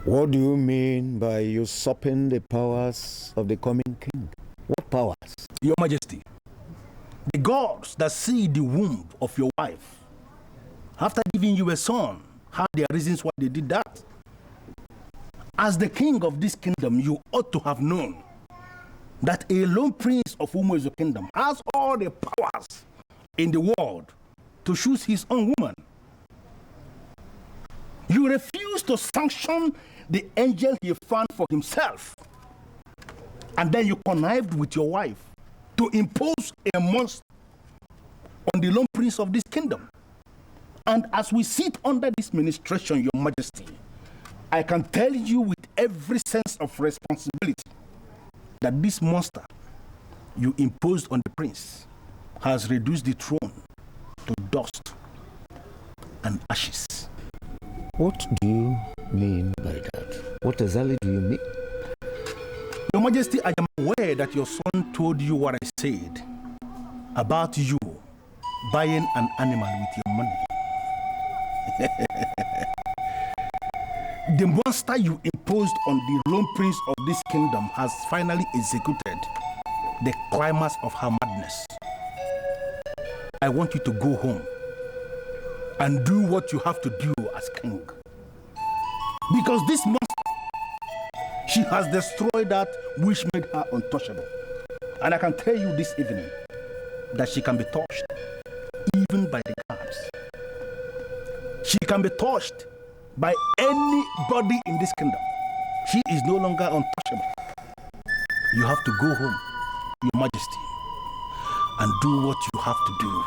What do you mean by usurping the powers of the coming king? What powers? Your Majesty, the gods that see the womb of your wife, after giving you a son, have their reasons why they did that. As the king of this kingdom, you ought to have known that a lone prince of Umezu's kingdom has all the powers in the world to choose his own woman. You refuse to sanction the angel he found for himself, and then you connived with your wife to impose a monster on the lone prince of this kingdom. And as we sit under this ministration, Your Majesty, I can tell you with every sense of responsibility that this monster you imposed on the prince has reduced the throne to dust and ashes. What do you mean by that? What exactly do you mean? Your Majesty, I am aware that your son told you what I said about you buying an animal with your money. The monster you imposed on the lone prince of this kingdom has finally executed the climax of her madness. I want you to go home and do what you have to do as king. Because this monster, she has destroyed that which made her untouchable. And I can tell you this evening that she can be touched even by the guards. She can be touched by anybody in this kingdom. She is no longer untouchable. You have to go home, Your Majesty, and do what you have to do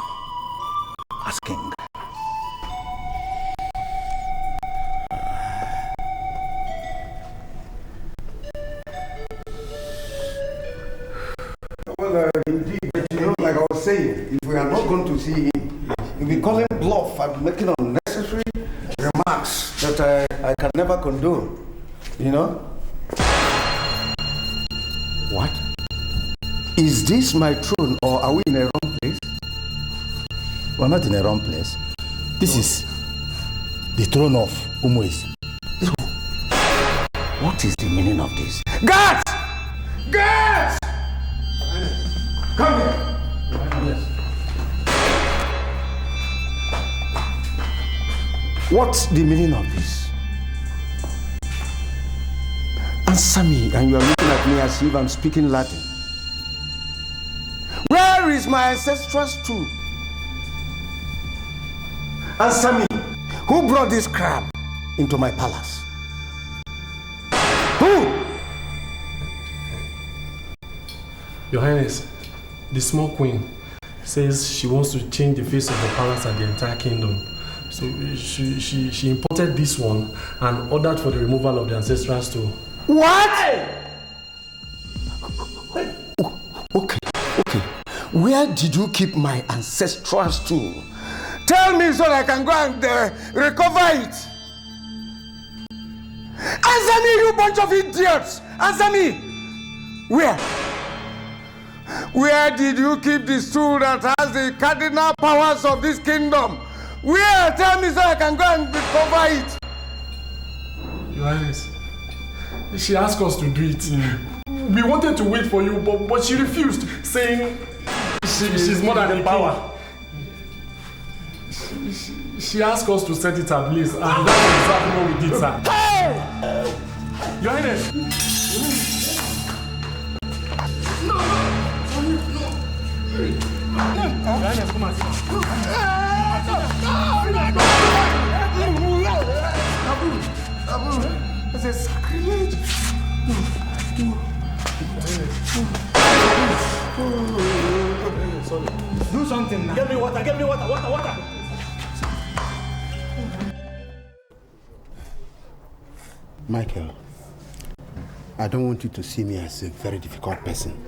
as king. Well, indeed, but you know, like I was saying, if we are not going to see him, you'll be calling bluff and making unnecessary remarks that I can never condone. You know? What? Is this my throne, or are we in a wrong place? We're not in a wrong place. This is the throne of Umuez. What is the meaning of this? Guards! Guards! Come here! What's the meaning of this? Answer me, and you are looking at me as if I'm speaking Latin. Where is my ancestral stool? Answer me. Who brought this crab into my palace? Who? Your Highness, the small queen says she wants to change the face of the palace and the entire kingdom. So she imported this one and ordered for the removal of the ancestral stool. What? Okay. Where did you keep my ancestral stool? Tell me so that I can go and recover it. Answer me, you bunch of idiots! Answer me! Where did you keep the stool that has the cardinal powers of this kingdom? Where? Tell me so I can go and recover it. Your Highness, she asked us to do it. We wanted to wait for you, but she refused, saying she's more than the power. She asked us to set it ablaze, and that's exactly what we did, sir. Hey! Your Highness! No! Your Highness, Come on. That's a sacrilege. Do something now. Get me water. Micheal, I don't want you to see me as a very difficult person.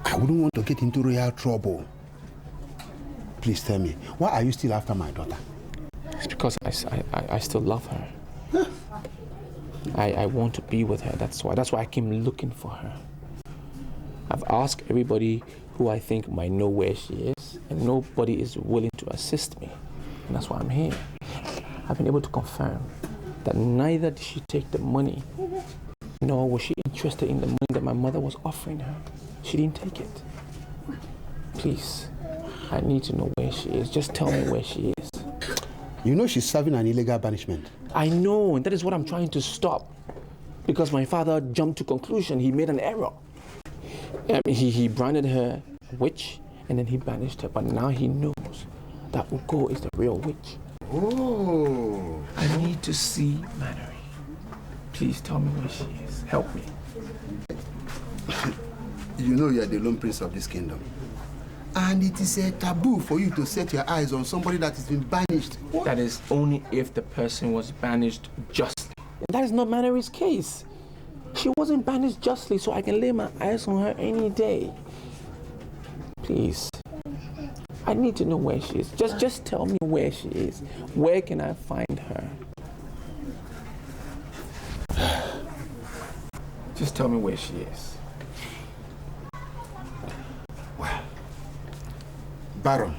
I wouldn't want to get into royal trouble. Please tell me, why are you still after my daughter? It's because I still love her. Huh? I want to be with her, that's why I came looking for her. I've asked everybody who I think might know where she is, and nobody is willing to assist me. And that's why I'm here. I've been able to confirm that neither did she take the money, nor was she interested in the money that my mother was offering her. She didn't take it. Please, I need to know where she is. Just tell me where she is. You know she's serving an illegal banishment. I know, and that is what I'm trying to stop. Because my father jumped to conclusion. He made an error. He branded her a witch, and then he banished her. But now he knows that Ugo is the real witch. Oh. I need to see Manari. Please tell me where she is. Help me. You know you are the lone prince of this kingdom. And it is a taboo for you to set your eyes on somebody that has been banished. What? That is only if the person was banished justly. And that is not Manari's case. She wasn't banished justly, so I can lay my eyes on her any day. Please. I need to know where she is. Just tell me where she is. Where can I find her? Just tell me where she is. Well, Baron,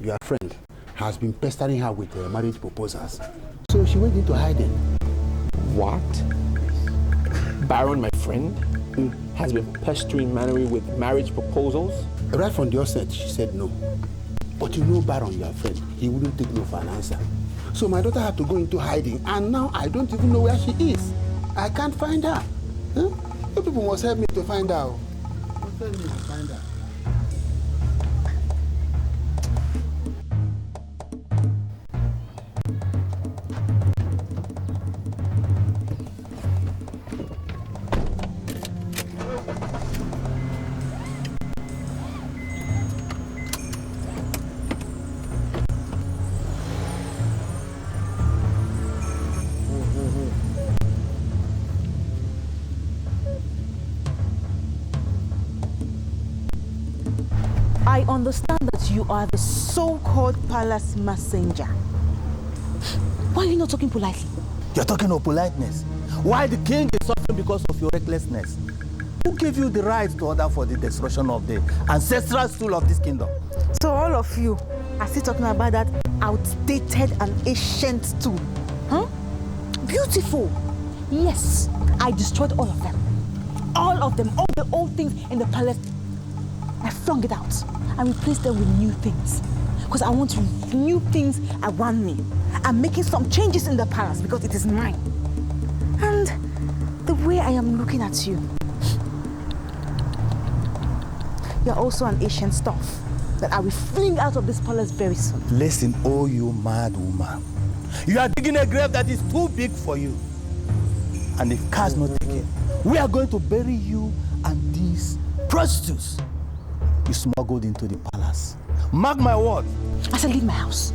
your friend, has been pestering her with marriage proposals. So she went into hiding. What? Baron, my friend, has been pestering Manari with marriage proposals? Right from the outset, she said no. But you know Baron, your friend, he wouldn't take no for an answer. So my daughter had to go into hiding, and now I don't even know where she is. I can't find her. Huh? You people must help me to find her. Must help me to find her. I understand that you are the so-called palace messenger. Why are you not talking politely? You're talking of politeness. Why the king is suffering because of your recklessness? Who gave you the right to order for the destruction of the ancestral stool of this kingdom? So all of you are still talking about that outdated and ancient tool. Huh? Beautiful. Yes, I destroyed all of them. All of them, all the old things in the palace. I flung it out and replaced them with new things. Because I want new things around me. I'm making some changes in the palace because it is mine. And the way I am looking at you, you're also an ancient stuff that I will fling out of this palace very soon. Listen, oh you mad woman. You are digging a grave that is too big for you. And if car's not taken, we are going to bury you and these prostitutes you smuggled into the palace. Mark my word. I said leave my house.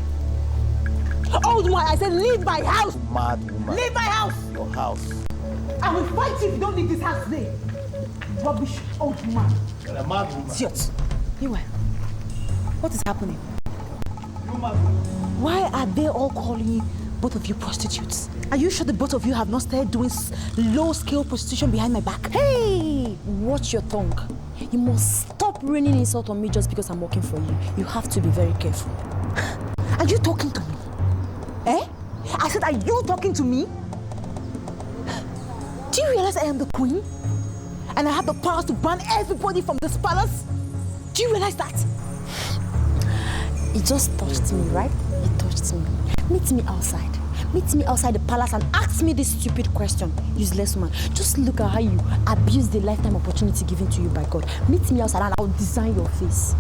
Old man, I said leave my house. Mad woman. Leave my house. Your house. I will fight you if you don't leave this house today. Rubbish old man. You're a mad woman. Idiot. You what is happening? You mad woman. Why are they all calling you, both of you, prostitutes? Are you sure the both of you have not started doing low-scale prostitution behind my back? Hey! Watch your tongue. You must stop raining insult on me just because I'm working for you. You have to be very careful. Are you talking to me? Eh? I said, are you talking to me? Do you realize I am the queen? And I have the power to ban everybody from this palace? Do you realize that? It just touched me, right? It touched me. Meet me outside. Meet me outside the palace and ask me this stupid question, useless woman. Just look at how you abuse the lifetime opportunity given to you by God. Meet me outside and I'll design your face.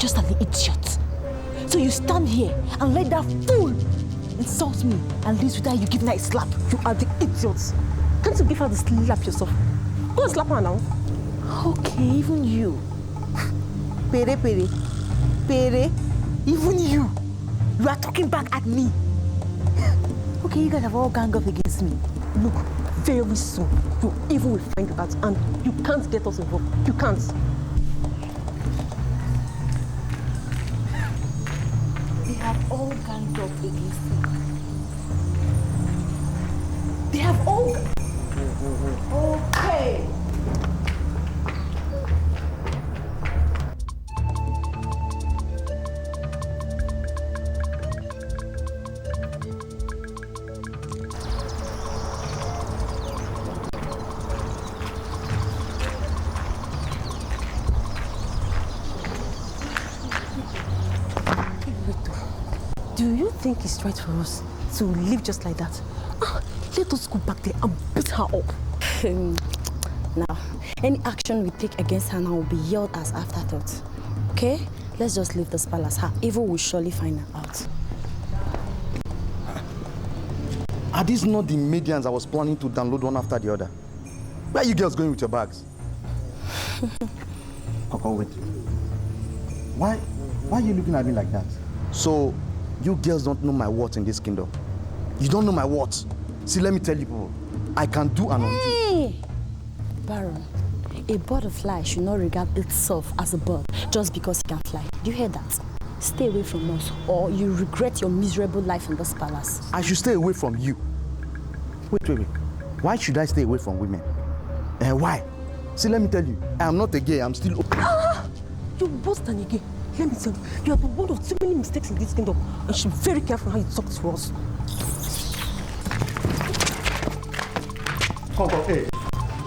just an idiot. So you stand here and let that fool insult me and leave without you giving her a slap. You are the idiot. Can't you give her the slap yourself? Go and slap her now. Okay, even you. Pere, even you. You are talking back at me. Okay, you guys have all ganged up against me. Look, very soon, you even will find out, and you can't get us involved. You can't. They have all ganged up against me. They have all... Okay. Do you think it's right for us to live just like that? Let us go back there and beat her up. Now, any action we take against her now will be yelled as afterthought. Okay? Let's just leave this palace. Her evil will surely find her out. Are these not the medians I was planning to download one after the other? Where are you girls going with your bags? Coco, wait. Why are you looking at me like that? So, you girls don't know my worth in this kingdom. You don't know my worth. See, let me tell you people, I can do and undo. Hey! Baron, a butterfly should not regard itself as a bird just because it can fly. Do you hear that? Stay away from us or you regret your miserable life in this palace. I should stay away from you. Wait. Why should I stay away from women? And why? See, let me tell you, I am not a gay, I'm still open. You're worse than a gay. Let me tell you, you have one of too many mistakes in this kingdom, and you should be very careful how you talk to us. Coco, hey,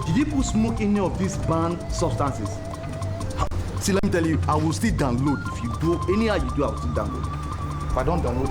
did you put smoke in any of these banned substances? See, let me tell you, I will still download. If you do, anyhow you do, I will still download. If I don't download,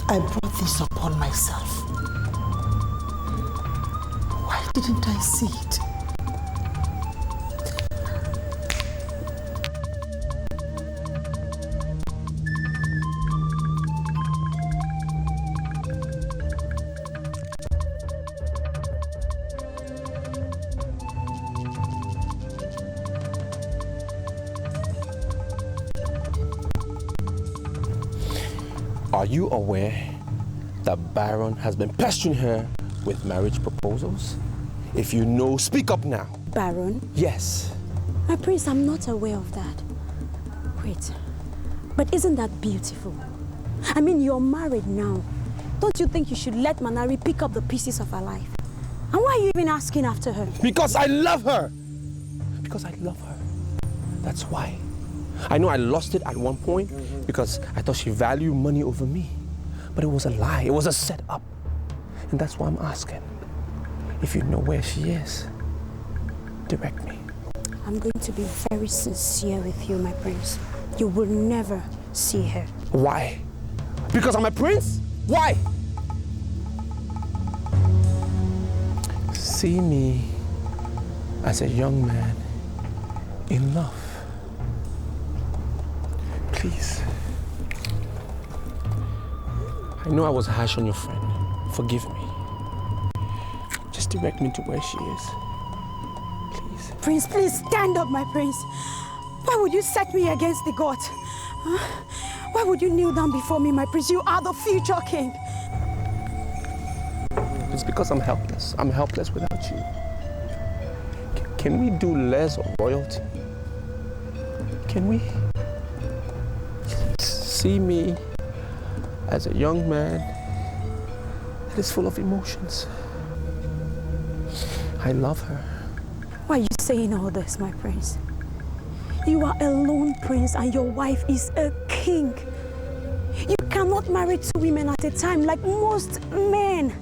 I brought this upon myself. Why didn't I see it? Are you aware that Baron has been pestering her with marriage proposals? If you know, speak up now. Baron? Yes. My prince, I'm not aware of that. Wait, but isn't that beautiful? I mean, you're married now. Don't you think you should let Manari pick up the pieces of her life? And why are you even asking after her? Because I love her. Because I love her. That's why. I know I lost it at one point because I thought she valued money over me. But it was a lie. It was a setup. And that's why I'm asking. If you know where she is, direct me. I'm going to be very sincere with you, my prince. You will never see her. Why? Because I'm a prince? Why? See me as a young man in love. Please. I know I was harsh on your friend. Forgive me. Just direct me to where she is. Please. Prince, please stand up, my prince. Why would you set me against the gods? Huh? Why would you kneel down before me, my prince? You are the future king. It's because I'm helpless. I'm helpless without you. Can we do less of royalty? Can we? See me as a young man that is full of emotions. I love her. Why are you saying all this, my prince? You are a lone prince and your wife is a king. You cannot marry two women at a time like most men.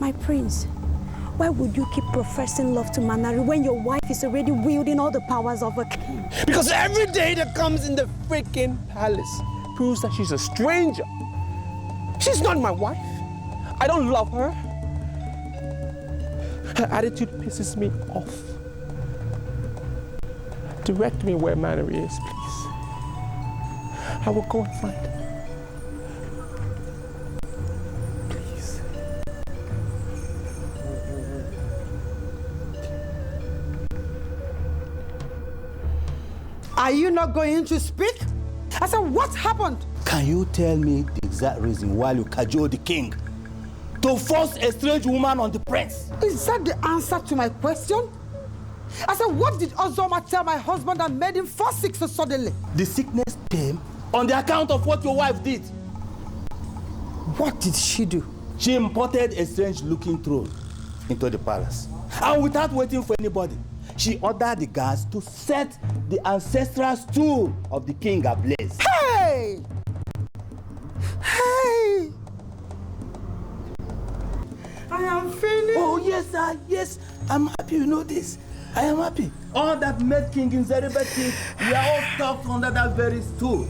My prince, why would you keep professing love to Manari when your wife is already wielding all the powers of a king? Because every day that comes in the freaking palace proves that she's a stranger. She's not my wife. I don't love her. Her attitude pisses me off. Direct me where Manari is, please. I will go and find her. Please. Are you not going to speak? I said, what happened? Can you tell me the exact reason why you cajole the king to force a strange woman on the prince? Is that the answer to my question? I said, what did Ozoma tell my husband that made him fall sick so suddenly? The sickness came on the account of what your wife did. What did she do? She imported a strange-looking throne into the palace. And without waiting for anybody, she ordered the guards to set the ancestral stool of the king ablaze. Hey! Hey! I am finished. Oh, yes, sir. Yes, I'm happy you know this. I am happy. All that made King Nzeribe, we are all stuck under that very stool.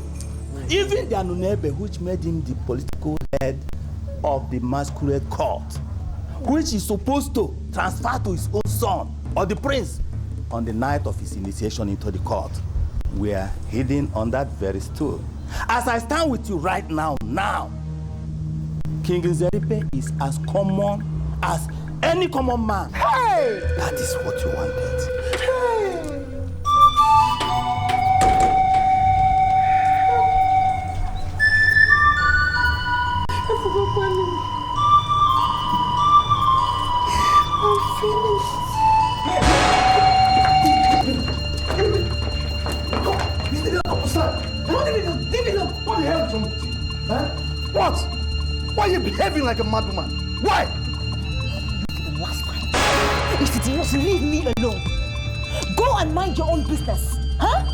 Even the Anunebe, which made him the political head of the masquerade court, which is supposed to transfer to his own son, or the prince, on the night of his initiation into the court, were hidden on that very stool. As I stand with you right now, King Nzeribe is as common as any common man. Hey! That is what you wanted. Hey! I'm finished. What the hell is wrong with you? Huh? What? Why are you behaving like a madwoman? Why? The last time. If it was, leave me alone. Go and mind your own business. Huh?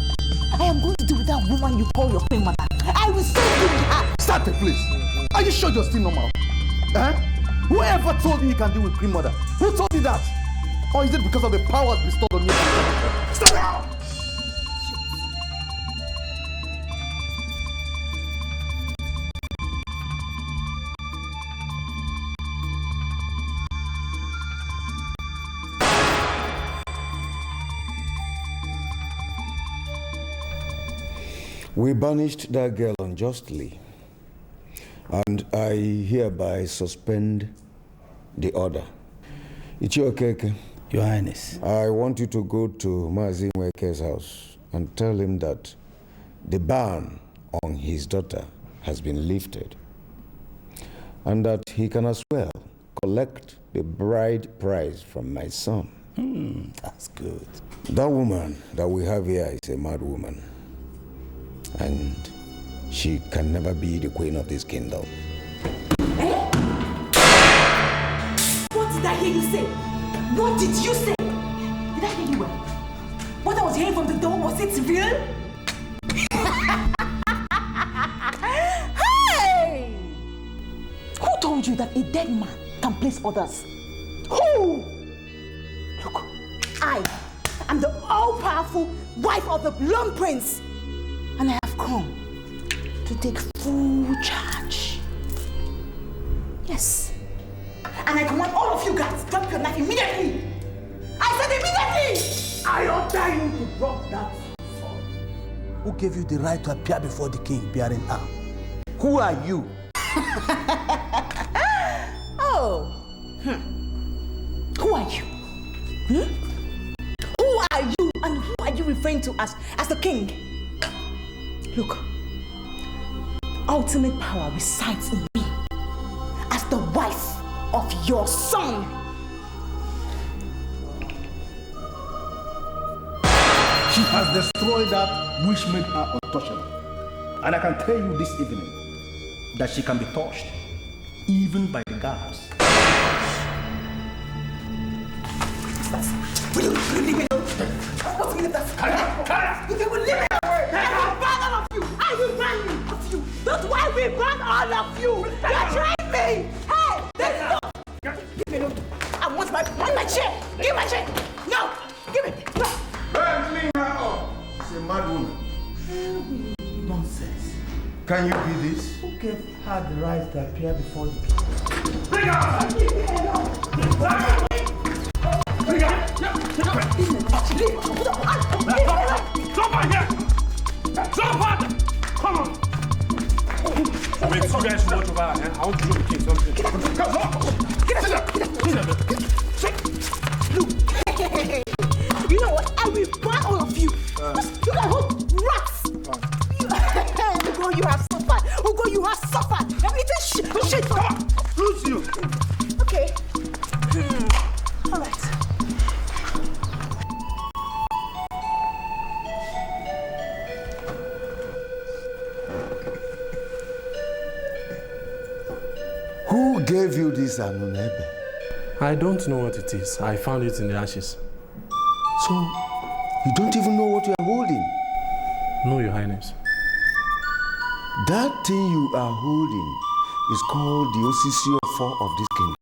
I am going to do with that woman you call your queen mother. I will save you with her. Stop it, please. Are you sure you're still normal? Huh? Whoever told you you can deal with queen mother? Who told you that? Or is it because of the powers bestowed on you? Stop it! We banished that girl unjustly, and I hereby suspend the order. Ichiokeke, Your Highness, I want you to go to Mazi Nweke's house and tell him that the ban on his daughter has been lifted, and that he can as well collect the bride price from my son. That's good. That woman that we have here is a mad woman, and she can never be the queen of this kingdom. Eh? What did I hear you say? What did you say? Did I hear you well? What I was hearing from the door, was it real? Hey! Who told you that a dead man can place others? Who? Look, I am the all-powerful wife of the Blonde Prince, and I have come to take full charge. Yes. And I command all of you guys, drop your knife immediately. I said immediately! I order you to drop that sword. Who gave you the right to appear before the king bearing arm? Who are you? Oh. Who are you? Who are you and who are you referring to as the king? Look, ultimate power resides in me as the wife of your son. She has destroyed that which made her untouchable. And I can tell you this evening that she can be touched even by the gods. Will you leave me alone? What's me that? If you will leave me alone, I will ban all of you. I will ban you of you. That's why we ban all of you. You're trying me. Hey, there's no. Give me alone. I want my chair. Give my chair. No, give it. No. Clean her up. She's a mad woman. Nonsense. Can you be this? Who gave her the right to appear before the king? Come on! Wait, you guys watch over her, eh? I want to show the king something. Come on! You know what? I will ban all of you. You guys hold rats. Ugo, you have suffered. Ugo, you have suffered. Everything shit. Come on. Lose you. Okay. All right. Who gave you this Anunebe? I don't know what it is. I found it in the ashes. So, you don't even know what you are holding? No, Your Highness. That thing you are holding is called the Osisi of this kingdom.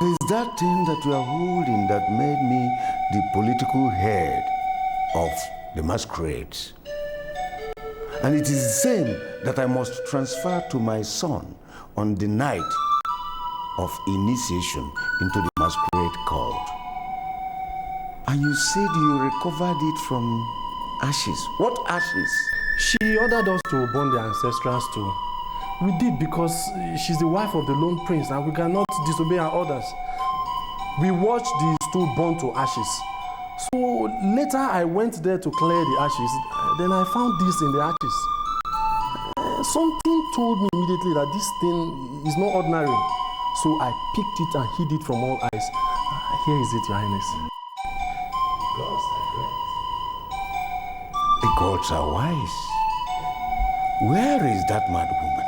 It is that thing that you are holding that made me the political head of the masquerades. And it is the same that I must transfer to my son on the night of initiation into the masquerade cult. And you said you recovered it from ashes. What ashes? She ordered us to burn the ancestral stone. We did because she's the wife of the lone prince and we cannot disobey her orders. We watched the stone burn to ashes. So later I went there to clear the ashes. Then I found this in the ashes. Something told me immediately that this thing is not ordinary. So I picked it and hid it from all eyes. Here is it, Your Highness. Gods are great. The gods are wise. Where is that mad woman?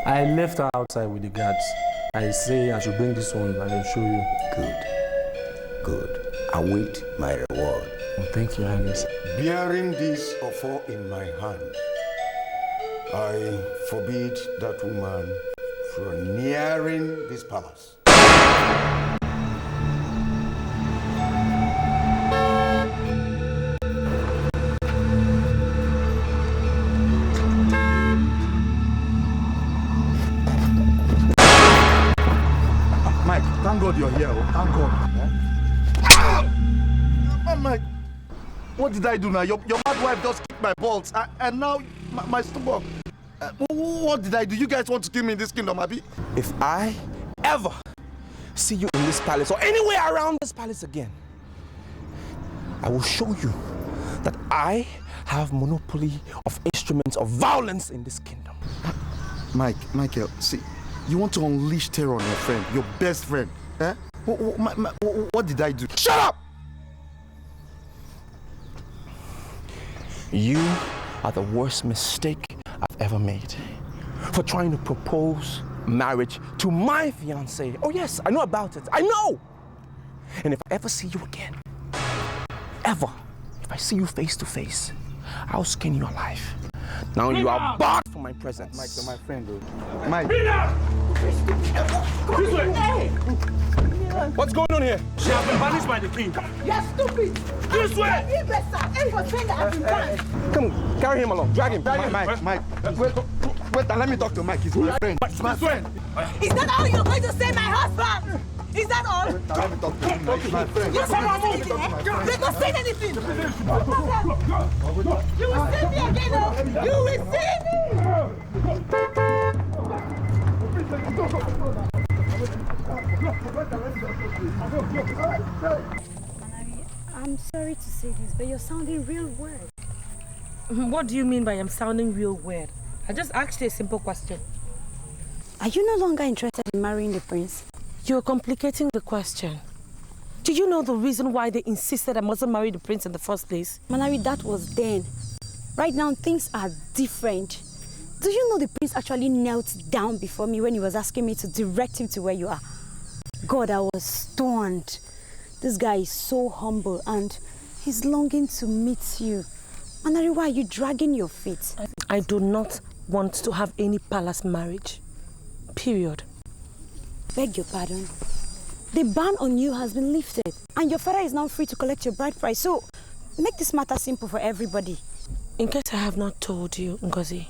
I left her outside with the guards. I say I should bring this one and I'll show you. Good. Await my reward. Thank you, Your Highness. Bearing this offer in my hand, I forbid that woman from nearing this palace. Mike, thank God you're here. Thank God. Mike, what did I do now? Your mad wife just kicked my balls, and now my stomach. What did I do? You guys want to kill me in this kingdom, Abi? If I ever see you in this palace or anywhere around this palace again, I will show you that I have monopoly of instruments of violence in this kingdom. Micheal, see, you want to unleash terror on your friend, your best friend. Eh? What did I do? Shut up! You are the worst mistake I've ever made for trying to propose marriage to my fiancée. Oh yes, I know about it. I know! And if I ever see you again, if I see you face to face, I'll skin you alive. Now you are barred from my presence. Mike, you're my friend, dude. Mike. This way! Hey! What's going on here? She has been banished by the king. You're stupid! This way! Come, carry him along. Drag him. Mike. Wait, let me talk to Mike. He's my friend. It's my friend. Is that all you're going to say, my husband? Is that all? Let me talk to him. He's my friend. You said anything, eh? They don't say anything. You will see me again, oh! You will see me! to say this, but you're sounding real weird. What do you mean by I'm sounding real weird? I just asked you a simple question. Are you no longer interested in marrying the prince? You're complicating the question. Do you know the reason why they insisted I mustn't marry the prince in the first place? Manari, that was then. Right now, things are different. Do you know the prince actually knelt down before me when he was asking me to direct him to where you are? God, I was stunned. This guy is so humble and he's longing to meet you. Manari, why are you dragging your feet? I do not want to have any palace marriage. Period. Beg your pardon. The ban on you has been lifted and your father is now free to collect your bride price. So, make this matter simple for everybody. In case I have not told you, Ngozi,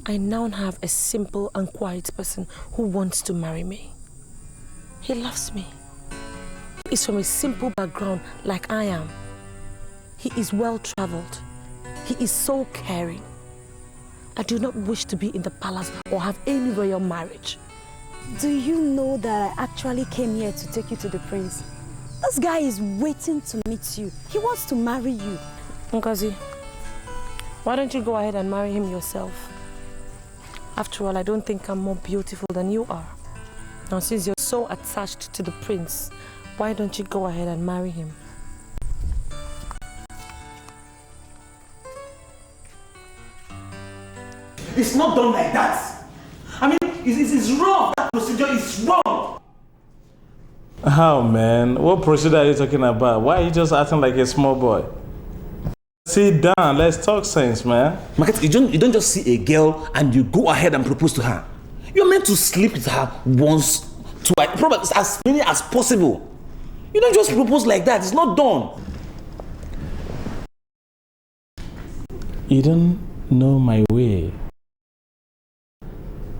I now have a simple and quiet person who wants to marry me. He loves me. He is from a simple background like I am. He is well-traveled. He is so caring. I do not wish to be in the palace or have any royal marriage. Do you know that I actually came here to take you to the prince? This guy is waiting to meet you. He wants to marry you. Ngozi, why don't you go ahead and marry him yourself? After all, I don't think I'm more beautiful than you are. Now, since you're so attached to the prince, why don't you go ahead and marry him? It's not done like that. I mean, it's wrong. That procedure is wrong. How, man? What procedure are you talking about? Why are you just acting like a small boy? Sit down, let's talk sense, man. Market, you don't just see a girl and you go ahead and propose to her. You're meant to sleep with her once, twice, probably as many as possible. You don't just propose like that. It's not done. You don't know my way.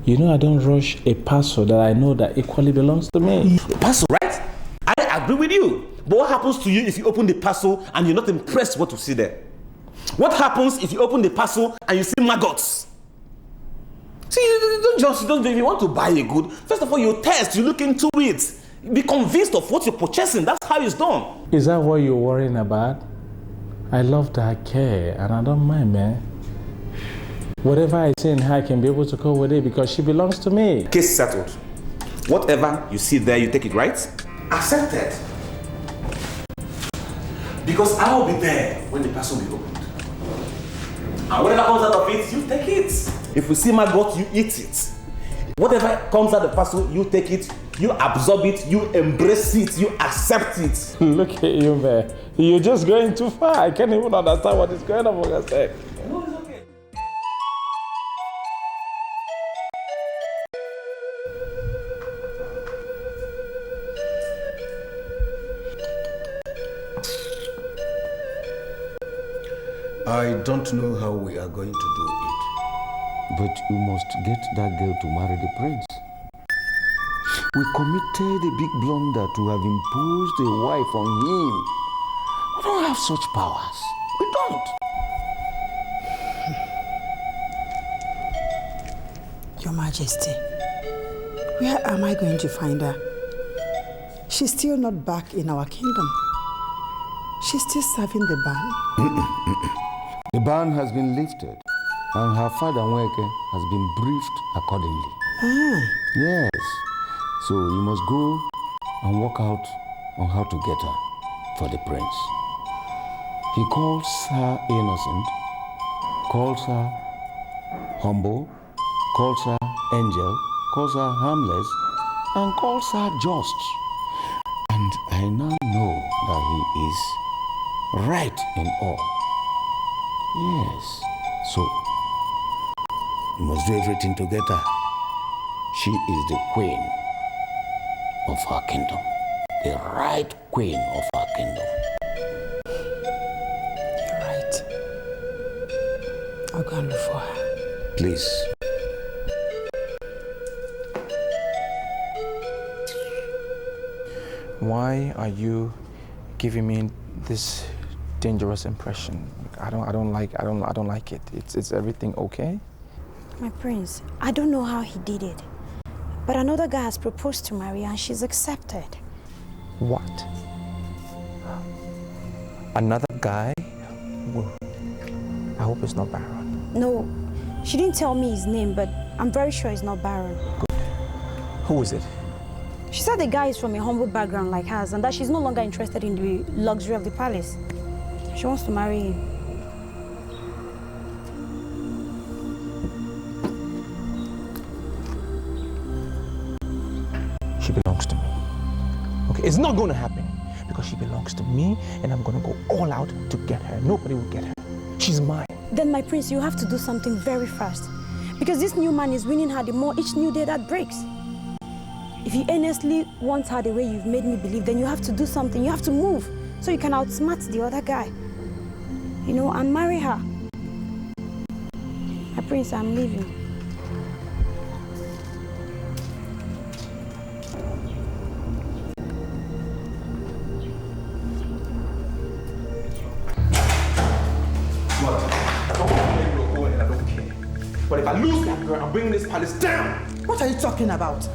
You know I don't rush a parcel that I know that equally belongs to me. Parcel, right? I agree with you. But what happens to you if you open the parcel and you're not impressed what you see there? What happens if you open the parcel and you see maggots? See, you don't if you want to buy a good, first of all, you test, you look into it. Be convinced of what you're purchasing. That's how it's done. Is that what you're worrying about? I love that care and I don't mind, man. Whatever I say in her, I can be able to go with it because she belongs to me. Case settled. Whatever you see there, you take it, right? Accepted. Because I will be there when the parcel will be opened. And whatever comes out of it, you take it. If you see maggot, you eat it. Whatever comes out of the parcel, you take it, you absorb it, you embrace it, you accept it. Look at you, man. You're just going too far. I can't even understand what is going on for your sake. No, it's okay. I don't know how we are going to do it, but we must get that girl to marry the prince. We committed a big blunder to have imposed a wife on him. We don't have such powers. We don't. Your Majesty, where am I going to find her? She's still not back in our kingdom. She's still serving the ban. The ban has been lifted, and her father, Nweke, has been briefed accordingly. Ah. Yes. So you must go and work out on how to get her for the prince. He calls her innocent, calls her humble, calls her angel, calls her harmless, and calls her just. And I now know that he is right in all. Yes. So you must do everything to get her. She is the queen of our kingdom. The right queen of our kingdom. You're right. I'll go and look for her. Please. Why are you giving me this dangerous impression? I don't like it. It's everything okay? My prince, I don't know how he did it, but another guy has proposed to Maria and she's accepted. What? Another guy? Well, I hope it's not Baron. No, she didn't tell me his name, but I'm very sure it's not Baron. Good. Who is it? She said the guy is from a humble background like hers and that she's no longer interested in the luxury of the palace. She wants to marry him. She belongs to me. Okay, it's not going to happen because she belongs to me and I'm going to go all out to get her. Nobody will get her. She's mine. Then, my prince, you have to do something very fast because this new man is winning her the more each new day that breaks. If you earnestly want her the way you've made me believe, then you have to do something. You have to move so you can outsmart the other guy. You know, and marry her. My prince, I'm leaving. But if I lose that girl, I'm bringing this palace down. What are you talking about?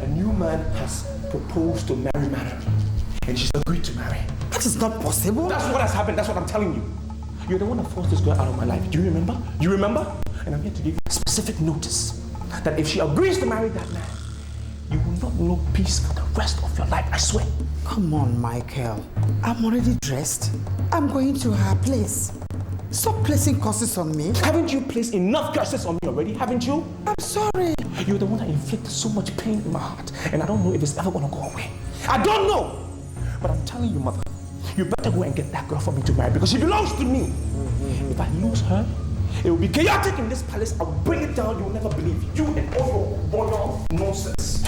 A new man has proposed to marry Manari, and she's agreed to marry. That is not possible. That's what has happened. That's what I'm telling you. You're the one that forced this girl out of my life. Do you remember? You remember? And I'm here to give you specific notice that if she agrees to marry that man, you will not know peace for the rest of your life. I swear. Come on, Micheal. I'm already dressed. I'm going to her place. Stop placing curses on me. Haven't you placed enough curses on me already? Haven't you? I'm sorry. You're the one that inflicted so much pain in my heart, and I don't know if it's ever gonna go away. I don't know. But I'm telling you, mother, you better go and get that girl for me to marry because she belongs to me. If I lose her, it will be chaotic in this palace. I will bring it down. You will never believe you and all your royal nonsense.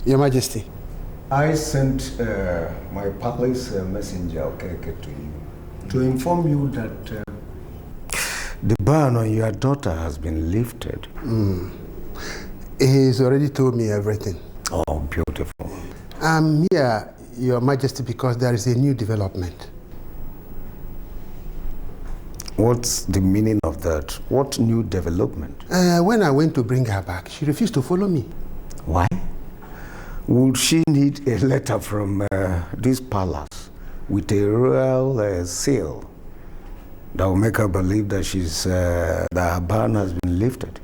Your Majesty. I sent my palace messenger Okeke to you to inform you that the ban on your daughter has been lifted. He's already told me everything. Oh, beautiful. I'm here, Your Majesty, because there is a new development. What's the meaning of that? What new development? When I went to bring her back, she refused to follow me. Why? Would she need a letter from this palace with a royal seal that will make her believe that that her ban has been lifted?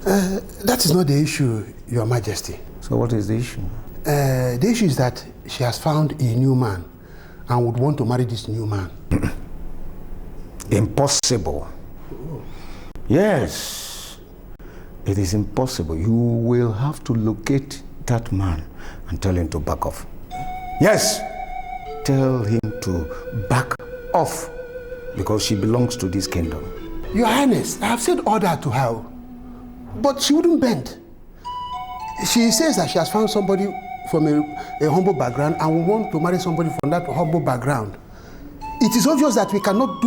That is not the issue, Your Majesty. So what is the issue? The issue is that she has found a new man and would want to marry this new man. Impossible. Yes, it is impossible. You will have to locate that man and tell him to back off. Yes, tell him to back off because she belongs to this kingdom. Your Highness, I have said all that to her, but she wouldn't bend. She says that she has found somebody from a humble background and will want to marry somebody from that humble background. It is obvious that we cannot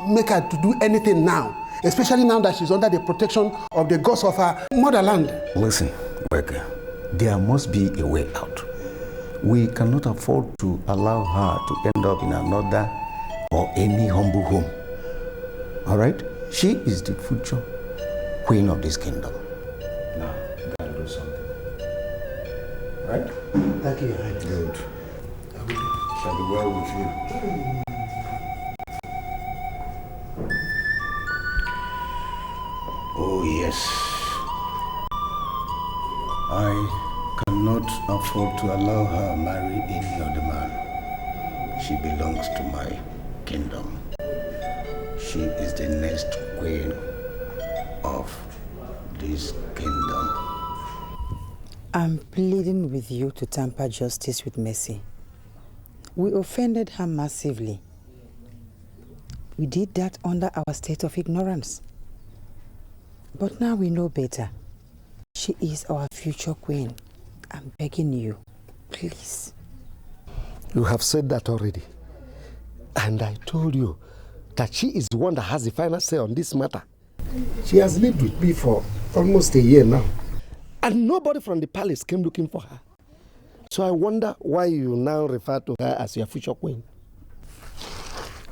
make her to do anything now, especially now that she's under the protection of the gods of her motherland. Listen, Vicker, there must be a way out. We cannot afford to allow her to end up in another or any humble home. All right? She is the future queen of this kingdom. Now, you gotta do something. Right? Thank you, Your Highness. Good. Shall be well with you. Oh, yes. I cannot afford to allow her marry any other man. She belongs to my kingdom. She is the next queen of this kingdom. I'm pleading with you to temper justice with mercy. We offended her massively. We did that under our state of ignorance. But now we know better. She is our future queen. I'm begging you, please. You have said that already. And I told you that she is the one that has the final say on this matter. She has lived with me for almost a year now. And nobody from the palace came looking for her. So I wonder why you now refer to her as your future queen.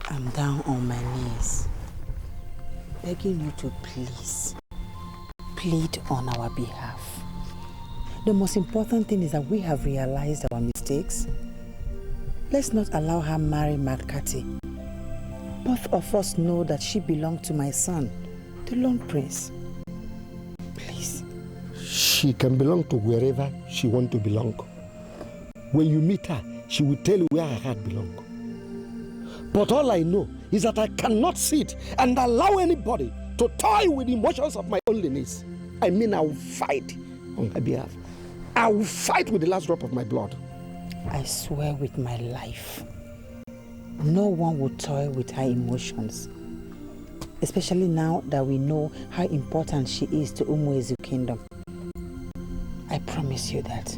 I'm down on my knees, begging you to please plead on our behalf. The most important thing is that we have realized our mistakes. Let's not allow her marry Makati. Both of us know that she belonged to my son, the Lone Prince. Please. She can belong to wherever she wants to belong. When you meet her, she will tell you where her heart belongs. But all I know is that I cannot sit and allow anybody to toy with the emotions of my loneliness. I mean, I will fight on her behalf. I will fight with the last drop of my blood. I swear with my life, no one will toy with her emotions. Especially now that we know how important she is to Umuezu Kingdom. I promise you that.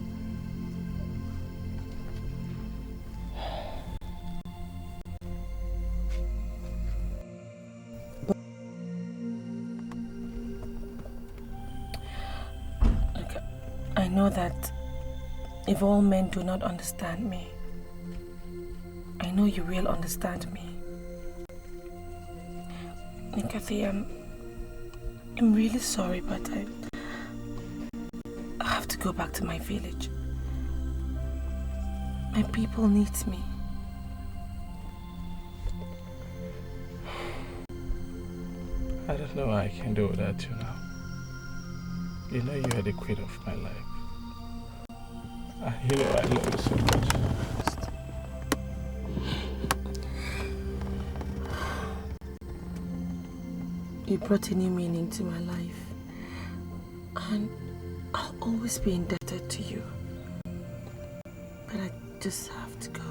I know that if all men do not understand me, I know you will understand me. Nikati, I'm really sorry, but I have to go back to my village. My people need me. I don't know what I can do without you now. You know you are the queen of my life. You know I love you so much. You brought a new meaning to my life, and I'll always be indebted to you. But I just have to go.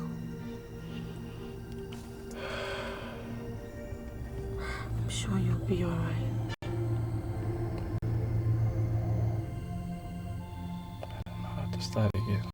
I'm sure you'll be all right. Start again.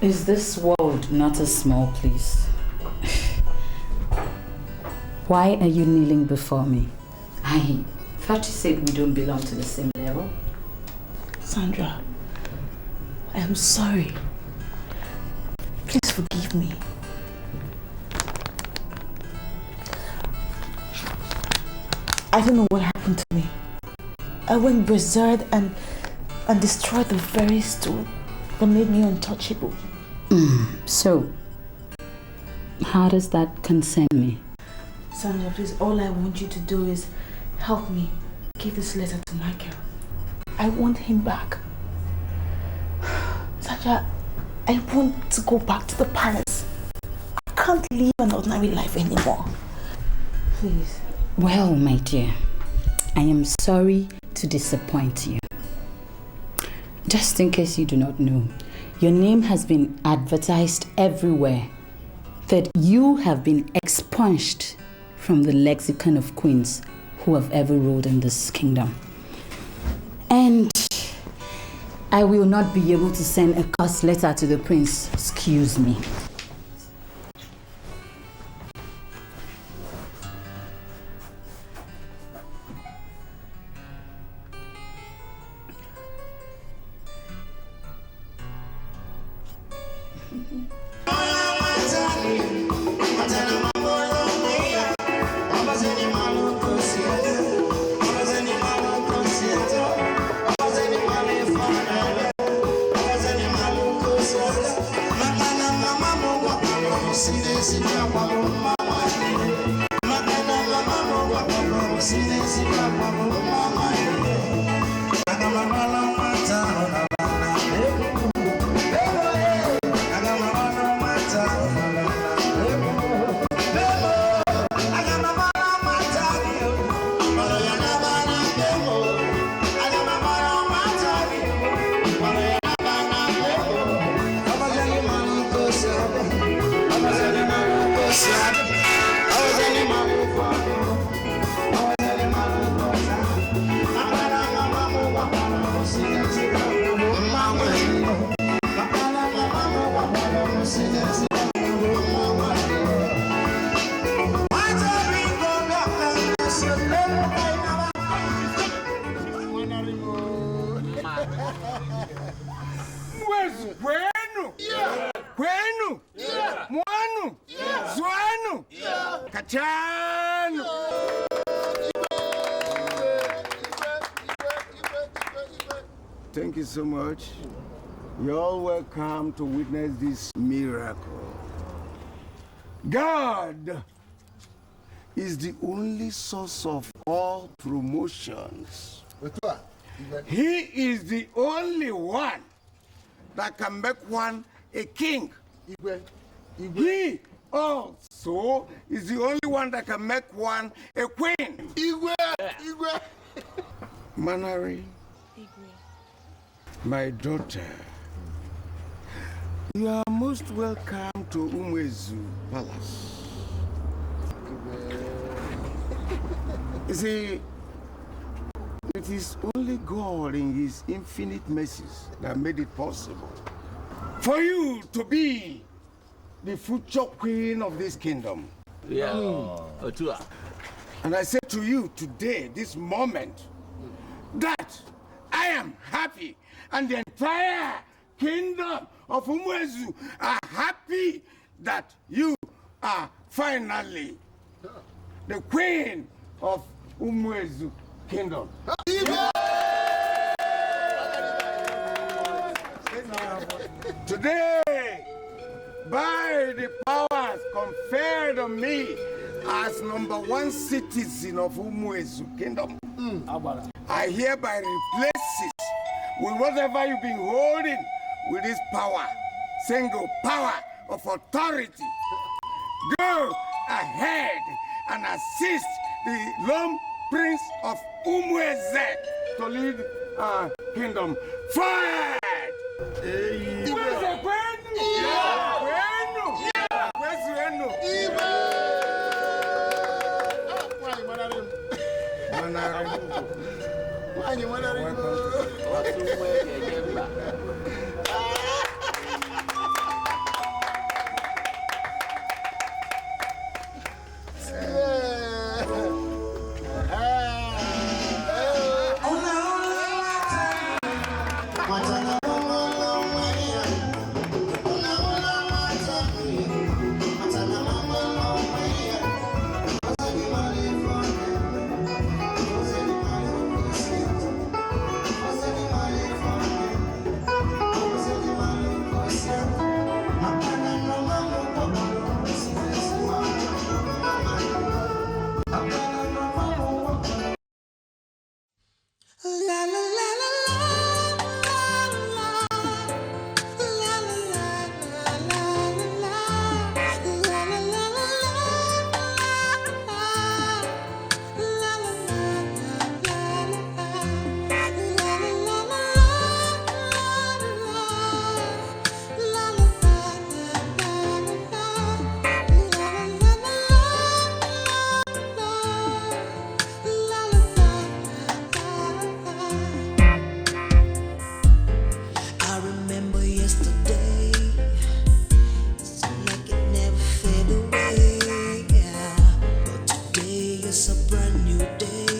Is this world not a small place? Why are you kneeling before me? I thought you said we don't belong to the same level. Sandra, I am sorry. Please forgive me. I don't know what happened to me. I went berserk and destroyed the very stone that made me untouchable. So, how does that concern me? Sandra, please, all I want you to do is help me give this letter to Micheal. I want him back. Sandra, I want to go back to the palace. I can't live an ordinary life anymore. Please. Well, my dear, I am sorry to disappoint you. Just in case you do not know, your name has been advertised everywhere that you have been expunged from the lexicon of queens who have ever ruled in this kingdom. And I will not be able to send a curse letter to the prince. Excuse me. Thank you so much. You're all welcome to witness this miracle. God is the only source of all promotions. He is the only one that can make one a king. He also is the only one that can make one a queen. Manari, my daughter, you are most welcome to Umwezu Palace. You see, it is only God in His infinite mercies that made it possible for you to be the future queen of this kingdom. And I say to you today, this moment, that I am happy and the entire kingdom of Umwezu are happy that you are finally the queen of Umwezu kingdom. Today, by the powers conferred on me as #1 citizen of Umwezu kingdom, I hereby replace it with whatever you've been holding with this power, single power of authority. Go ahead and assist the lone prince of Umwezu to lead our kingdom forward. brand new day.